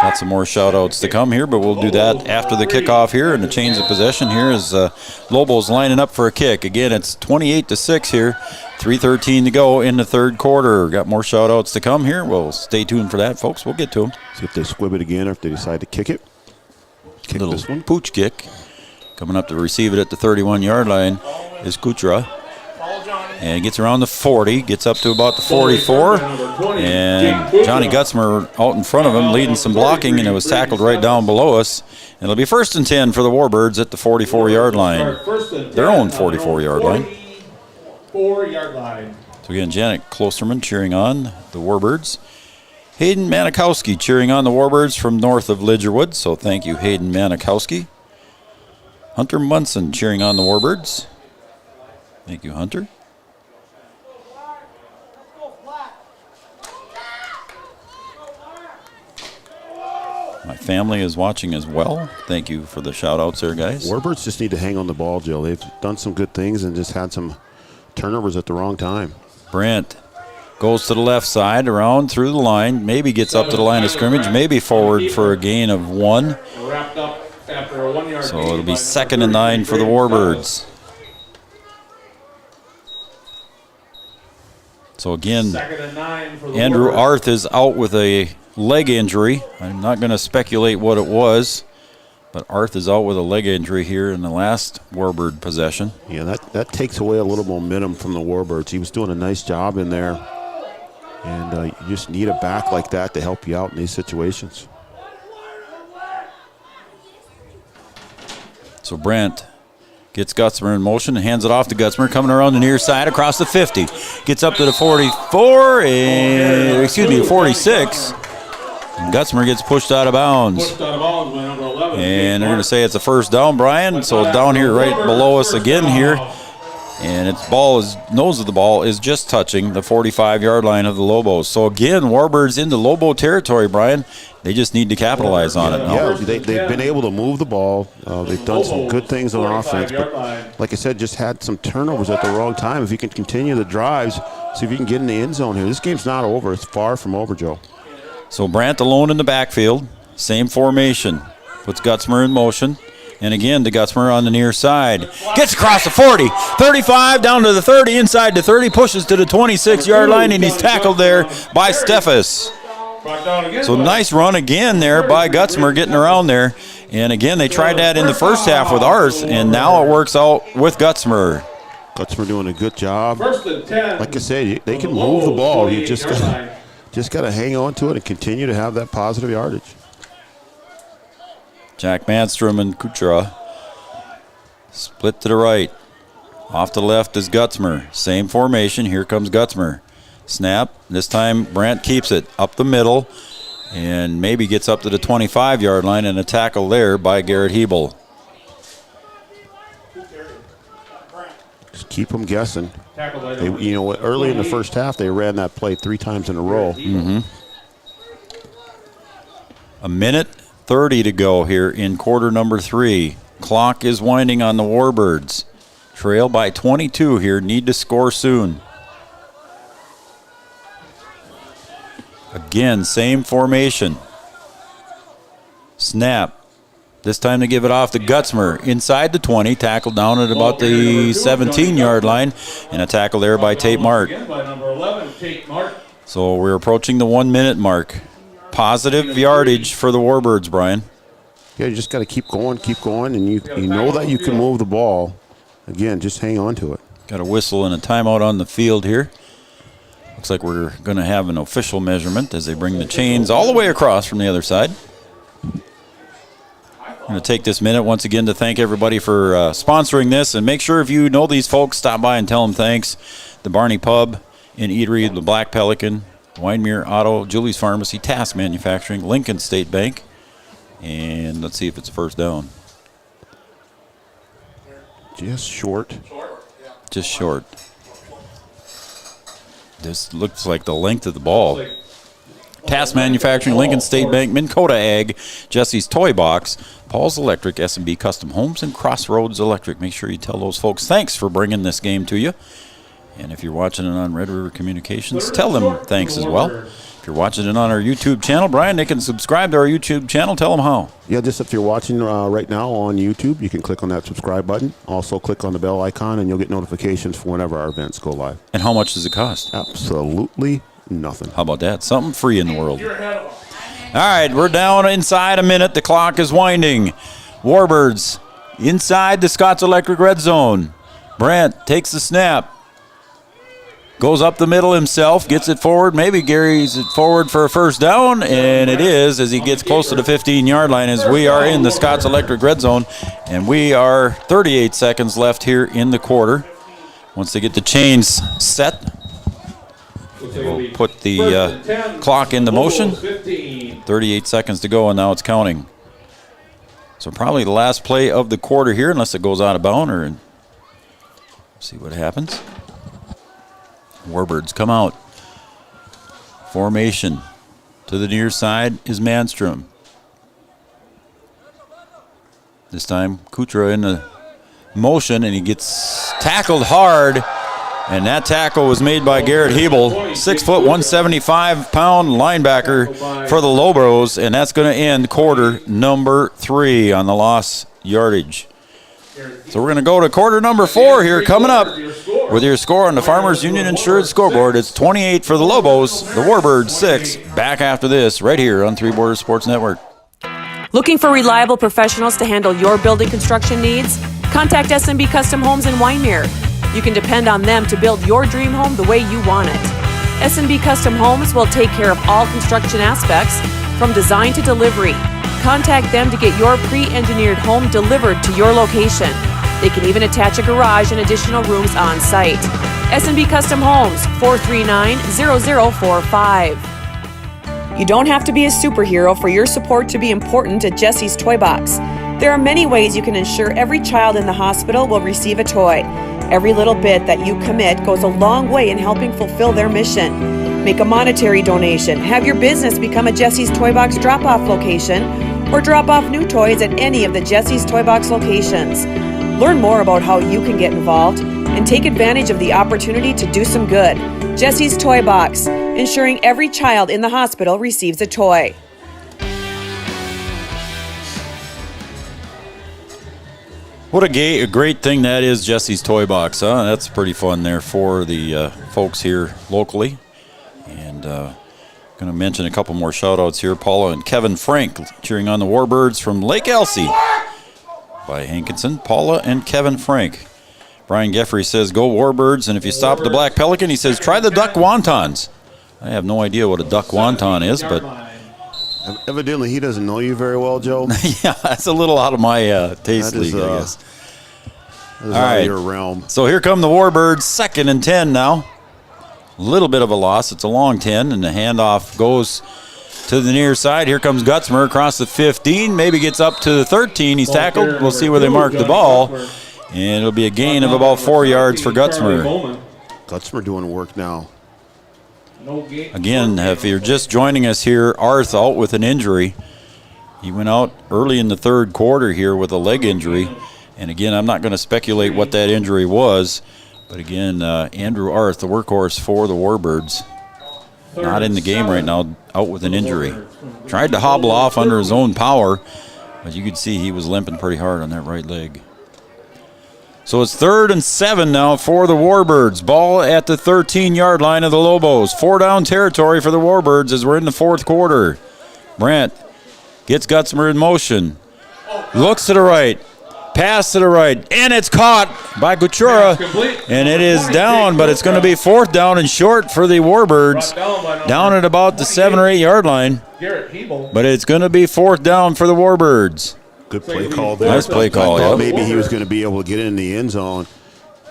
Got some more shout-outs to come here, but we'll do that after the kickoff here and the change of possession here as Lobos lining up for a kick. Again, it's 28-6 here, 3:13 to go in the third quarter. Got more shout-outs to come here. Well, stay tuned for that, folks. We'll get to them. See if they squib it again or if they decide to kick it. Kick little this one. Pooch kick. Coming up to receive it at the 31-yard line is Kuchera. And gets around the 40, gets up to about the 44, and Johnny Gutzmer out in front of him, leading some blocking, and it was tackled right down below us. And it'll be 1st and 10 for the Warbirds at the 44-yard line, their own 44-yard line. 4-yard line. So again, Janet Klosterman cheering on the Warbirds. Hayden Manikowski cheering on the Warbirds from north of Lidgerwood, so thank you, Hayden Manikowski. Hunter Munson cheering on the Warbirds. Thank you, Hunter. My family is watching as well. Thank you for the shout-outs there, guys. Warbirds just need to hang on the ball, Jill. They've done some good things and just had some turnovers at the wrong time. Brent goes to the left side, around through the line, maybe gets up to the line of scrimmage, maybe forward for a gain of 1. Wrapped up after a 1-yard So it'll be 2nd and 9 for the Warbirds. So again, Andrew Arth is out with a leg injury. I'm not going to speculate what it was, but Arth is out with a leg injury here in the last Warbird possession. Yeah, that takes away a little momentum from the Warbirds. He was doing a nice job in there, and you just need a back like that to help you out in these situations. So Brent gets Gutzmer in motion and hands it off to Gutzmer, coming around the near side across the 50. Gets up to the 44, and 46. And Gutzmer gets pushed out of bounds. And they're going to say it's a first down, Brian. So down here right below us again here and its nose of the ball is just touching the 45-yard line of the Lobos. So again, Warbirds into Lobo territory, Brian. They just need to capitalize on it now. Yeah, they've been able to move the ball. They've done some good things on offense, but like I said, just had some turnovers at the wrong time. If you can continue the drives, see if you can get in the end zone here. This game's not over. It's far from over, Joe. So Brandt alone in the backfield. Same formation. Puts Gutzmer in motion. And again, to Gutzmer on the near side. Gets across the 40, 35, down to the 30, inside the 30, pushes to the 26-yard line, and he's tackled there by Steffes. So nice run again there by Gutzmer getting around there. And again, they tried that in the first half with Arth, and now it works out with Gutzmer. Gutzmer doing a good job. Like I said, they can move the ball. You just got to hang on to it and continue to have that positive yardage. Jack Manstrom and Kuchera split to the right. Off to the left is Gutzmer. Same formation. Here comes Gutzmer. Snap. This time Brandt keeps it up the middle and maybe gets up to the 25-yard line, and a tackle there by Garrett Hebel. Just keep them guessing. Early in the first half, they ran that play 3 times in a row. Mm-hmm. A minute 30 to go here in quarter number 3. Clock is winding on the Warbirds. Trail by 22 here. Need to score soon. Again, same formation. Snap. This time to give it off to Gutzmer. Inside the 20. Tackled down at about the 17-yard line. And a tackle there by Tate Mark. So we're approaching the 1-minute mark. Positive yardage for the Warbirds, Brian. Yeah, you just got to keep going, and you know that you can move the ball. Again, just hang on to it. Got a whistle and a timeout on the field here. Looks like we're going to have an official measurement as they bring the chains all the way across from the other side. I'm going to take this minute once again to thank everybody for sponsoring this, and make sure if you know these folks, stop by and tell them thanks. The Barney Pub and Eatery, the Black Pelican, Wyndmere Auto, Julie's Pharmacy, Task Manufacturing, Lincoln State Bank, and let's see if it's first down. Just short. Just short. This looks like the length of the ball. Task Manufacturing, Lincoln State Bank, Minn Kota Ag, Jesse's Toy Box, Paul's Electric, S&B Custom Homes, and Crossroads Electric. Make sure you tell those folks thanks for bringing this game to you. And if you're watching it on Red River Communications, tell them thanks as well. If you're watching it on our YouTube channel, Brian, they can subscribe to our YouTube channel. Tell them how. Yeah, just if you're watching right now on YouTube, you can click on that subscribe button. Also, click on the bell icon, and you'll get notifications for whenever our events go live. And how much does it cost? Absolutely nothing. How about that? Something free in the world. All right, we're down inside a minute. The clock is winding. Warbirds inside the Scott's Electric red zone. Brandt takes the snap. Goes up the middle himself, gets it forward, maybe carries it forward for a first down, and it is as he gets close to the 15-yard line as we are in the Scott's Electric red zone, and we are 38 seconds left here in the quarter. Once they get the chains set, we'll put the clock into motion. 38 seconds to go, and now it's counting. So probably the last play of the quarter here, unless it goes out of bounds, or see what happens. Warbirds come out. Formation. To the near side is Manstrom. This time Kuchera in the motion, and he gets tackled hard. And that tackle was made by Garrett Hebel, 6 foot, 175-pound linebacker for the Lobos, and that's going to end quarter number 3 on the loss yardage. So we're going to go to quarter number 4 here coming up. With your score on the Farmers Union Insured scoreboard, it's 28 for the Lobos, the Warbirds 6. Back after this, right here on Three Borders Sports Network. Looking for reliable professionals to handle your building construction needs? Contact S&B Custom Homes in Wyndmere. You can depend on them to build your dream home the way you want it. S&B Custom Homes will take care of all construction aspects, from design to delivery. Contact them to get your pre-engineered home delivered to your location. They can even attach a garage and additional rooms on site. S&B Custom Homes, 439-0045. You don't have to be a superhero for your support to be important at Jesse's Toy Box. There are many ways you can ensure every child in the hospital will receive a toy. Every little bit that you commit goes a long way in helping fulfill their mission. Make a monetary donation, have your business become a Jesse's Toy Box drop-off location, or drop off new toys at any of the Jesse's Toy Box locations. Learn more about how you can get involved and take advantage of the opportunity to do some good. Jesse's Toy Box, ensuring every child in the hospital receives a toy. What a great thing that is, Jesse's Toy Box, huh? That's pretty fun there for the folks here locally. And going to mention a couple more shout-outs here. Paula and Kevin Frank cheering on the Warbirds from Lake Elsie by Hankinson. Paula and Kevin Frank. Brian Geffrey says, go Warbirds, and if you stop the Black Pelican, he says, try the duck wontons. I have no idea what a duck wonton is, but... Evidently, he doesn't know you very well, Joe. Yeah, that's a little out of my taste league, I guess. All right, your realm. So here come the Warbirds, 2nd and 10 now. A little bit of a loss. It's a long 10, and the handoff goes to the near side. Here comes Gutzmer across the 15, maybe gets up to the 13. He's tackled. We'll see where they mark the ball, and it'll be a gain of about 4 yards for Gutzmer. Gutzmer doing work now. Again, if you're just joining us here, Arth out with an injury. He went out early in the 3rd quarter here with a leg injury. And again, I'm not going to speculate what that injury was. But again, Andrew Arth, the workhorse for the Warbirds, not in the game right now, out with an injury. Tried to hobble off under his own power, but you could see he was limping pretty hard on that right leg. So it's 3rd and 7 now for the Warbirds. Ball at the 13-yard line of the Lobos. 4-down territory for the Warbirds as we're in the 4th quarter. Brandt gets Gutzmer in motion. Looks to the right. Pass to the right. And it's caught by Kuchura. And it is down, but it's going to be 4th down and short for the Warbirds. Down at about the 7 or 8 yard line. But it's going to be 4th down for the Warbirds. Good play call there. Nice play call, yeah. Maybe he was going to be able to get in the end zone.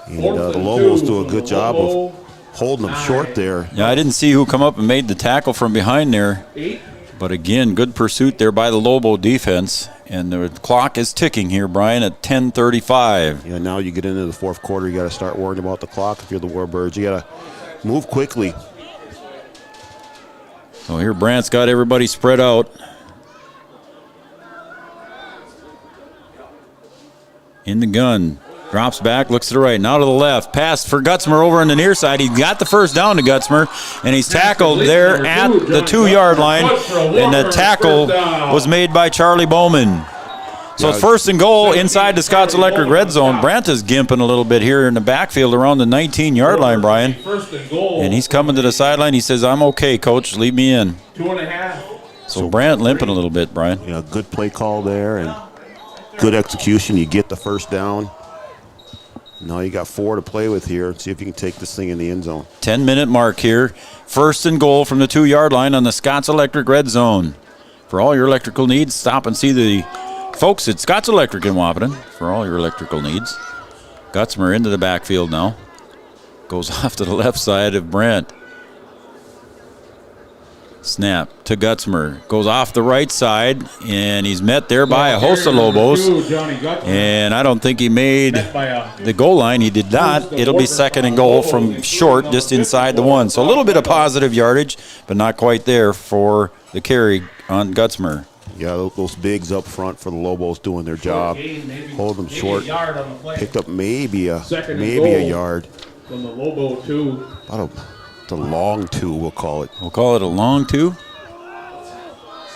And the Lobos do a good job of holding them short there. Yeah, I didn't see who come up and made the tackle from behind there. But again, good pursuit there by the Lobo defense. And the clock is ticking here, Brian, at 10:35. Yeah, now you get into the 4th quarter, you got to start worrying about the clock if you're the Warbirds. You got to move quickly. So here Brandt's got everybody spread out. In the gun. Drops back, looks to the right, now to the left. Pass for Gutzmer over on the near side. He got the first down to Gutzmer, and he's tackled there at the 2-yard line. And the tackle was made by Charlie Bowman. So it's 1st and goal inside the Scots Electric red zone. Brandt is gimping a little bit here in the backfield around the 19-yard line, Brian. And he's coming to the sideline. He says, I'm okay, coach. Leave me in. 2.5. So Brandt limping a little bit, Brian. Yeah, good play call there and good execution. You get the first down. Now you got 4 to play with here. See if you can take this thing in the end zone. 10-minute mark here. 1st and goal from the 2-yard line on the Scots Electric red zone. For all your electrical needs, stop and see the folks at Scots Electric in Wahpeton for all your electrical needs. Gutzmer into the backfield now. Goes off to the left side of Brandt. Snap to Gutzmer. Goes off the right side, and he's met there by a host of Lobos. And I don't think he made the goal line. He did not. It'll be 2nd and goal from short, just inside the 1. So a little bit of positive yardage, but not quite there for the carry on Gutzmer. Yeah, those bigs up front for the Lobos doing their job. Hold them short. Picked up maybe a yard. From the Lobo 2. The long 2, we'll call it. We'll call it a long 2.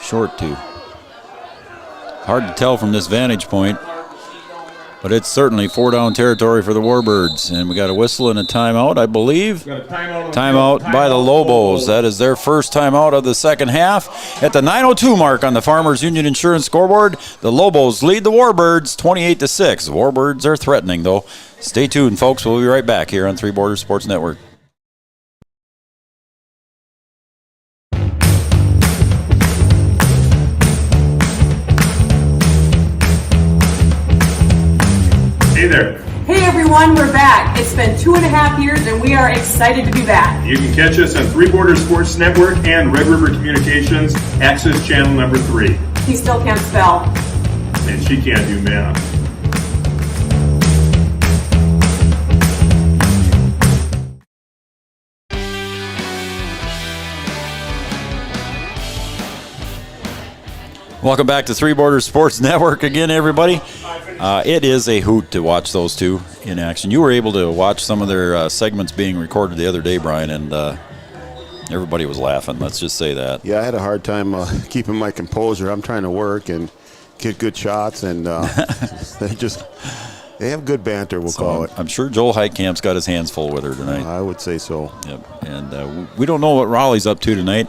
Short 2. Hard to tell from this vantage point, but it's certainly 4-down territory for the Warbirds. And we got a whistle and a timeout, I believe. Timeout by the Lobos. That is their first timeout of the 2nd half. At the 9:02 mark on the Farmers Union Insurance scoreboard, the Lobos lead the Warbirds 28-6. The Warbirds are threatening, though. Stay tuned, folks. We'll be right back here on Three Borders Sports Network. Hey there. Hey everyone, we're back. It's been 2.5 years and we are excited to be back. You can catch us on Three Borders Sports Network and Red River Communications, access channel number 3. He still can't spell. And she can't do math. Welcome back to Three Borders Sports Network again, everybody. It is a hoot to watch those two in action. You were able to watch some of their segments being recorded the other day, Brian, and everybody was laughing. Let's just say that. Yeah, I had a hard time keeping my composure. I'm trying to work and get good shots, and they have good banter, we'll call it. I'm sure Joel Heitkamp's got his hands full with her tonight. I would say so. Yep. And we don't know what Raleigh's up to tonight.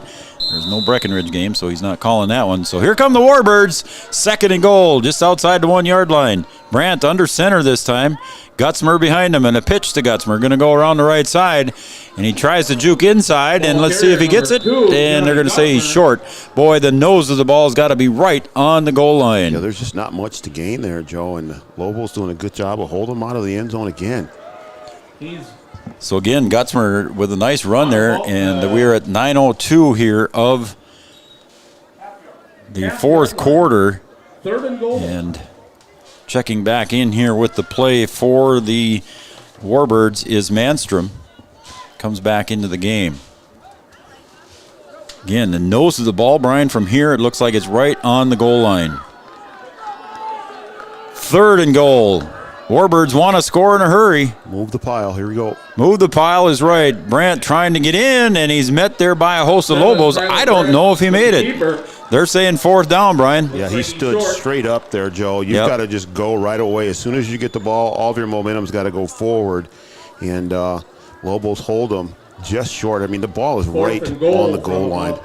There's no Breckenridge game, so he's not calling that one. So here come the Warbirds. 2nd and goal, just outside the 1-yard line. Brandt under center this time. Gutzmer behind him, and a pitch to Gutzmer. Going to go around the right side, and he tries to juke inside, and let's see if he gets it. And they're going to say he's short. Boy, the nose of the ball's got to be right on the goal line. Yeah, there's just not much to gain there, Joe, and Lobo's doing a good job of holding him out of the end zone again. So again, Gutzmer with a nice run there, and we are at 9:02 here of the 4th quarter. 3rd and goal. And checking back in here with the play for the Warbirds is Manstrom. Comes back into the game. Again, the nose of the ball, Brian, from here, it looks like it's right on the goal line. 3rd and goal. Warbirds want to score in a hurry. Move the pile. Here we go. Move the pile is right. Brandt trying to get in, and he's met there by a host of Lobos. I don't know if he made it. They're saying 4th down, Brian. Yeah, he stood straight up there, Joe. You've got to just go right away. As soon as you get the ball, all of your momentum's got to go forward. And Lobos hold them just short. I mean, the ball is right on the goal line.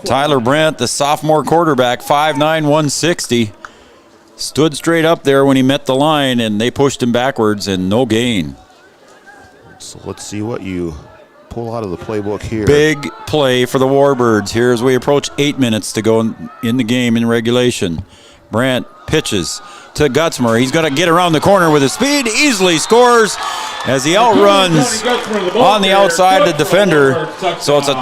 Tyler Brandt, the sophomore quarterback, 5'9", 160. Stood straight up there when he met the line, and they pushed him backwards, and no gain. So let's see what you pull out of the playbook here. Big play for the Warbirds here as we approach 8 minutes to go in the game in regulation. Brandt pitches to Gutzmer. He's going to get around the corner with his speed. Easily scores as he outruns on the outside the defender. So it's a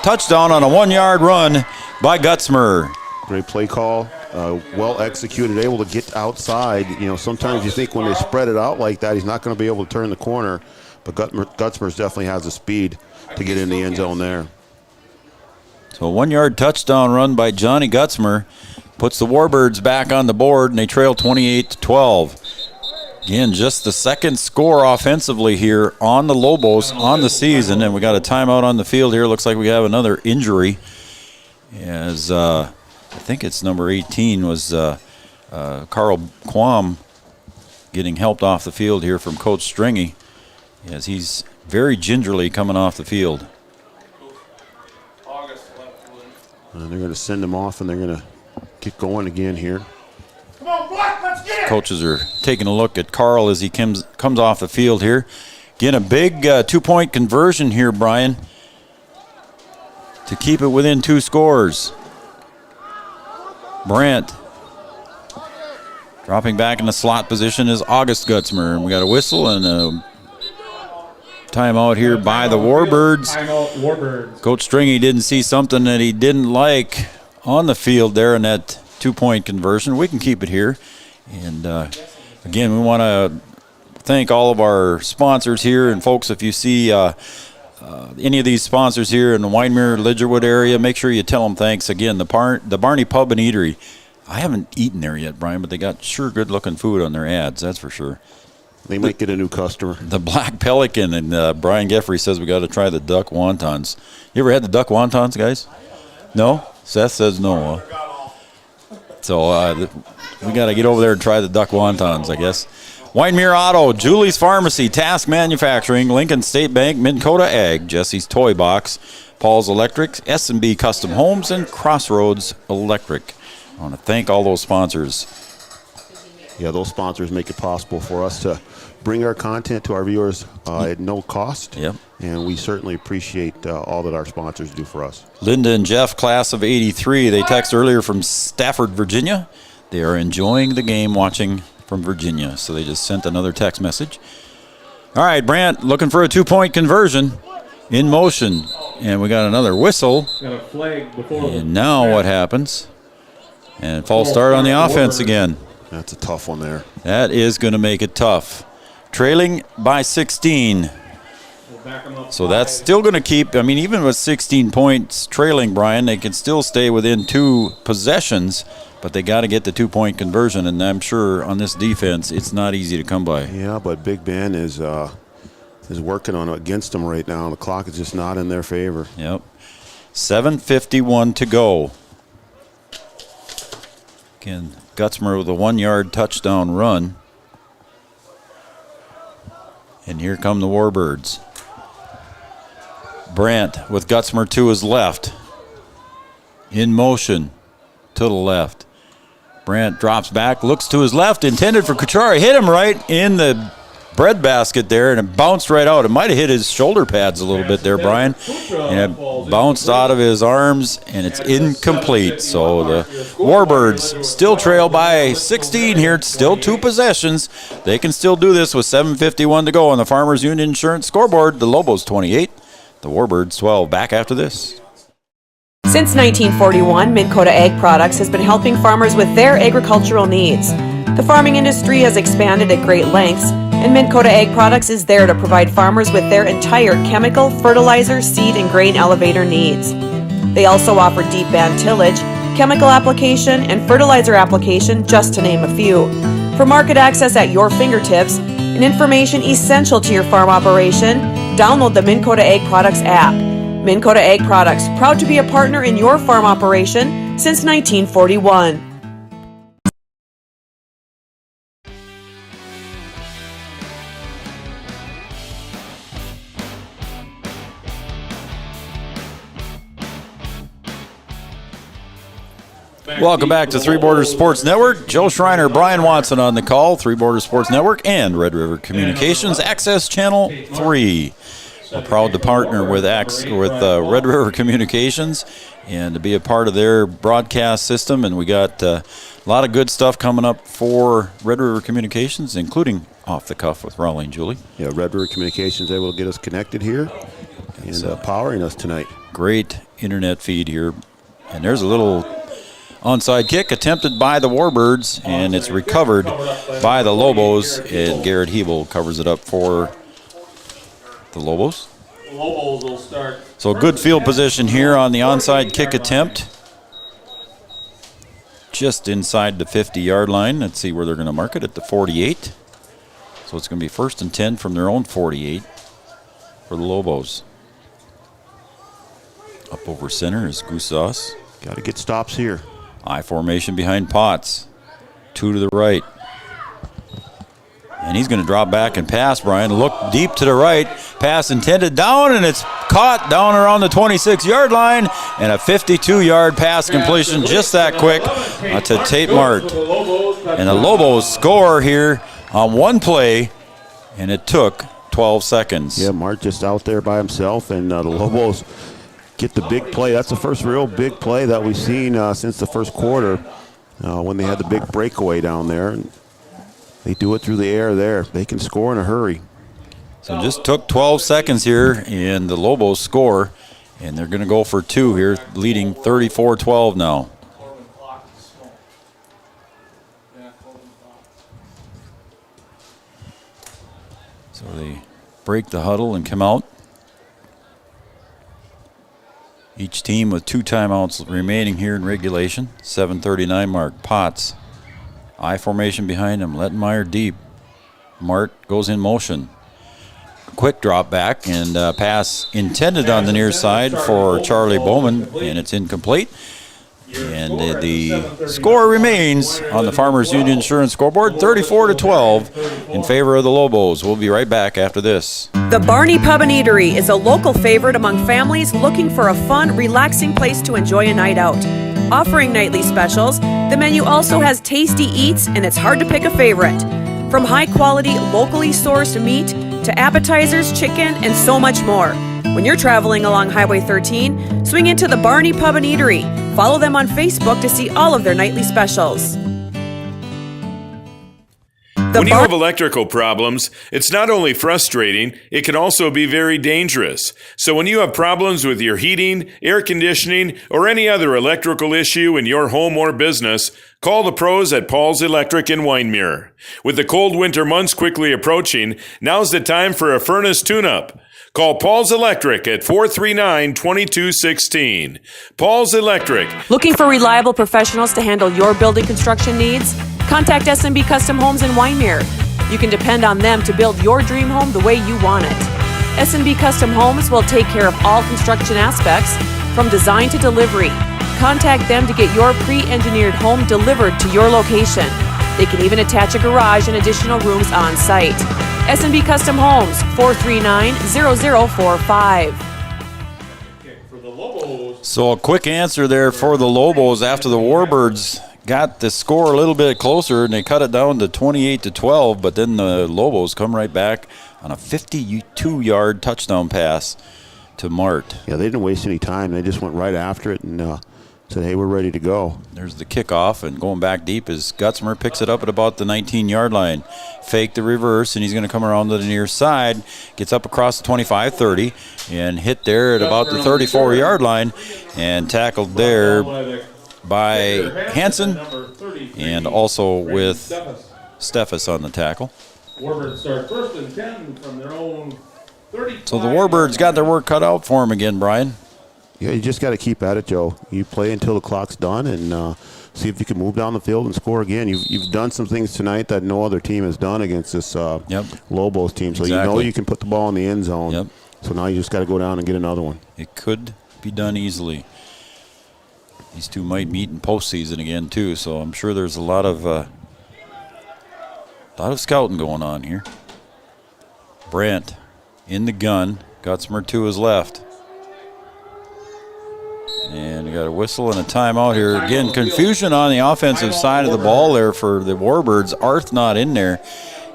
touchdown on a 1-yard run by Gutzmer. Great play call. Well executed, able to get outside. You know, sometimes you think when they spread it out like that, he's not going to be able to turn the corner. But Gutzmer definitely has the speed to get in the end zone there. So a 1-yard touchdown run by Johnny Gutzmer puts the Warbirds back on the board, and they trail 28-12. Again, just the 2nd score offensively here on the Lobos on the season, and we got a timeout on the field here. Looks like we have another injury as I think it's number 18 was Carl Quam getting helped off the field here from Coach Stringy as he's very gingerly coming off the field. And they're going to send him off, and they're going to get going again here. Come on, Black, let's get it! Coaches are taking a look at Carl as he comes off the field here. Again, a big 2-point conversion here, Brian, to keep it within 2 scores. Brandt dropping back in the slot position is August Gutzmer. And we got a whistle and a timeout here by the Warbirds. Coach Stringy didn't see something that he didn't like on the field there in that 2-point conversion. We can keep it here. And again, we want to thank all of our sponsors here. And folks, if you see any of these sponsors here in the Wyndmere, Lidgerwood area, make sure you tell them thanks. Again, the Barney Pub and Eatery. I haven't eaten there yet, Brian, but they got sure good-looking food on their ads, that's for sure. They might get a new customer. The Black Pelican, and Brian Geffrey says we got to try the duck wontons. You ever had the duck wontons, guys? No? Seth says no. So we got to get over there and try the duck wontons, I guess. Wyndmere Auto, Julie's Pharmacy, Task Manufacturing, Lincoln State Bank, Minn Kota Ag, Jesse's Toy Box, Paul's Electrics, S&B Custom Homes, and Crossroads Electric. I want to thank all those sponsors. Yeah, those sponsors make it possible for us to bring our content to our viewers at no cost. Yep. And we certainly appreciate all that our sponsors do for us. Linda and Jeff, class of 83, they text earlier from Stafford, Virginia. They are enjoying the game watching from Virginia, so they just sent another text message. All right, Brandt looking for a 2-point conversion in motion, and we got another whistle. Got a flag before. And now what happens? And false start on the offense again. That's a tough one there. That is going to make it tough. Trailing by 16. So that's still going to keep, I mean, even with 16 points trailing, Brian, they can still stay within 2 possessions, but they got to get the 2-point conversion, and I'm sure on this defense it's not easy to come by. Yeah, but Big Ben is working on against them right now. The clock is just not in their favor. Yep. 7:51 to go. Again, Gutzmer with a 1-yard touchdown run. And here come the Warbirds. Brandt with Gutzmer to his left. In motion to the left. Brandt drops back, looks to his left, intended for Kuchari. Hit him right in the breadbasket there, and it bounced right out. It might have hit his shoulder pads a little bit there, Brian. And it bounced out of his arms, and it's incomplete. So the Warbirds still trail by 16 here. It's still 2 possessions. They can still do this with 7:51 to go on the Farmers Union Insurance scoreboard. The Lobos 28, the Warbirds 12. Back after this. Since 1941, Minn Kota Ag Products has been helping farmers with their agricultural needs. The farming industry has expanded at great lengths, and Minn Kota Ag Products is there to provide farmers with their entire chemical, fertilizer, seed, and grain elevator needs. They also offer deep band tillage, chemical application, and fertilizer application, just to name a few. For market access at your fingertips and information essential to your farm operation, download the Minn Kota Ag Products app. Minn Kota Ag Products, proud to be a partner in your farm operation since 1941. Welcome back to Three Borders Sports Network. Joe Schreiner, Brian Watson on the call. Three Borders Sports Network and Red River Communications, Access Channel 3. We're proud to partner with Red River Communications and to be a part of their broadcast system. And we got a lot of good stuff coming up for Red River Communications, including Off the Cuff with Raleigh and Julie. Yeah, Red River Communications able to get us connected here and powering us tonight. Great internet feed here. And there's a little onside kick attempted by the Warbirds, and it's recovered by the Lobos, and Garrett Hebel covers it up for the Lobos. Lobos will start. So good field position here on the onside kick attempt. Just inside the 50-yard line. Let's see where they're going to mark it, at the 48. So it's going to be 1st and 10 from their own 48 for the Lobos. Up over center is Gusas. Got to get stops here. I formation behind Potts. 2 to the right. And he's going to drop back and pass, Brian. Look deep to the right. Pass intended down, and it's caught down around the 26-yard line. And a 52-yard pass completion just that quick to Tate Mart. And the Lobos score here on one play, and it took 12 seconds. Yeah, Mart just out there by himself, and the Lobos get the big play. That's the first real big play that we've seen since the first quarter when they had the big breakaway down there. And they do it through the air there. They can score in a hurry. So just took 12 seconds here, and the Lobos score, and they're going to go for 2 here, leading 34-12 now. So they break the huddle and come out. Each team with 2 timeouts remaining here in regulation. 7:39 mark. Potts. I formation behind him. Lettenmeyer deep. Mart goes in motion. Quick drop back and pass intended on the near side for Charlie Bowman, and it's incomplete. And the score remains on the Farmers Union Insurance scoreboard, 34-12 in favor of the Lobos. We'll be right back after this. The Barney Pub and Eatery is a local favorite among families looking for a fun, relaxing place to enjoy a night out. Offering nightly specials, the menu also has tasty eats, and it's hard to pick a favorite. From high-quality, locally sourced meat to appetizers, chicken, and so much more. When you're traveling along Highway 13, swing into the Barney Pub and Eatery. Follow them on Facebook to see all of their nightly specials. When you have electrical problems, it's not only frustrating, it can also be very dangerous. So when you have problems with your heating, air conditioning, or any other electrical issue in your home or business, call the pros at Paul's Electric in Wyndmere. With the cold winter months quickly approaching, now's the time for a furnace tune-up. Call Paul's Electric at 439-2216. Paul's Electric. Looking for reliable professionals to handle your building construction needs? Contact SMB Custom Homes in Wyndmere. You can depend on them to build your dream home the way you want it. SMB Custom Homes will take care of all construction aspects, from design to delivery. Contact them to get your pre-engineered home delivered to your location. They can even attach a garage and additional rooms on site. SMB Custom Homes, 439-0045. For the Lobos. So a quick answer there for the Lobos after the Warbirds got the score a little bit closer, and they cut it down to 28-12, but then the Lobos come right back on a 52-yard touchdown pass to Mart. Yeah, they didn't waste any time. They just went right after it and said, hey, we're ready to go. There's the kickoff, and going back deep is Gutzmer picks it up at about the 19-yard line. Fake the reverse, and he's going to come around to the near side, gets up across the 25-30, and hit there at about the 34-yard line, and tackled there by Hansen, and also with Steffes on the tackle. Warbirds start first and 10 from their own 35. So the Warbirds got their work cut out for them again, Brian. Yeah, you just got to keep at it, Joe. You play until the clock's done and see if you can move down the field and score again. You've done some things tonight that no other team has done against this Lobos team. So you know you can put the ball in the end zone. Yep. So now you just got to go down and get another one. It could be done easily. These two might meet in postseason again too, so I'm sure there's a lot of scouting going on here. Brandt in the gun, Gutzmer to his left. And we got a whistle and a timeout here. Again, confusion on the offensive side of the ball there for the Warbirds. Arth not in there,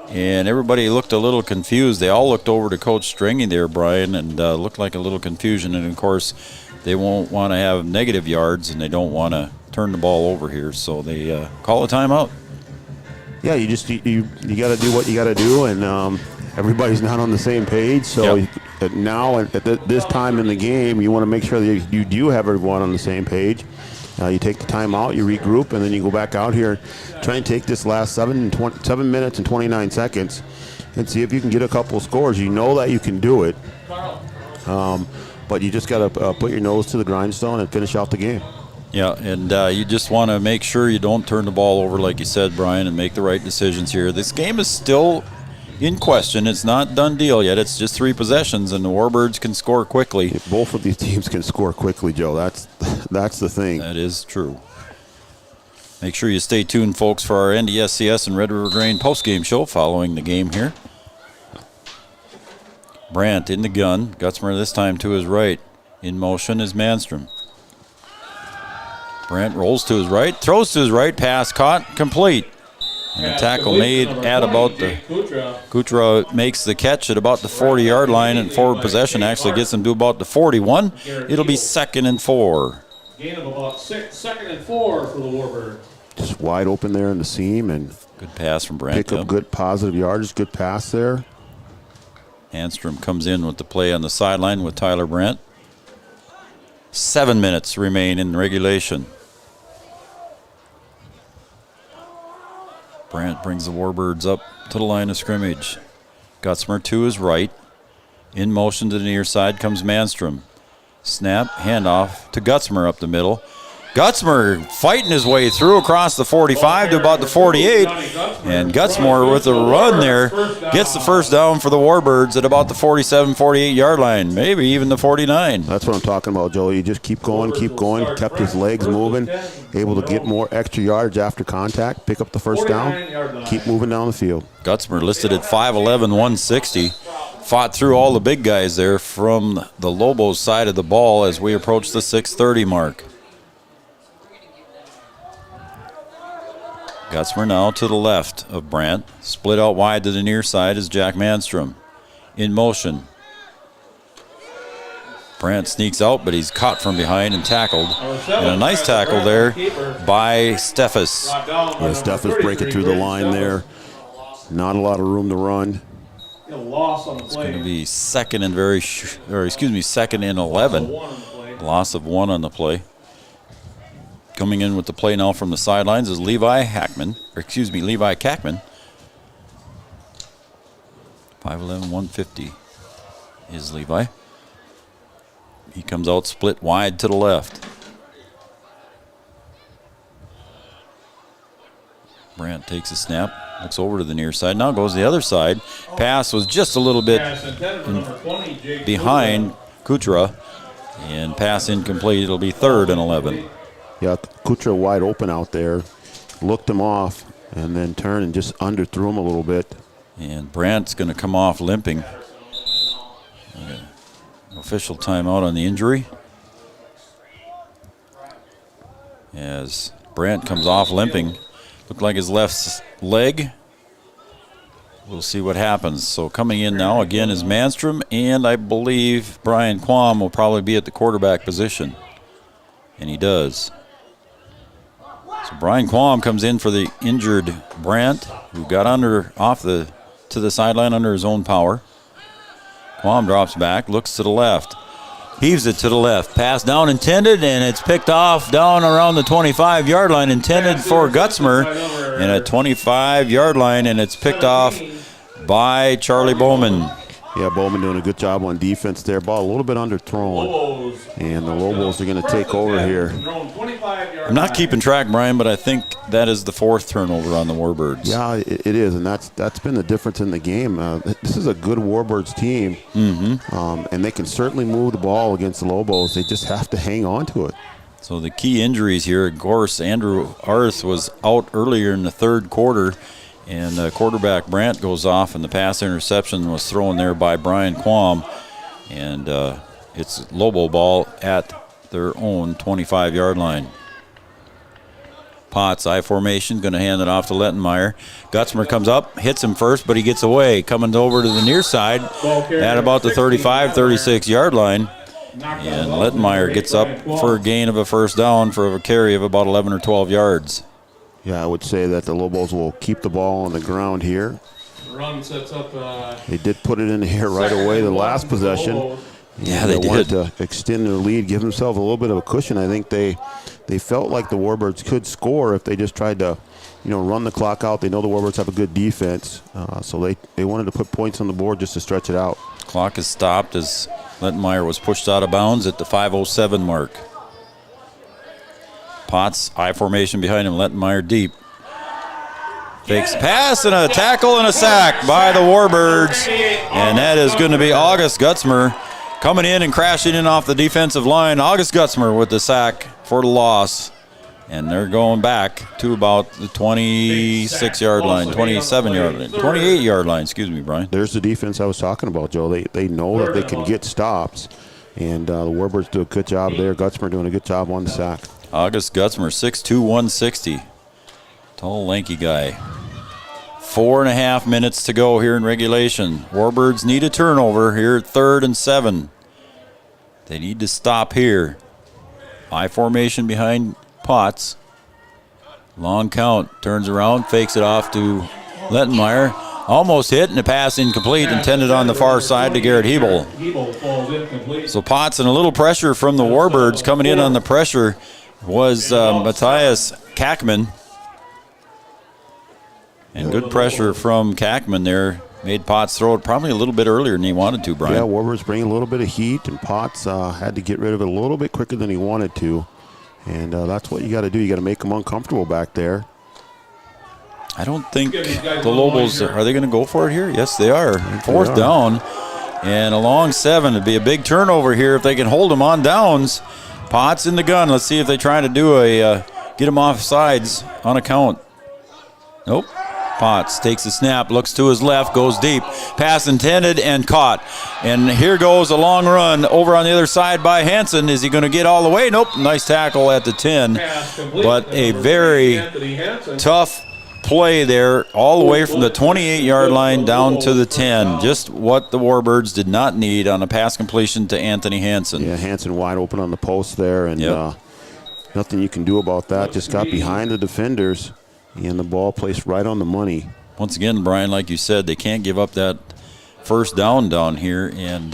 and everybody looked a little confused. They all looked over to Coach Stringy there, Brian, and looked like a little confusion. And, of course, they won't want to have negative yards, and they don't want to turn the ball over here, so they call a timeout. Yeah, you got to do what you got to do, and everybody's not on the same page. So now at this time in the game, you want to make sure that you do have everyone on the same page. You take the time out, you regroup, and then you go back out here, try and take this last 7 minutes and 29 seconds and see if you can get a couple of scores. You know that you can do it, but you just got to put your nose to the grindstone and finish out the game. Yeah, and you just want to make sure you don't turn the ball over, like you said, Brian, and make the right decisions here. This game is still in question. It's not done deal yet. It's just 3 possessions, and the Warbirds can score quickly. If both of these teams can score quickly, Joe. That's the thing. That is true. Make sure you stay tuned, folks, for our NDSCS and Red River Grain postgame show following the game here. Brandt in the gun. Gutzmer this time to his right. In motion is Manstrom. Brandt rolls to his right, throws to his right, pass caught, complete. And the tackle made at about the... Kutra makes the catch at about the 40-yard line, and forward possession actually gets him to about the 41. It'll be 2nd and 4. Gain of about 2nd and 4 for the Warbirds. Just wide open there in the seam, and good pass from Brandt. Pick up good positive yardage, good pass there. Hanstrom comes in with the play on the sideline with Tyler Brandt. 7 minutes remain in regulation. Brandt brings the Warbirds up to the line of scrimmage. Gutzmer to his right. In motion to the near side comes Manstrom. Snap, handoff to Gutzmer up the middle. Gutzmer fighting his way through across the 45 to about the 48. And Gutzmer with a run there gets the first down for the Warbirds at about the 47, 48-yard line, maybe even the 49. That's what I'm talking about, Joe. You just keep going, kept his legs moving, able to get more extra yards after contact, pick up the first down, keep moving down the field. Gutzmer listed at 5'11", 160. Fought through all the big guys there from the Lobos side of the ball as we approach the 6:30 mark. Gutzmer now to the left of Brandt. Split out wide to the near side is Jack Manstrom. In motion. Brandt sneaks out, but he's caught from behind and tackled. And a nice tackle there by Steffes. Yeah, Steffes breaking through the line there. Not a lot of room to run. It's going to be second and 11. Loss of 1 on the play. Coming in with the play now from the sidelines is Levi Kackman. 5'11", 150. is Levi. He comes out split wide to the left. Brandt takes a snap, looks over to the near side, now goes the other side. Pass was just a little bit behind Kuchera, and pass incomplete. It'll be 3rd and 11. Yeah, Kuchera wide open out there, looked him off, and then turned and just underthrew him a little bit. And Brandt's going to come off limping. Official timeout on the injury. As Brandt comes off limping. Looked like his left leg. We'll see what happens. So coming in now again is Manstrom, and I believe Brian Quam will probably be at the quarterback position. And he does. So Brian Quam comes in for the injured Brandt, who got to the sideline under his own power. Quam drops back, looks to the left, heaves it to the left. Pass down intended, and it's picked off down around the 25-yard line, intended for Gutzmer, and a 25-yard line, and it's picked off by Charlie Bowman. Yeah, Bowman doing a good job on defense there. Ball a little bit underthrown, and the Lobos are going to take over here. I'm not keeping track, Brian, but I think that is the 4th turnover on the Warbirds. Yeah, it is, and that's been the difference in the game. This is a good Warbirds team, and they can certainly move the ball against the Lobos. They just have to hang on to it. So the key injuries here, of course, Andrew Arth was out earlier in the 3rd quarter, and quarterback Brandt goes off, and the pass interception was thrown there by Brian Quam, and it's Lobo ball at their own 25-yard line. Potts, I formation, going to hand it off to Lettenmeyer. Gutzmer comes up, hits him first, but he gets away. Coming over to the near side at about the 35, 36-yard line. And Lettenmeyer gets up for a gain of a first down for a carry of about 11 or 12 yards. Yeah, I would say that the Lobos will keep the ball on the ground here. Run sets up. They did put it in the air right away the last possession. Yeah, they did. Wanted to extend their lead, give themselves a little bit of a cushion. I think they felt like the Warbirds could score if they just tried to, run the clock out. They know the Warbirds have a good defense, so they wanted to put points on the board just to stretch it out. Clock is stopped as Lettenmeyer was pushed out of bounds at the 5:07 mark. Potts, I formation behind him, Lettenmeyer deep. Fakes pass and a tackle and a sack by the Warbirds. And that is going to be August Gutzmer coming in and crashing in off the defensive line. August Gutzmer with the sack for the loss. And they're going back to about the 26-yard line, 27-yard line, 28-yard line, excuse me, Brian. There's the defense I was talking about, Joe. They know that they can get stops. And the Warbirds do a good job there. Gutzmer doing a good job on the sack. August Gutzmer, 6'2", 160. Tall, lanky guy. 4.5 minutes to go here in regulation. Warbirds need a turnover here at 3rd and 7. They need to stop here. I formation behind Potts. Long count. Turns around, fakes it off to Lettenmeyer. Almost hit, and the pass incomplete, intended on the far side to Garrett Hebel. So Potts and a little pressure from the Warbirds. Coming in on the pressure was Matthias Kackman. And good pressure from Kackman there. Made Potts throw it probably a little bit earlier than he wanted to, Brian. Yeah, Warbirds bringing a little bit of heat, and Potts had to get rid of it a little bit quicker than he wanted to. And that's what you got to do. You got to make them uncomfortable back there. I don't think the Lobos, are they going to go for it here? Yes, they are. 4th down and a long 7. It'd be a big turnover here if they can hold them on downs. Potts in the gun. Let's see if they try to do a get him off sides on a count. Nope. Potts takes a snap, looks to his left, goes deep. Pass intended and caught. And here goes a long run over on the other side by Hansen. Is he going to get all the way? Nope. Nice tackle at the 10. But a very tough play there all the way from the 28-yard line down to the 10. Just what the Warbirds did not need on a pass completion to Anthony Hansen. Yeah, Hansen wide open on the post there, and nothing you can do about that. Just got behind the defenders, and the ball placed right on the money. Once again, Brian, like you said, they can't give up that first down here, and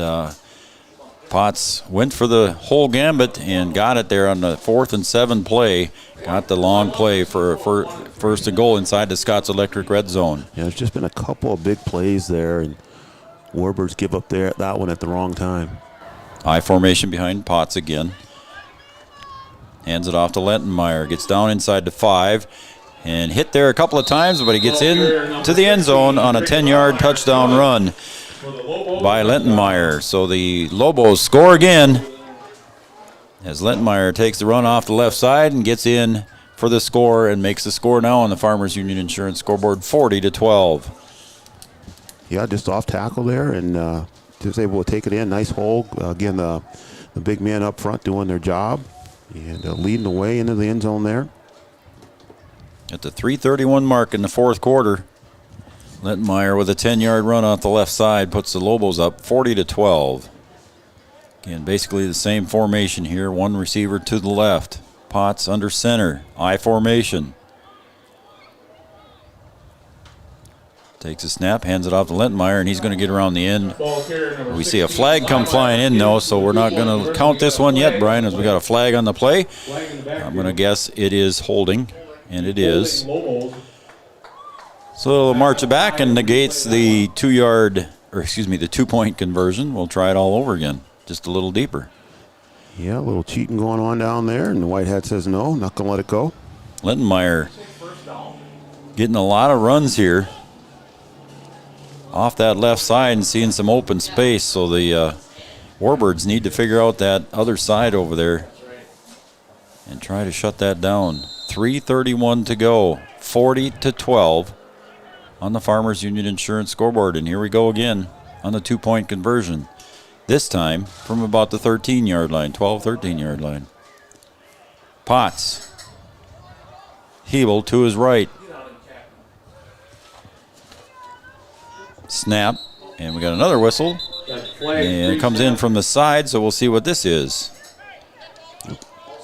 Potts went for the whole gambit and got it there on the 4th and 7 play. Got the long play for first and goal inside the Scott's Electric red zone. Yeah, there's just been a couple of big plays there, and Warbirds give up that one at the wrong time. I formation behind Potts again. Hands it off to Lentenmeyer. Gets down inside the 5 and hit there a couple of times, but he gets in to the end zone on a 10-yard touchdown run by Lentenmeyer. So the Lobos score again as Lentenmeyer takes the run off the left side and gets in for the score and makes the score now on the Farmers Union Insurance scoreboard 40-12. Yeah, just off tackle there and just able to take it in. Nice hole. Again, the big men up front doing their job and leading the way into the end zone there. At the 3:31 mark in the fourth quarter, Lentenmeyer with a 10-yard run off the left side puts the Lobos up 40-12. Again, basically the same formation here. One receiver to the left. Potts under center. I formation. Takes a snap, hands it off to Lentenmeyer, and he's going to get around the end. We see a flag come flying in, though, so we're not going to count this one yet, Brian, as we got a flag on the play. I'm going to guess it is holding, and it is. So it'll march it back and negates the 2-point conversion. We'll try it all over again, just a little deeper. Yeah, a little cheating going on down there, and the white hat says no, not going to let it go. Lentenmeyer getting a lot of runs here off that left side and seeing some open space, so the Warbirds need to figure out that other side over there and try to shut that down. 3:31 to go, 40-12 on the Farmers Union Insurance scoreboard, and here we go again on the 2-point conversion. This time from about the 13-yard line, 13-yard line. Potts. Hebel to his right. Snap, and we got another whistle, and it comes in from the side, so we'll see what this is.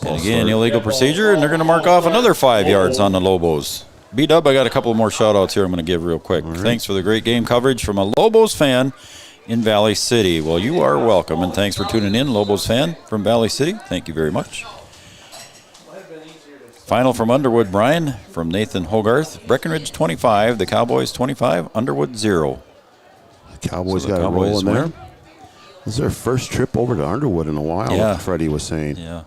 And again, illegal procedure, and they're going to mark off another 5 yards on the Lobos. B-Dub, I got a couple more shout-outs here I'm going to give real quick. Right. Thanks for the great game coverage from a Lobos fan in Valley City. Well, you are welcome, and thanks for tuning in, Lobos fan from Valley City. Thank you very much. Final from Underwood, Brian, from Nathan Hogarth. Breckenridge 25, the Cowboys 25, Underwood 0. Cowboys got a roll in there. This is their first trip over to Underwood in a while, yeah. Like Freddie was saying. Yeah.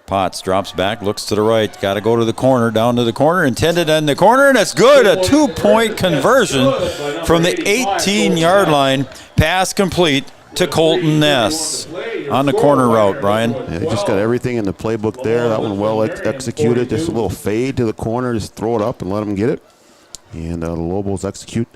Potts drops back, looks to the right, got to go to the corner, down to the corner, intended in the corner, and it's good. A 2-point conversion from the 18-yard line. Pass complete to Colton Ness on the corner route, Brian. Yeah, just got everything in the playbook there. That one well executed. Just a little fade to the corner, just throw it up and let them get it. And the Lobos execute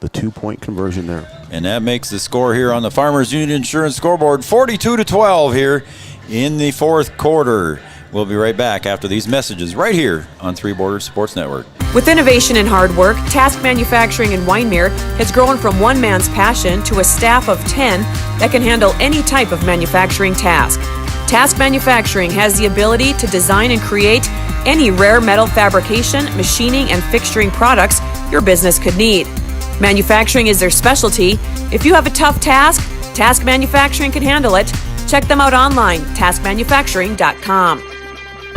the 2-point conversion there. And that makes the score here on the Farmers Union Insurance scoreboard 42-12 here in the fourth quarter. We'll be right back after these messages right here on Three Borders Sports Network. With innovation and hard work, Task Manufacturing in Wyndmere has grown from one man's passion to a staff of 10 that can handle any type of manufacturing task. Task Manufacturing has the ability to design and create any rare metal fabrication, machining, and fixturing products your business could need. Manufacturing is their specialty. If you have a tough task, Task Manufacturing can handle it. Check them out online, taskmanufacturing.com.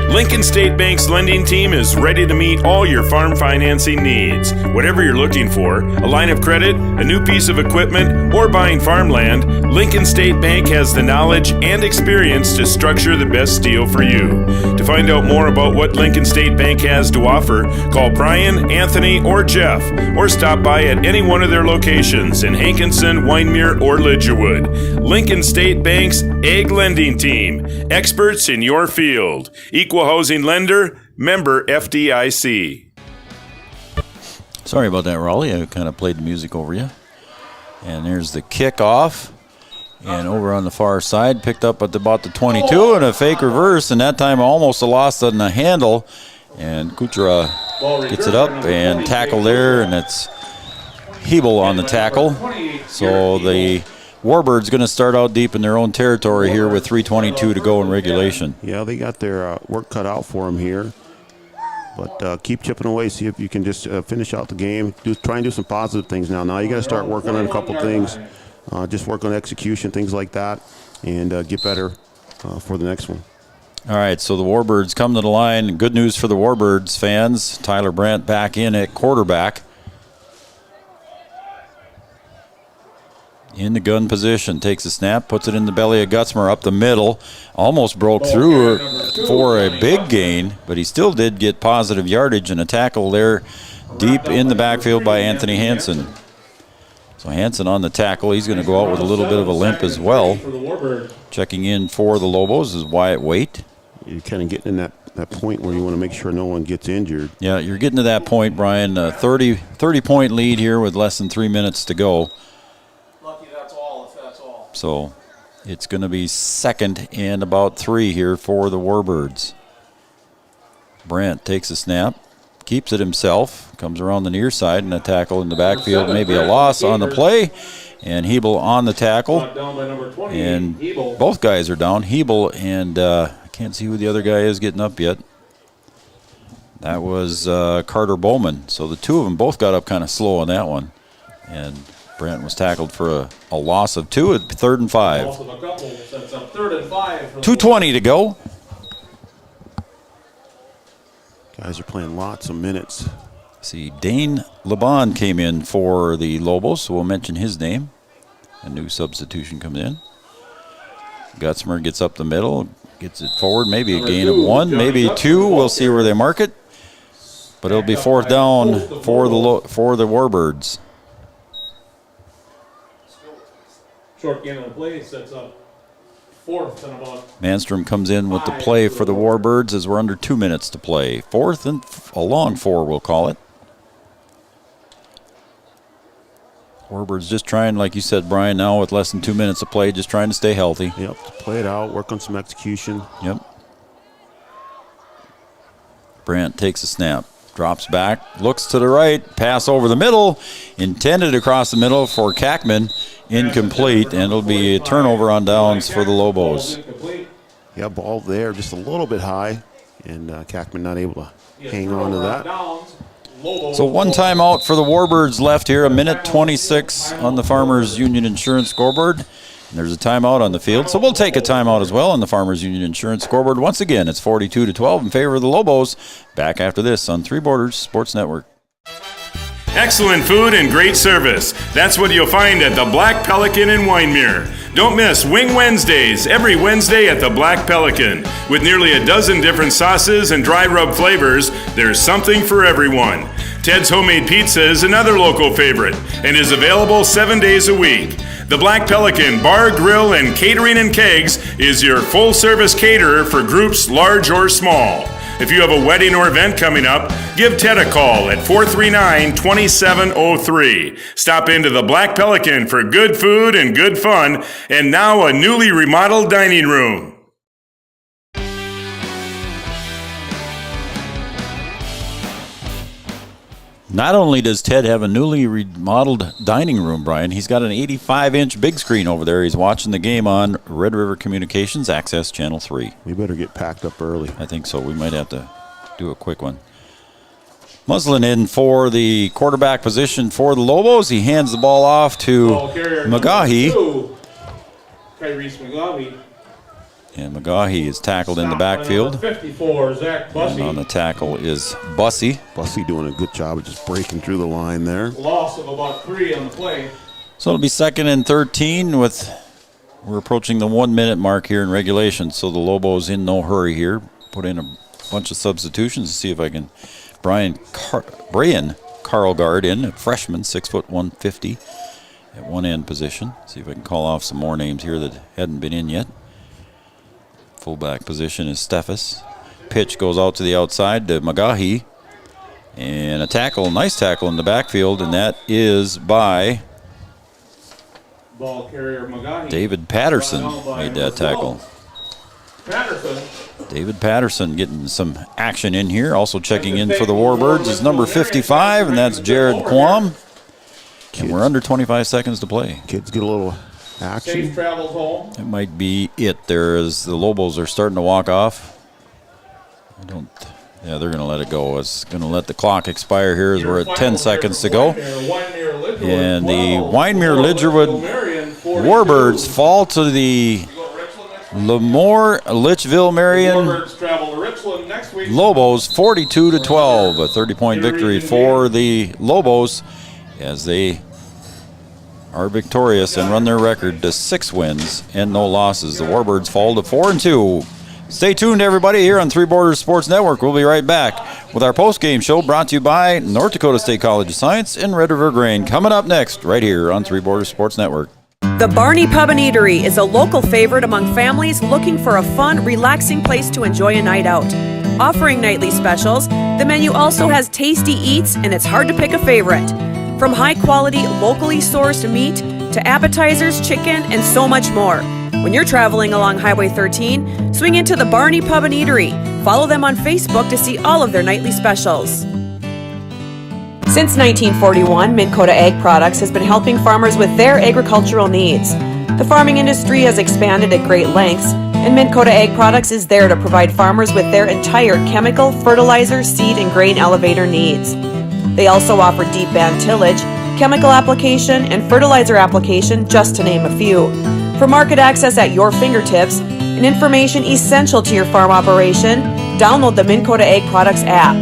Lincoln State Bank's lending team is ready to meet all your farm financing needs. Whatever you're looking for, a line of credit, a new piece of equipment, or buying farmland, Lincoln State Bank has the knowledge and experience to structure the best deal for you. To find out more about what Lincoln State Bank has to offer, call Brian, Anthony, or Jeff, or stop by at any one of their locations in Hankinson, Wyndmere, or Lidgerwood. Lincoln State Bank's Ag Lending Team, experts in your field. Equal housing lender, member FDIC. Sorry about that, Raleigh. I kind of played the music over you. And there's the kickoff. And over on the far side, picked up at about the 22, and a fake reverse, and that time almost a loss on the handle. And Kuchera gets it up and tackle there, and it's Hebel on the tackle. So the Warbirds going to start out deep in their own territory here with 3:22 to go in regulation. Yeah, they got their work cut out for them here. But keep chipping away, see if you can just finish out the game. Try and do some positive things now. Now you got to start working on a couple things. Just work on execution, things like that, and get better for the next one. All right, so the Warbirds come to the line. Good news for the Warbirds fans. Tyler Brandt back in at quarterback. in the gun position, takes a snap, puts it in the belly of Gutzmer up the middle, almost broke through for a big gain, but he still did get positive yardage and a tackle there deep in the backfield by Anthony Hansen. So Hansen on the tackle. He's going to go out with a little bit of a limp as well. Checking in for the Lobos is Wyatt Waite. You're kind of getting in that point where you want to make sure no one gets injured. Yeah, you're getting to that point, Brian. 30-point lead here with less than 3 minutes to go. Lucky that's all, if that's all. So it's going to be 2nd and about 3 here for the Warbirds. Brandt takes a snap, keeps it himself, comes around the near side, and a tackle in the backfield, maybe a loss on the play. And Hebel on the tackle. And both guys are down. Hebel and I can't see who the other guy is getting up yet. That was Carter Bowman. So the two of them both got up kind of slow on that one. And Brandt was tackled for a loss of 2 at 3rd and 5. 2:20 to go. Guys are playing lots of minutes. See, Dane LeBon came in for the Lobos, so we'll mention his name. A new substitution comes in. Gutzmer gets up the middle, gets it forward, maybe a gain of 1, maybe 2. We'll see where they mark it. But it'll be 4th down for the Warbirds. Short gain on the play sets up 4th and about. Manstrom comes in with the play for the Warbirds as we're under 2 minutes to play. 4th and a long 4, we'll call it. Warbirds just trying, like you said, Brian, now with less than 2 minutes to play, just trying to stay healthy. Yep, play it out, work on some execution. Yep. Brandt takes a snap, drops back, looks to the right, pass over the middle, intended across the middle for Kackman, incomplete, and it'll be a turnover on downs for the Lobos. Yeah, ball there, just a little bit high, and Kackman not able to hang on to that. So 1 timeout for the Warbirds left here, 1:26 on the Farmers Union Insurance scoreboard. And there's a timeout on the field, so we'll take a timeout as well on the Farmers Union Insurance scoreboard. Once again, it's 42-12 in favor of the Lobos. Back after this on Three Borders Sports Network. Excellent food and great service. That's what you'll find at the Black Pelican in Wyndmere. Don't miss Wing Wednesdays every Wednesday at the Black Pelican. With nearly a dozen different sauces and dry rub flavors, there's something for everyone. Ted's Homemade Pizza is another local favorite and is available 7 days a week. The Black Pelican Bar, Grill, and Catering and Kegs is your full-service caterer for groups large or small. If you have a wedding or event coming up, give Ted a call at 439-2703. Stop into the Black Pelican for good food and good fun, and now a newly remodeled dining room. Not only does Ted have a newly remodeled dining room, Brian, he's got an 85-inch big screen over there. He's watching the game on Red River Communications, Access Channel 3. We better get packed up early. I think so. We might have to do a quick one. Muslin in for the quarterback position for the Lobos. He hands the ball off to McGahee. Tyrese McGahee. And McGahee is tackled in the backfield. 54, Zach Bussey. And on the tackle is Bussey. Bussey doing a good job of just breaking through the line there. Loss of about 3 on the play. So it'll be 2nd and 13 with, we're approaching the 1 minute mark here in regulation. So the Lobos in no hurry here. Put in a bunch of substitutions to see if I can. Brian Carlgard in, a freshman, 6', 150 at one end position. See if I can call off some more names here that hadn't been in yet. Fullback position is Steffes. Pitch goes out to the outside to McGahee. And a tackle, nice tackle in the backfield, and that is by Ball carrier McGahee. David Patterson made that tackle. David Patterson getting some action in here. Also checking in for the Warbirds is number 55, and that's Jared Quam. And we're under 25 seconds to play. Kids get a little action. Safe travels home. It might be it there as the Lobos are starting to walk off. Yeah, they're going to let it go. It's going to let the clock expire here as we're at 10 seconds to go. And the Wyndmere Lidgerwood Warbirds fall to the LaMoure Litchville-Marion Lobos 42-12. A 30-point victory for the Lobos as they are victorious and run their record to 6 wins and no losses. The Warbirds fall to 4-2. Stay tuned, everybody, here on Three Borders Sports Network. We'll be right back with our post-game show brought to you by North Dakota State College of Science and Red River Grain. Coming up next, right here on Three Borders Sports Network. The Barney Pub and Eatery is a local favorite among families looking for a fun, relaxing place to enjoy a night out. Offering nightly specials, the menu also has tasty eats, and it's hard to pick a favorite. From high-quality, locally sourced meat to appetizers, chicken, and so much more. When you're traveling along Highway 13, swing into the Barney Pub and Eatery. Follow them on Facebook to see all of their nightly specials. Since 1941, Minn Kota Ag Products has been helping farmers with their agricultural needs. The farming industry has expanded at great lengths, and Minn Kota Ag Products is there to provide farmers with their entire chemical, fertilizer, seed, and grain elevator needs. They also offer deep band tillage, chemical application, and fertilizer application, just to name a few. For market access at your fingertips and information essential to your farm operation, download the Minn Kota Ag Products app.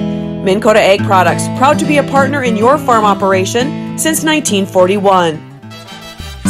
Minn Kota Ag Products, proud to be a partner in your farm operation since 1941.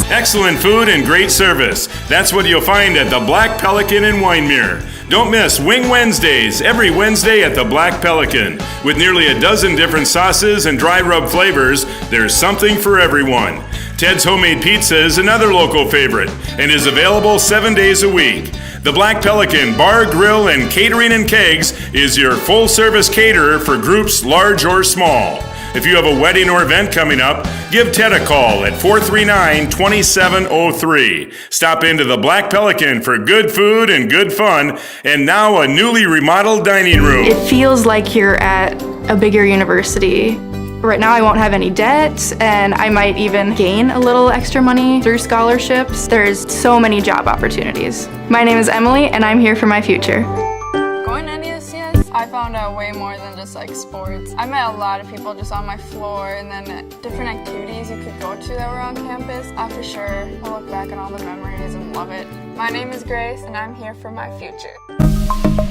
Excellent food and great service. That's what you'll find at the Black Pelican in Wyndmere. Don't miss Wing Wednesdays every Wednesday at the Black Pelican. With nearly a dozen different sauces and dry rub flavors, there's something for everyone. Ted's Homemade Pizza is another local favorite and is available 7 days a week. The Black Pelican Bar, Grill, and Catering and Kegs is your full-service caterer for groups large or small. If you have a wedding or event coming up, give Ted a call at 439-2703. Stop into the Black Pelican for good food and good fun, and now a newly remodeled dining room. It feels like you're at a bigger university. Right now I won't have any debt, and I might even gain a little extra money through scholarships. There's so many job opportunities. My name is Emily, and I'm here for my future. Going to NDSCS, I found out way more than just like sports. I met a lot of people just on my floor, and then different activities you could go to that were on campus. I for sure will look back on all the memories and love it. My name is Grace, and I'm here for my future.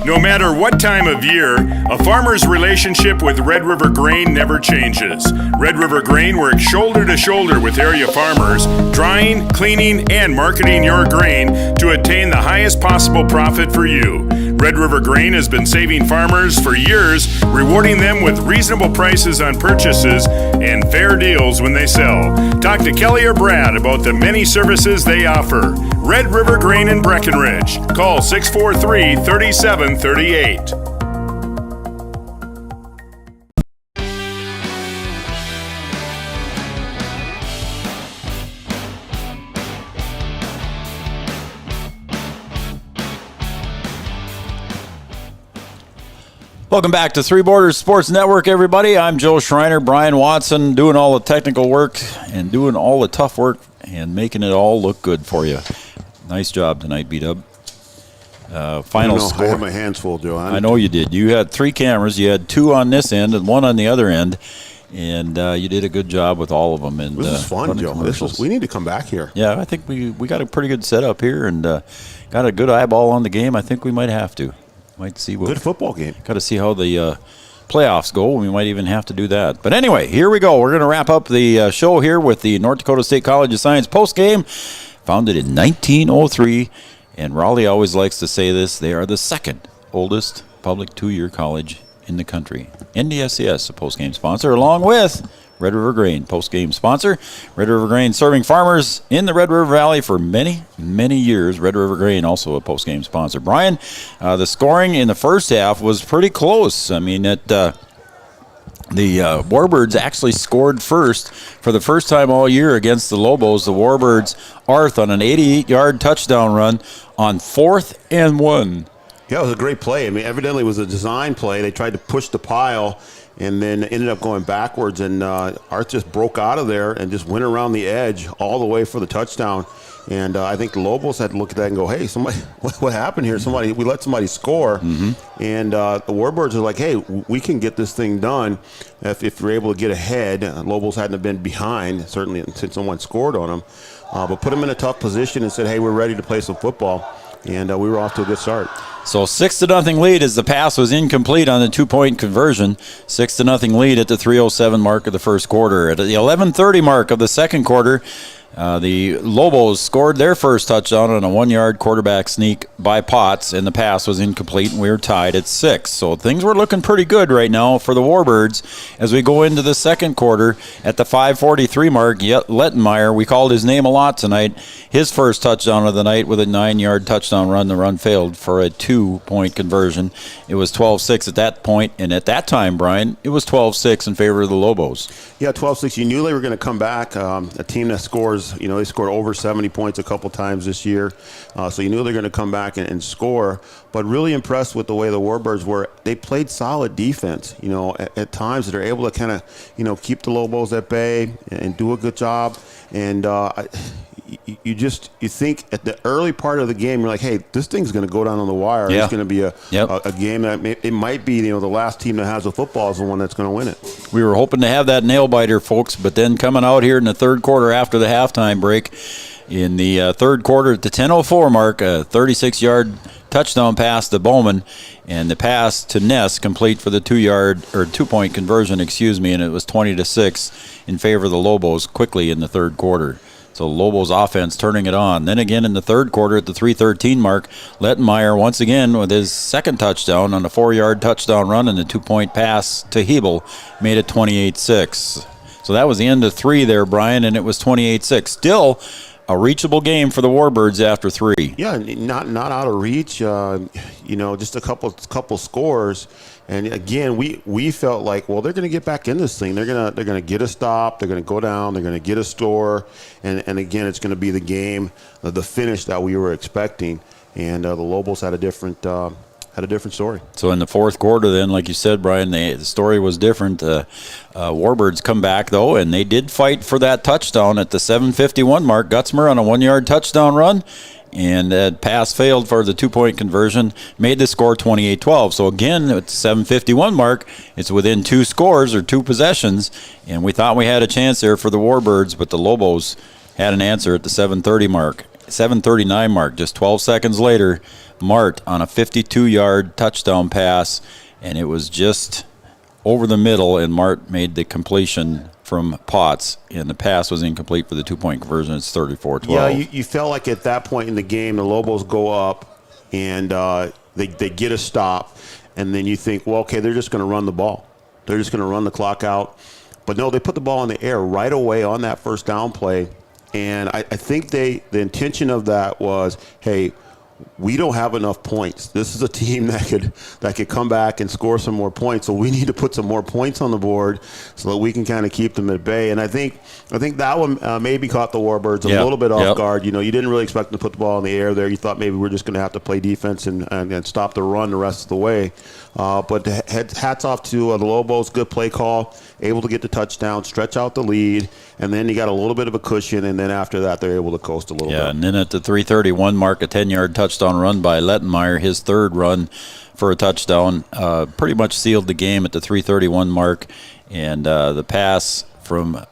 No matter what time of year, a farmer's relationship with Red River Grain never changes. Red River Grain works shoulder to shoulder with area farmers, drying, cleaning, and marketing your grain to attain the highest possible profit for you. Red River Grain has been saving farmers for years, rewarding them with reasonable prices on purchases and fair deals when they sell. Talk to Kelly or Brad about the many services they offer. Red River Grain in Breckenridge. Call 643-3738. Welcome back to Three Borders Sports Network, everybody. I'm Joe Schreiner, Brian Watson, doing all the technical work and doing all the tough work and making it all look good for you. Nice job tonight, B-Dub. Final score. I had my hands full, Joe. I know you did. You had 3 cameras. You had 2 on this end and 1 on the other end, and you did a good job with all of them. And this is fun, Joe. We need to come back here. Yeah, I think we got a pretty good setup here and got a good eyeball on the game. I think we might have to. Might see what good football game. Got to see how the playoffs go. We might even have to do that. But anyway, here we go. We're going to wrap up the show here with the North Dakota State College of Science postgame. Founded in 1903, and Raleigh always likes to say this, they are the second oldest public 2-year college in the country. NDSCS, a postgame sponsor, along with Red River Grain, postgame sponsor. Red River Grain serving farmers in the Red River Valley for many, many years. Red River Grain also a postgame sponsor. Brian, the scoring in the first half was pretty close. I mean, the Warbirds actually scored first for the first time all year against the Lobos. The Warbirds Arth on an 88-yard touchdown run on 4th and 1. Yeah, it was a great play. I mean, evidently it was a design play. They tried to push the pile and then ended up going backwards, and Arth just broke out of there and just went around the edge all the way for the touchdown. And I think the Lobos had to look at that and go, hey, somebody, what happened here? We let somebody score. Mm-hmm. And the Warbirds are like, hey, we can get this thing done if we're able to get ahead. Lobos hadn't been behind, certainly since someone scored on them. But put them in a tough position and said, hey, we're ready to play some football. And we were off to a good start. So 6-0 lead as the pass was incomplete on the 2-point conversion. 6-0 lead at the 3:07 mark of the first quarter. At the 11:30 mark of the second quarter, The Lobos scored their first touchdown on a 1-yard quarterback sneak by Potts, and the pass was incomplete, and we were tied at 6. So things were looking pretty good right now for the Warbirds as we go into the second quarter. At the 5:43 mark, Lidgerwood, we called his name a lot tonight, his first touchdown of the night with a 9-yard touchdown run. The run failed for a 2-point conversion. It was 12-6 at that point, and at that time, Brian, it was 12-6 in favor of the Lobos. Yeah, 12-6. You knew they were going to come back. A team that scores, they scored over 70 points a couple times this year. So you knew they were going to come back and score. But really impressed with the way the Warbirds were. They played solid defense. At times they're able to kind of, keep the Lobos at bay and do a good job. And you think at the early part of the game, you're like, hey, this thing's going to go down on the wire. Yeah. It's going to be a game that it might be, the last team that has the football is the one that's going to win it. We were hoping to have that nail biter, folks, but then coming out here in the third quarter after the halftime break, in the third quarter at the 10:04 mark, a 36-yard touchdown pass to Bowman, and the pass to Ness complete for the 2-point conversion, and it was 20-6 in favor of the Lobos quickly in the third quarter. So Lobos offense turning it on. Then again in the third quarter at the 3:13 mark, Lidgerwood once again with his second touchdown on a 4-yard touchdown run and a 2-point pass to Hebel made it 28-6. So that was the end of 3 there, Brian, and it was 28-6. Still a reachable game for the Warbirds after 3. Yeah, not out of reach. Just a couple scores. And again, we felt like, well, they're going to get back in this thing. They're going to get a stop. They're going to go down. They're going to get a score. And again, it's going to be the game, the finish that we were expecting. And the Lobos had a different story. So in the fourth quarter, then, like you said, Brian, the story was different. Warbirds come back though, and they did fight for that touchdown at the 7:51 mark. Gutzmer on a 1-yard touchdown run. And that pass failed for the 2-point conversion, made the score 28-12. So again, at the 7:51 mark, it's within 2 scores or 2 possessions, and we thought we had a chance there for the Warbirds, but the Lobos had an answer at the 7:39 mark. Just 12 seconds later, Mart on a 52-yard touchdown pass, and it was just over the middle, and Mart made the completion from Potts, and the pass was incomplete for the 2-point conversion. It's 34-12. Yeah, you felt like at that point in the game, the Lobos go up, and they get a stop, and then you think, well, okay, they're just going to run the ball. They're just going to run the clock out. But no, they put the ball in the air right away on that first down play, and I think the intention of that was, hey, we don't have enough points. This is a team that could come back and score some more points. So we need to put some more points on the board so that we can kind of keep them at bay. And I think that one maybe caught the Warbirds a little bit off guard. You didn't really expect them to put the ball in the air there. You thought maybe we're just going to have to play defense and stop the run the rest of the way. But hats off to the Lobos. Good play call, able to get the touchdown, stretch out the lead, and then you got a little bit of a cushion, and then after that they're able to coast a little bit. Yeah, and then at the 3:31 mark, a 10-yard touchdown run by Lidgerwood, his third run for a touchdown, pretty much sealed the game at the 3:31 mark, and the pass from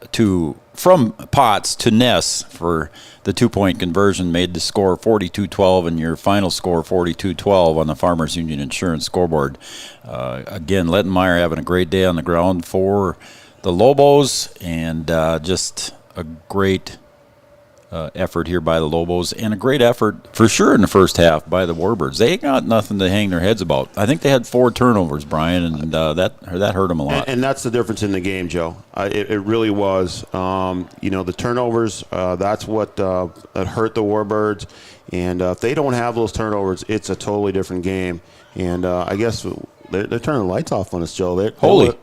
Potts to Ness for the 2-point conversion made the score 42-12, and your final score 42-12 on the Farmers Union Insurance scoreboard. Again, Lidgerwood having a great day on the ground for the Lobos, and just a great effort here by the Lobos, and a great effort for sure in the first half by the Warbirds. They got nothing to hang their heads about. I think they had 4 turnovers, Brian, and that hurt them a lot. And that's the difference in the game, Joe. It really was. The turnovers, that's what hurt the Warbirds. And if they don't have those turnovers, it's a totally different game. And I guess they're turning the lights off on us, Joe.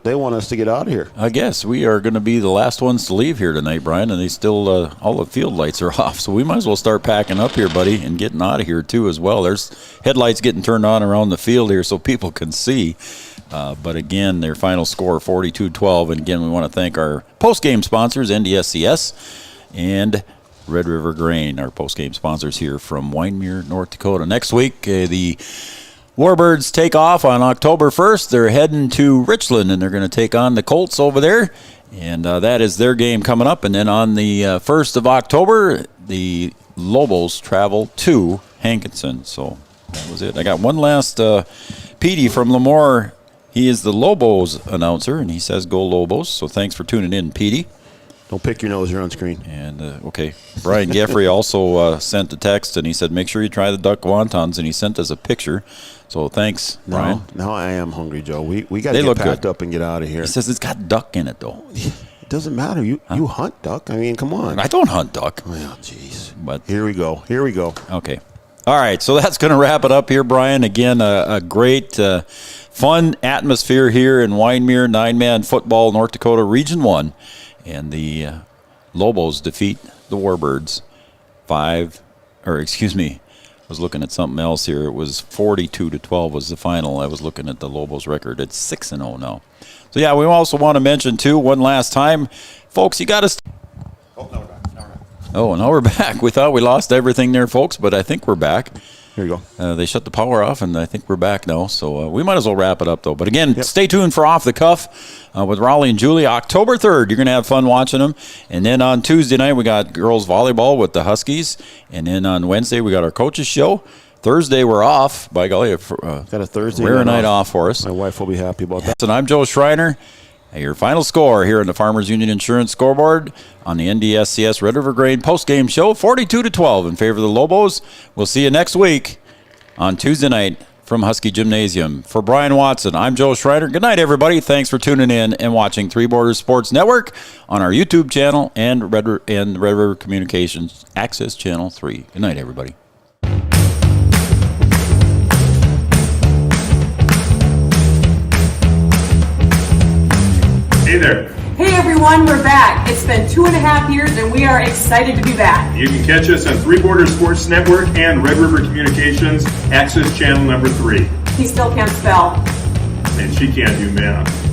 They want us to get out of here. I guess we are going to be the last ones to leave here tonight, Brian, and they still all the field lights are off. So we might as well start packing up here, buddy, and getting out of here too as well. There's headlights getting turned on around the field here so people can see. But again, their final score 42-12. And again, we want to thank our post-game sponsors, NDSCS and Red River Grain, our post-game sponsors here from Wyndmere, North Dakota. Next week, the Warbirds take off on October 1st. They're heading to Richland, and they're going to take on the Colts over there. And that is their game coming up. And then on the 1st of October, the Lobos travel to Hankinson. So that was it. I got one last Petey from LaMoure. He is the Lobos announcer, and he says go Lobos. So thanks for tuning in, Petey. Don't pick your nose. You're on screen. And, okay. Brian Geffrey also sent a text, and he said, make sure you try the duck wontons, and he sent us a picture. So thanks, Brian. Now I am hungry, Joe. We got to They get look packed good. up and get out of here. He says it's got duck in it, though. It doesn't matter. You hunt duck. I mean, come on. I don't hunt duck. Well, jeez. But Here we go. okay. All right, so that's going to wrap it up here, Brian. Again, a great, fun atmosphere here in Wyndmere, 9-man football, North Dakota Region 1. And the Lobos defeat the Warbirds I was looking at something else here. It was 42-12 was the final. I was looking at the Lobos record. It's 6-0 now. So, yeah, we also want to mention, too, one last time, folks, you got to... Oh, now we're back. We thought we lost everything there, folks, but I think we're back. Here you go. They shut the power off, and I think we're back now. So we might as well wrap it up, though. But again, Stay tuned for Off the Cuff with Raleigh and Julie. October 3rd, you're going to have fun watching them. And then on Tuesday night, we got girls volleyball with the Huskies. And then on Wednesday, we got our coaches show. Thursday, we're off. By golly, Got a Thursday rare night off for us. My wife will be happy about that. And I'm Joe Schreiner. Your final score here in the Farmers Union Insurance Scoreboard on the NDSCS Red River Grain postgame show, 42-12 in favor of the Lobos. We'll see you next week on Tuesday night from Husky Gymnasium. For Brian Watson, I'm Joe Schreiner. Good night, everybody. Thanks for tuning in and watching Three Borders Sports Network on our YouTube channel and Red River Communications Access Channel 3. Good night, everybody. Hey there. Hey everyone, we're back. It's been 2.5 years and we are excited to be back. You can catch us on Three Borders Sports Network and Red River Communications Access Channel number 3. He still can't spell. And she can't do math.